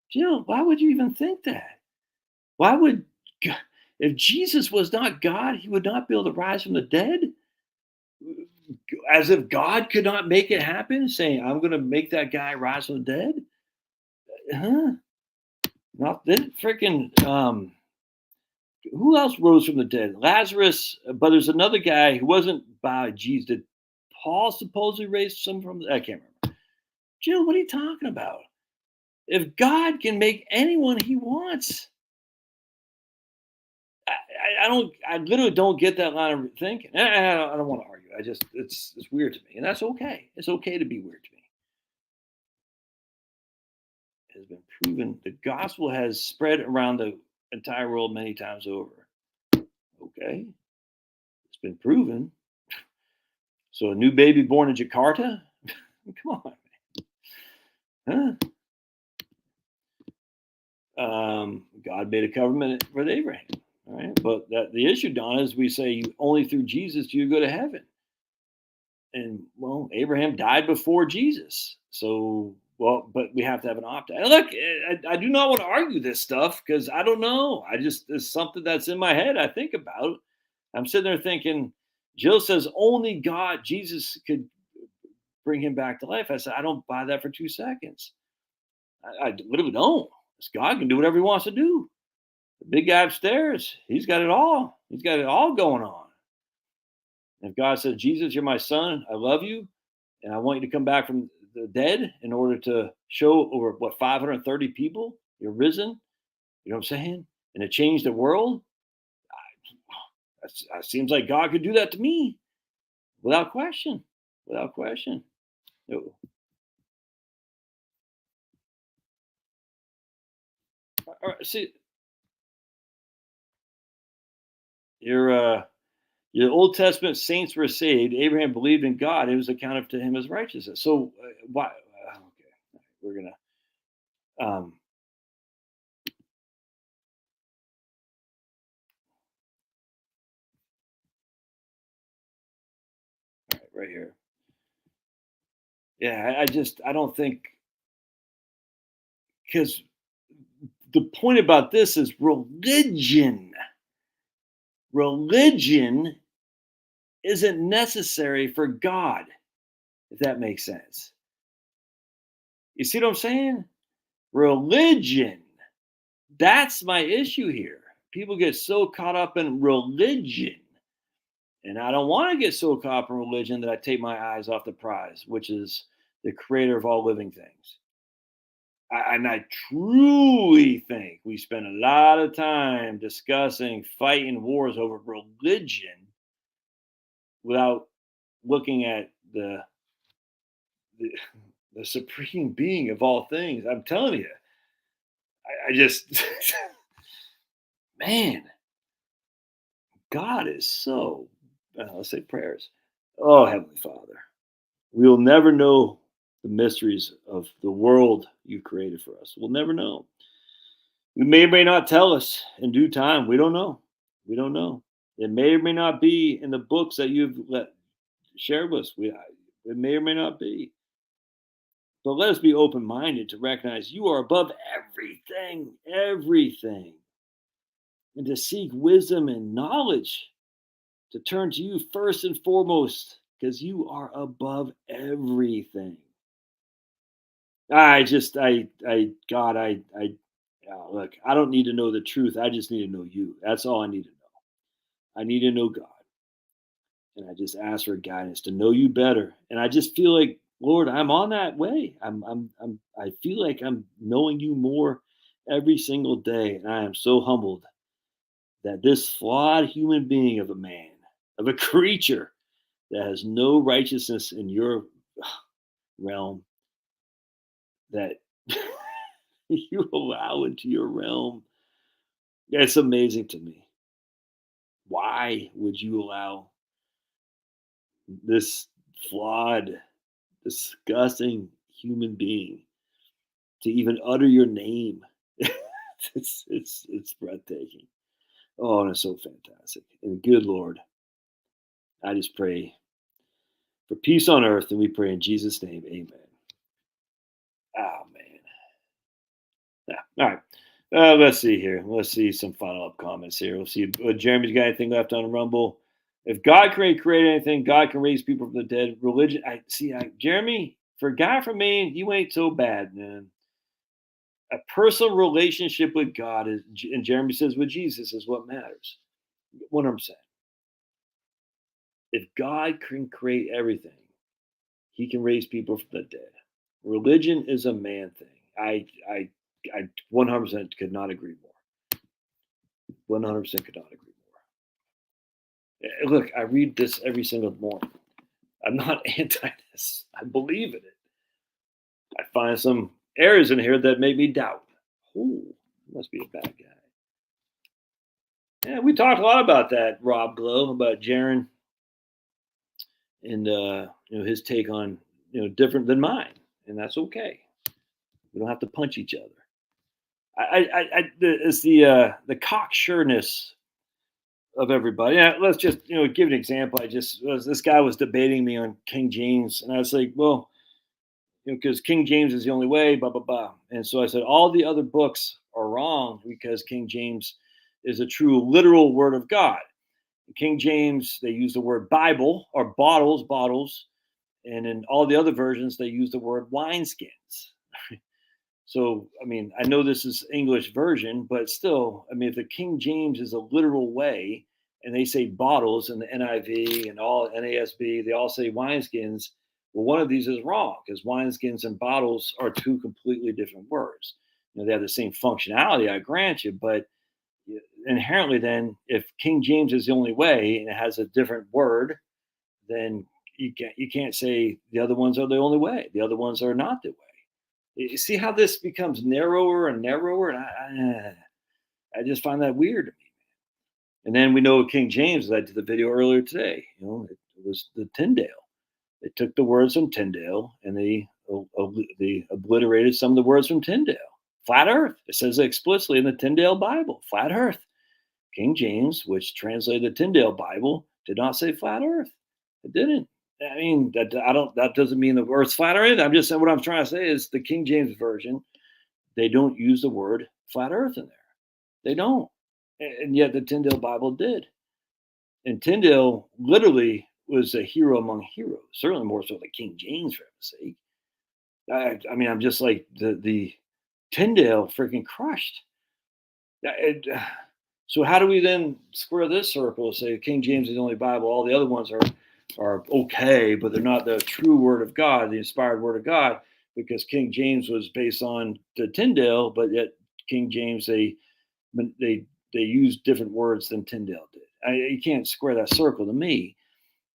Jill, why would you even think that? Why would, if Jesus was not God, he would not be able to rise from the dead? As if God could not make it happen, saying, I'm going to make that guy rise from the dead? Huh? Not then freaking, who else rose from the dead? Lazarus, but there's another guy who wasn't by Jesus. Did Paul supposedly raise some from the, I can't remember. Jill, what are you talking about? If God can make anyone he wants, I literally don't get that line of thinking. I don't want to argue. It's weird to me, and that's okay. It's okay to be weird to me. It has been proven the gospel has spread around the entire world many times over. Okay, it's been proven. So a new baby born in Jakarta? Come on, man. Huh? God made a covenant with Abraham. All right, but the issue, Don, is we say only through Jesus do you go to heaven. And well, Abraham died before Jesus, so well, but we have to have an opt-out. Look, I do not want to argue this stuff because I don't know. It's something that's in my head. I think about. I'm sitting there thinking, Jill says only God, Jesus could bring him back to life. I said, I don't buy that for 2 seconds. I literally don't. God can do whatever he wants to do. The big guy upstairs, he's got it all. He's got it all going on. If God says, Jesus, you're my son, I love you, and I want you to come back from the dead in order to show over 530 people you're risen, you know what I'm saying? And to change the world, that seems like God could do that to me without question. Without question. No. All right, see, your Old Testament saints were saved. Abraham believed in God; it was accounted to him as righteousness. So why? Okay, we're gonna. Um, right here. Yeah, I don't think, because the point about this is religion. Religion isn't necessary for God, if that makes sense. You see what I'm saying? Religion. That's my issue here. People get so caught up in religion. And I don't want to get so caught up in religion that I take my eyes off the prize, which is the creator of all living things. And I truly think we spend a lot of time discussing fighting wars over religion without looking at the, the supreme being of all things. I'm telling you, I just, man, God is so, let's say prayers. Oh, Heavenly Father, we'll never know the mysteries of the world you created for us. We'll never know. You may or may not tell us in due time. We don't know. We don't know. It may or may not be in the books that you've shared with us. It may or may not be. But let us be open minded to recognize you are above everything, everything. And to seek wisdom and knowledge, to turn to you first and foremost, because you are above everything. God, look, I don't need to know the truth. I just need to know you. That's all I need to know. I need to know God. And I just ask for guidance to know you better. And I just feel like, Lord, I'm on that way. I feel like I'm knowing you more every single day. And I am so humbled that this flawed human being of a man, of a creature that has no righteousness in your realm, that you allow into your realm. It's amazing to me. Why would you allow this flawed, disgusting human being to even utter your name? It's breathtaking. Oh, and it's so fantastic. And good Lord, I just pray for peace on earth, and we pray in Jesus' name, amen. Oh, man. Yeah. All right. Let's see here. Let's see some final up comments here. We'll see. Jeremy's got anything left on Rumble? If God can create anything, God can raise people from the dead. Religion, Jeremy, for God, for me, you ain't so bad, man. A personal relationship with God is, and Jeremy says with Jesus, is what matters. 100%. If God can create everything, he can raise people from the dead. Religion is a man thing. I 100% could not agree more. 100% could not agree more. Look, I read this every single morning. I'm not anti this. I believe in it. I find some areas in here that make me doubt. Oh, must be a bad guy. Yeah, we talked a lot about that, Rob Glow, about Jaron and his take on different than mine, and that's okay. We don't have to punch each other. It's the cocksureness of everybody. Yeah, let's just give an example. This guy was debating me on King James, and I was like, well, because King James is the only way, blah blah blah. And so I said all the other books are wrong because King James is a true literal word of God. In King James, they use the word Bible or bottles, and in all the other versions, they use the word wineskins. So, I mean, I know this is English version, but still, I mean, if the King James is a literal way, and they say bottles in the NIV and all NASB, they all say wineskins. Well, one of these is wrong because wineskins and bottles are two completely different words. They have the same functionality, I grant you, but inherently, then, if King James is the only way and it has a different word, then you can't say the other ones are the only way. The other ones are not the way. You see how this becomes narrower and narrower, and I just find that weird to me. And then we know King James, as I did the video earlier today. It was the Tyndale. They took the words from Tyndale and they obliterated some of the words from Tyndale. Flat Earth. It says explicitly in the Tyndale Bible, flat Earth. King James, which translated the Tyndale Bible, did not say flat Earth. It didn't. I mean, that doesn't mean the Earth's flat or anything. I'm just saying what I'm trying to say is the King James version, they don't use the word flat Earth in there. They don't. And yet the Tyndale Bible did. And Tyndale literally was a hero among heroes, certainly more so than King James, for heaven's sake. I mean, I'm just like the Tyndale freaking crushed. So how do we then square this circle? Say King James is the only Bible, all the other ones are okay, but they're not the true Word of God, the inspired Word of God, because King James was based on the Tyndale, but yet King James they used different words than Tyndale did. You can't square that circle to me.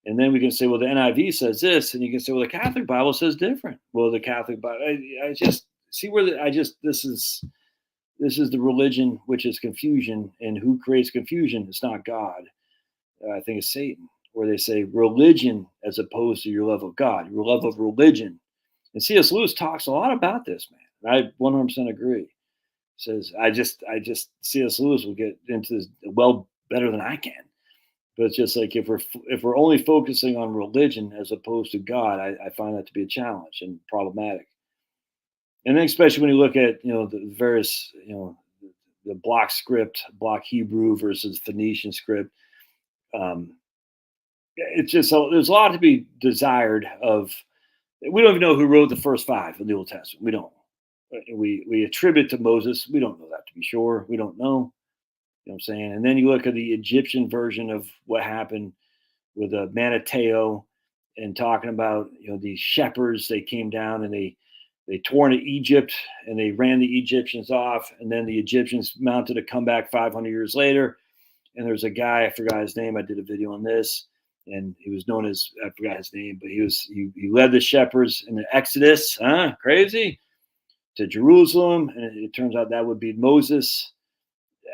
And then we can say, well, the NIV says this, and you can say, well, the Catholic Bible says different. Well, the Catholic Bible, I just see where this is the religion which is confusion, and who creates confusion? It's not God. I think it's Satan, where they say religion as opposed to your love of God, your love of religion. And C.S. Lewis talks a lot about this, man. I 100% agree. Says C.S. Lewis will get into this well better than I can. But it's just like if we're only focusing on religion as opposed to God, I find that to be a challenge and problematic. And then especially when you look at the various the block script, block Hebrew versus Phoenician script, it's just there's a lot to be desired of. We don't even know who wrote the first 5 in the Old Testament. We don't. We attribute to Moses. We don't know that to be sure. We don't know. You know what I'm saying? And then you look at the Egyptian version of what happened with a Maneteo, and talking about these shepherds. They came down and they tore into Egypt and they ran the Egyptians off, and then the Egyptians mounted a comeback 500 years later. And there's a guy, I forgot his name. I did a video on this, and he was known as, I forgot his name, but he led the shepherds in the Exodus, crazy, to Jerusalem, and it turns out that would be Moses.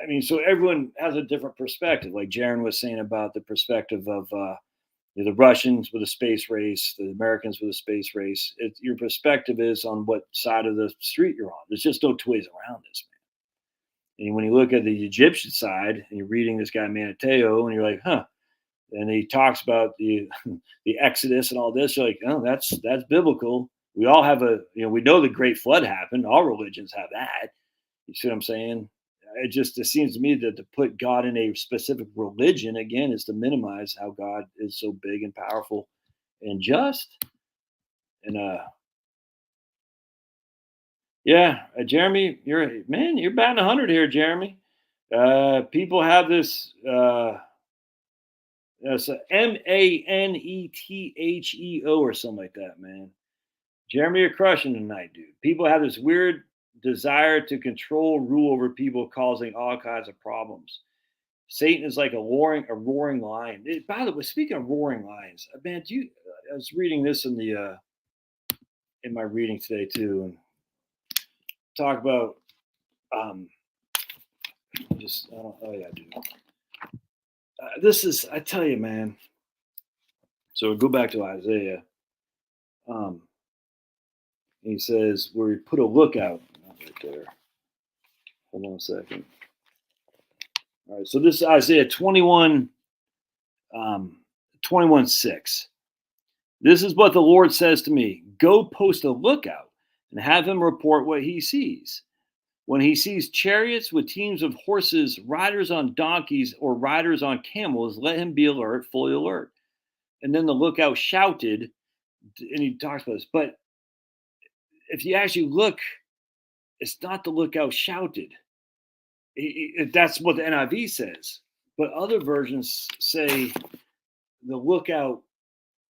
I mean, so everyone has a different perspective. Like Jaron was saying about the perspective of the Russians with a space race, the Americans with a space race. Your perspective is on what side of the street you're on. There's just no two ways around this, man. And when you look at the Egyptian side and you're reading this guy Maneteo, and you're like, huh. And he talks about the Exodus and all this. You're like, oh, that's biblical. We all have we know the Great Flood happened. All religions have that. You see what I'm saying? It seems to me that to put God in a specific religion, again, is to minimize how God is so big and powerful and just. And Jeremy, you're batting 100 here, Jeremy. People have this Manetheo or something like that, man. Jeremy, you're crushing tonight, dude. People have this weird desire to control, rule over people, causing all kinds of problems. Satan is like a roaring lion. By the way, speaking of roaring lions, man, I was reading this in my reading today too, and talk about this is, I tell you, man. So go back to Isaiah. He says, where he put a lookout, not right there. Hold on a second. All right, so this is Isaiah 21, 21:6. This is what the Lord says to me: Go post a lookout and have him report what he sees. When he sees chariots with teams of horses, riders on donkeys, or riders on camels, let him be alert, fully alert. And then the lookout shouted, and he talks about this. But if you actually look, it's not the lookout shouted. That's what the NIV says. But other versions say the lookout.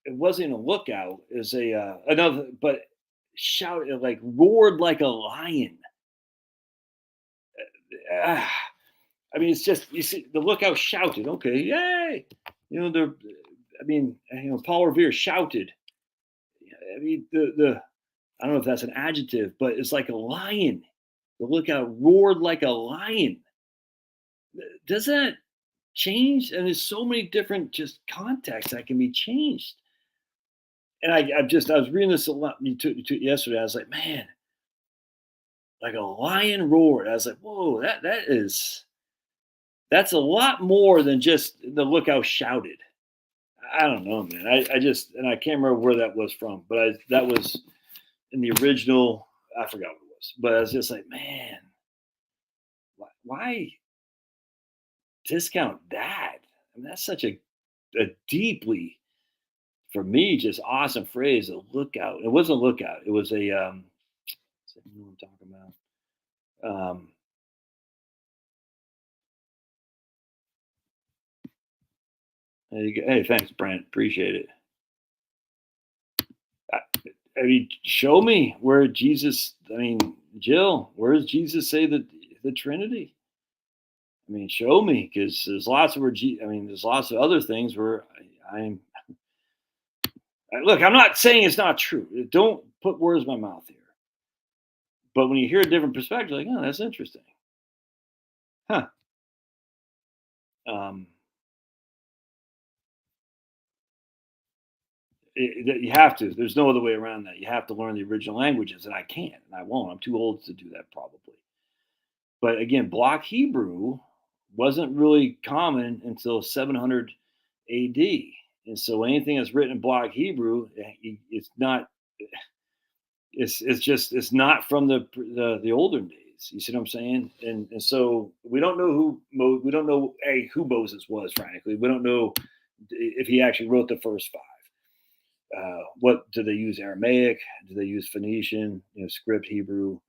It wasn't a lookout. It was another, but shouted, like roared like a lion. I mean, it's just, you see, the lookout shouted, okay, yay. Paul Revere shouted. I mean, I don't know if that's an adjective, but it's like a lion. The lookout roared like a lion. Does that change? And there's so many different just contexts that can be changed. And I was reading this a lot yesterday. I was like, man, like a lion roared. I was like, whoa, that's a lot more than just the lookout shouted. I don't know, man. I can't remember where that was from, but that was in the original. I forgot what it was, but I was just like, man, why discount that? I mean, that's such a deeply, for me, just awesome phrase. A lookout. It wasn't a lookout. It was a. You know what I'm talking about. There you go. Hey, thanks, Brent. Appreciate it. I mean, show me where Jesus. I mean, Jill, where does Jesus say the Trinity? I mean, show me, because there's lots of there's lots of other things where look. I'm not saying it's not true. Don't put words in my mouth here. But when you hear a different perspective, like, oh, that's interesting, huh? You have to. There's no other way around that. You have to learn the original languages, and I can't, and I won't. I'm too old to do that, probably. But again, Block Hebrew wasn't really common until 700 AD, and so anything that's written in Block Hebrew, it's not. It's not from the olden days. You see what I'm saying? And so we don't know we don't know who Moses was. Frankly, we don't know if he actually wrote the first five. What do they use? Aramaic? Do they use Phoenician? Script Hebrew?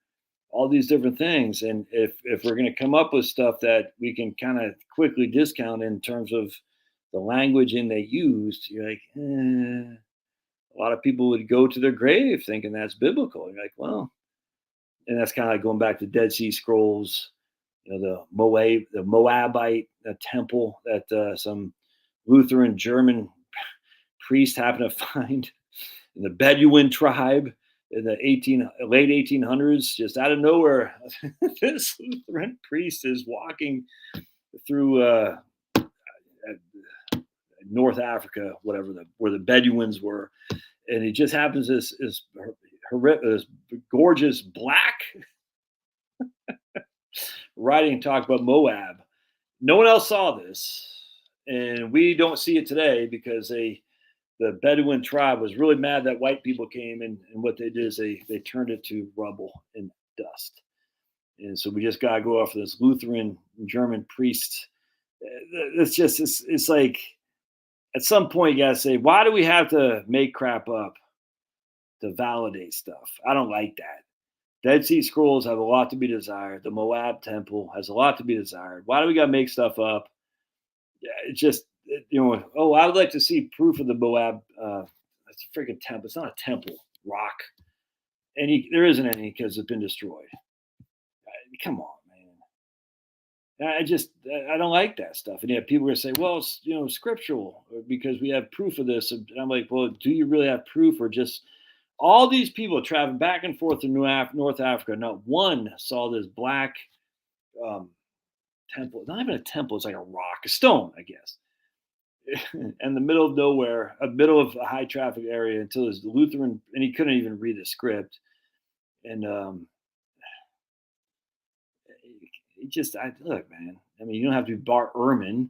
All these different things. And if we're going to come up with stuff that we can kind of quickly discount in terms of the languaging they used, you're like, a lot of people would go to their grave thinking that's biblical. You're like, well, and that's kind of like going back to Dead Sea Scrolls, the Moabite temple that some Lutheran German priest happened to find in the Bedouin tribe in the late 1800s, just out of nowhere. This Lutheran priest is walking through North Africa, where the Bedouins were, and he just happens this gorgeous black writing talk about Moab. No one else saw this, and we don't see it today because the Bedouin tribe was really mad that white people came, and what they did is they turned it to rubble and dust. And so we just got to go off of this Lutheran German priest. It's like, at some point you got to say, why do we have to make crap up to validate stuff? I don't like that. Dead Sea Scrolls have a lot to be desired. The Moab temple has a lot to be desired. Why do we got to make stuff up? It's just, I would like to see proof of the Moab. It's a freaking temple. It's not a temple, rock. There isn't any because it's been destroyed. Come on, man. I don't like that stuff. And yet people are going to say, well, it's, scriptural because we have proof of this. And I'm like, well, do you really have proof, or just all these people traveling back and forth to North Africa? Not one saw this black temple. Not even a temple. It's like a rock, a stone, I guess. In the middle of nowhere, a middle of a high traffic area, until his Lutheran, and he couldn't even read the script. And look, man. I mean, you don't have to be Bart Ehrman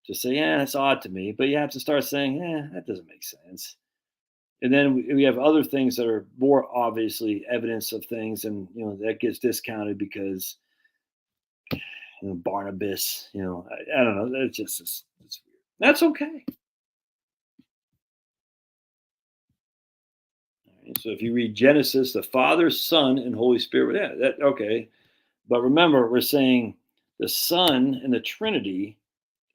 to say, yeah, that's odd to me, but you have to start saying, yeah, that doesn't make sense. And then we have other things that are more obviously evidence of things, and that gets discounted because Barnabas. I don't know. It's weird. That's okay. So if you read Genesis, the Father, Son, and Holy Spirit, yeah, that okay. But remember, we're saying the Son in the Trinity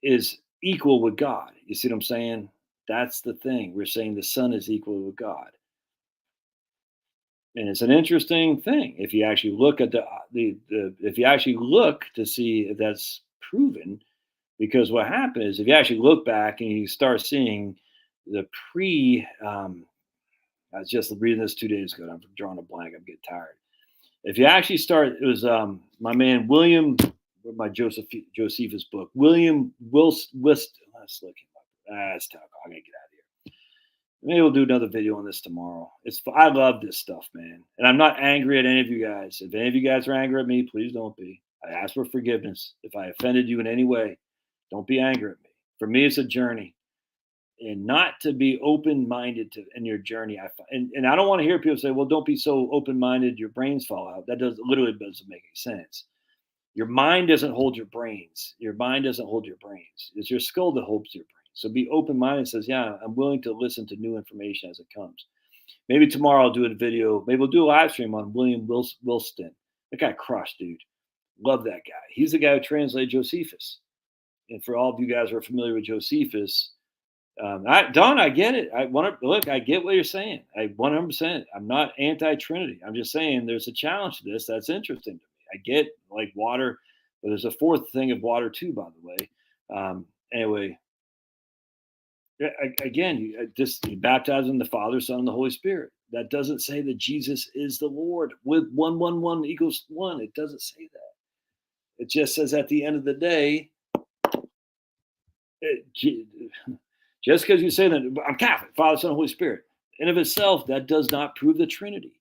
is equal with God. You see what I'm saying? That's the thing. We're saying the Son is equal with God. And it's an interesting thing if you actually look at if you actually look to see if that's proven, because what happened is if you actually look back and you start seeing the I was just reading this 2 days ago. I'm drawing a blank. I'm getting tired. If you actually start, it was my man William, my Josephus book, William Let's look him up. That's tough. I'm gonna get out of here. Maybe we'll do another video on this tomorrow. I love this stuff, man. And I'm not angry at any of you guys. If any of you guys are angry at me, please don't be. I ask for forgiveness. If I offended you in any way, don't be angry at me. For me, it's a journey. And not to be open-minded in your journey. And I don't want to hear people say, well, don't be so open-minded, your brains fall out. That literally doesn't make any sense. Your mind doesn't hold your brains. Your mind doesn't hold your brains. It's your skull that holds your brains. So be open-minded and says, yeah, I'm willing to listen to new information as it comes. Maybe tomorrow I'll do a video. Maybe we'll do a live stream on William Wilston. That guy crushed, dude. Love that guy. He's the guy who translated Josephus. And for all of you guys who are familiar with Josephus, Don, I get it. I get what you're saying. 100%. I'm not anti-Trinity. I'm just saying there's a challenge to this that's interesting to me. I get like water, but there's a fourth thing of water too, by the way. Anyway, again, you baptize in the Father, Son, and the Holy Spirit. That doesn't say that Jesus is the Lord with 1 equals 1. It doesn't say that. It just says at the end of the day, just because you say that I'm Catholic, Father, Son, Holy Spirit, in of itself, that does not prove the Trinity.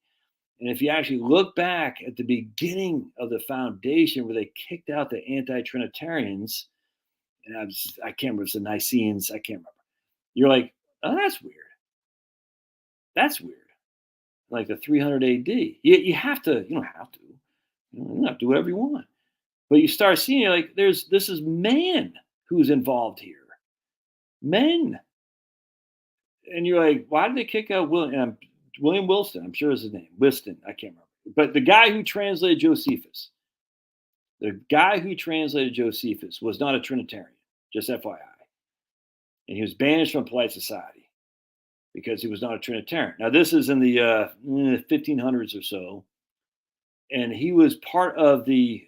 And if you actually look back at the beginning of the foundation where they kicked out the anti-Trinitarians, and I can't remember, it's the Niceans, I can't remember. You're like, oh, that's weird. That's weird. Like the 300 AD. You have to, you don't have to. You don't have to do whatever you want. But you start seeing, like, this is man who's involved here. Men. And you're like, why did they kick out William Wilston? I'm sure is his name. Wilston, I can't remember. But the guy who translated Josephus, was not a Trinitarian, just FYI. And he was banished from polite society because he was not a Trinitarian. Now, this is in the 1500s or so. And he was part of the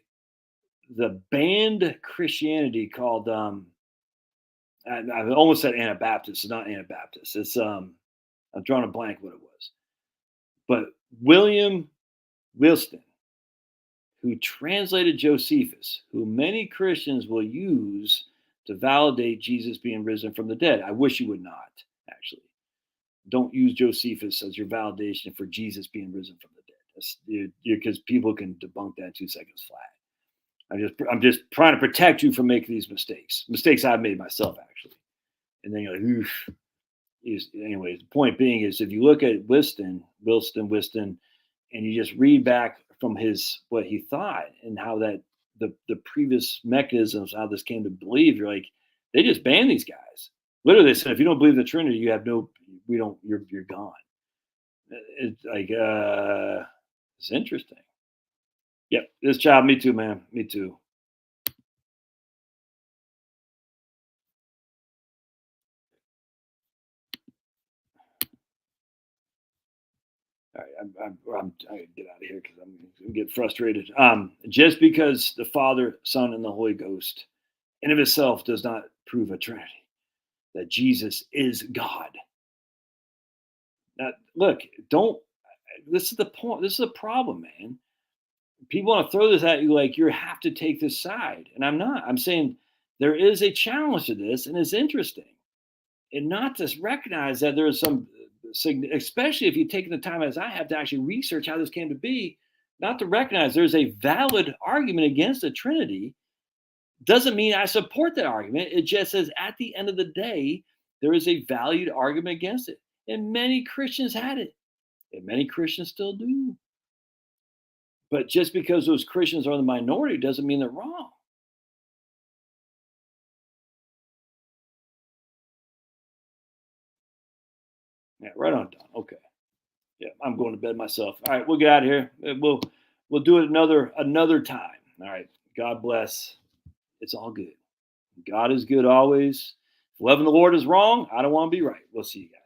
banned Christianity called I almost said Anabaptist. It's not Anabaptist. It's I'm drawing a blank what it was. But William Wilston, who translated Josephus, who many Christians will use to validate Jesus being risen from the dead. I wish you would not, actually. Don't use Josephus as your validation for Jesus being risen from the dead. Because people can debunk that in 2 seconds flat. I'm just trying to protect you from making these mistakes I've made myself, actually. And then you're like, oof. Anyways, the point being is if you look at Wilston, and you just read back from what he thought and how that the previous mechanisms, how this came to believe, you're like, they just banned these guys. Literally, they said, if you don't believe the Trinity, you're gone. It's like, it's interesting. Yep, this job, me too, man. Me too. All right, I'm I get out of here because I'm going to get frustrated. Just because the Father, Son, and the Holy Ghost in of itself does not prove a Trinity, that Jesus is God. Now, look, this is the point. This is the problem, man. People want to throw this at you like you have to take this side. And I'm not. I'm saying there is a challenge to this, and it's interesting. And not to recognize that there is some, especially if you've taken the time as I have to actually research how this came to be, not to recognize there's a valid argument against the Trinity doesn't mean I support that argument. It just says at the end of the day, there is a valued argument against it. And many Christians had it, and many Christians still do. But just because those Christians are the minority doesn't mean they're wrong. Yeah, right on, Don. Okay. Yeah, I'm going to bed myself. All right, we'll get out of here. We'll do it another time. All right. God bless. It's all good. God is good always. If loving the Lord is wrong, I don't want to be right. We'll see you guys.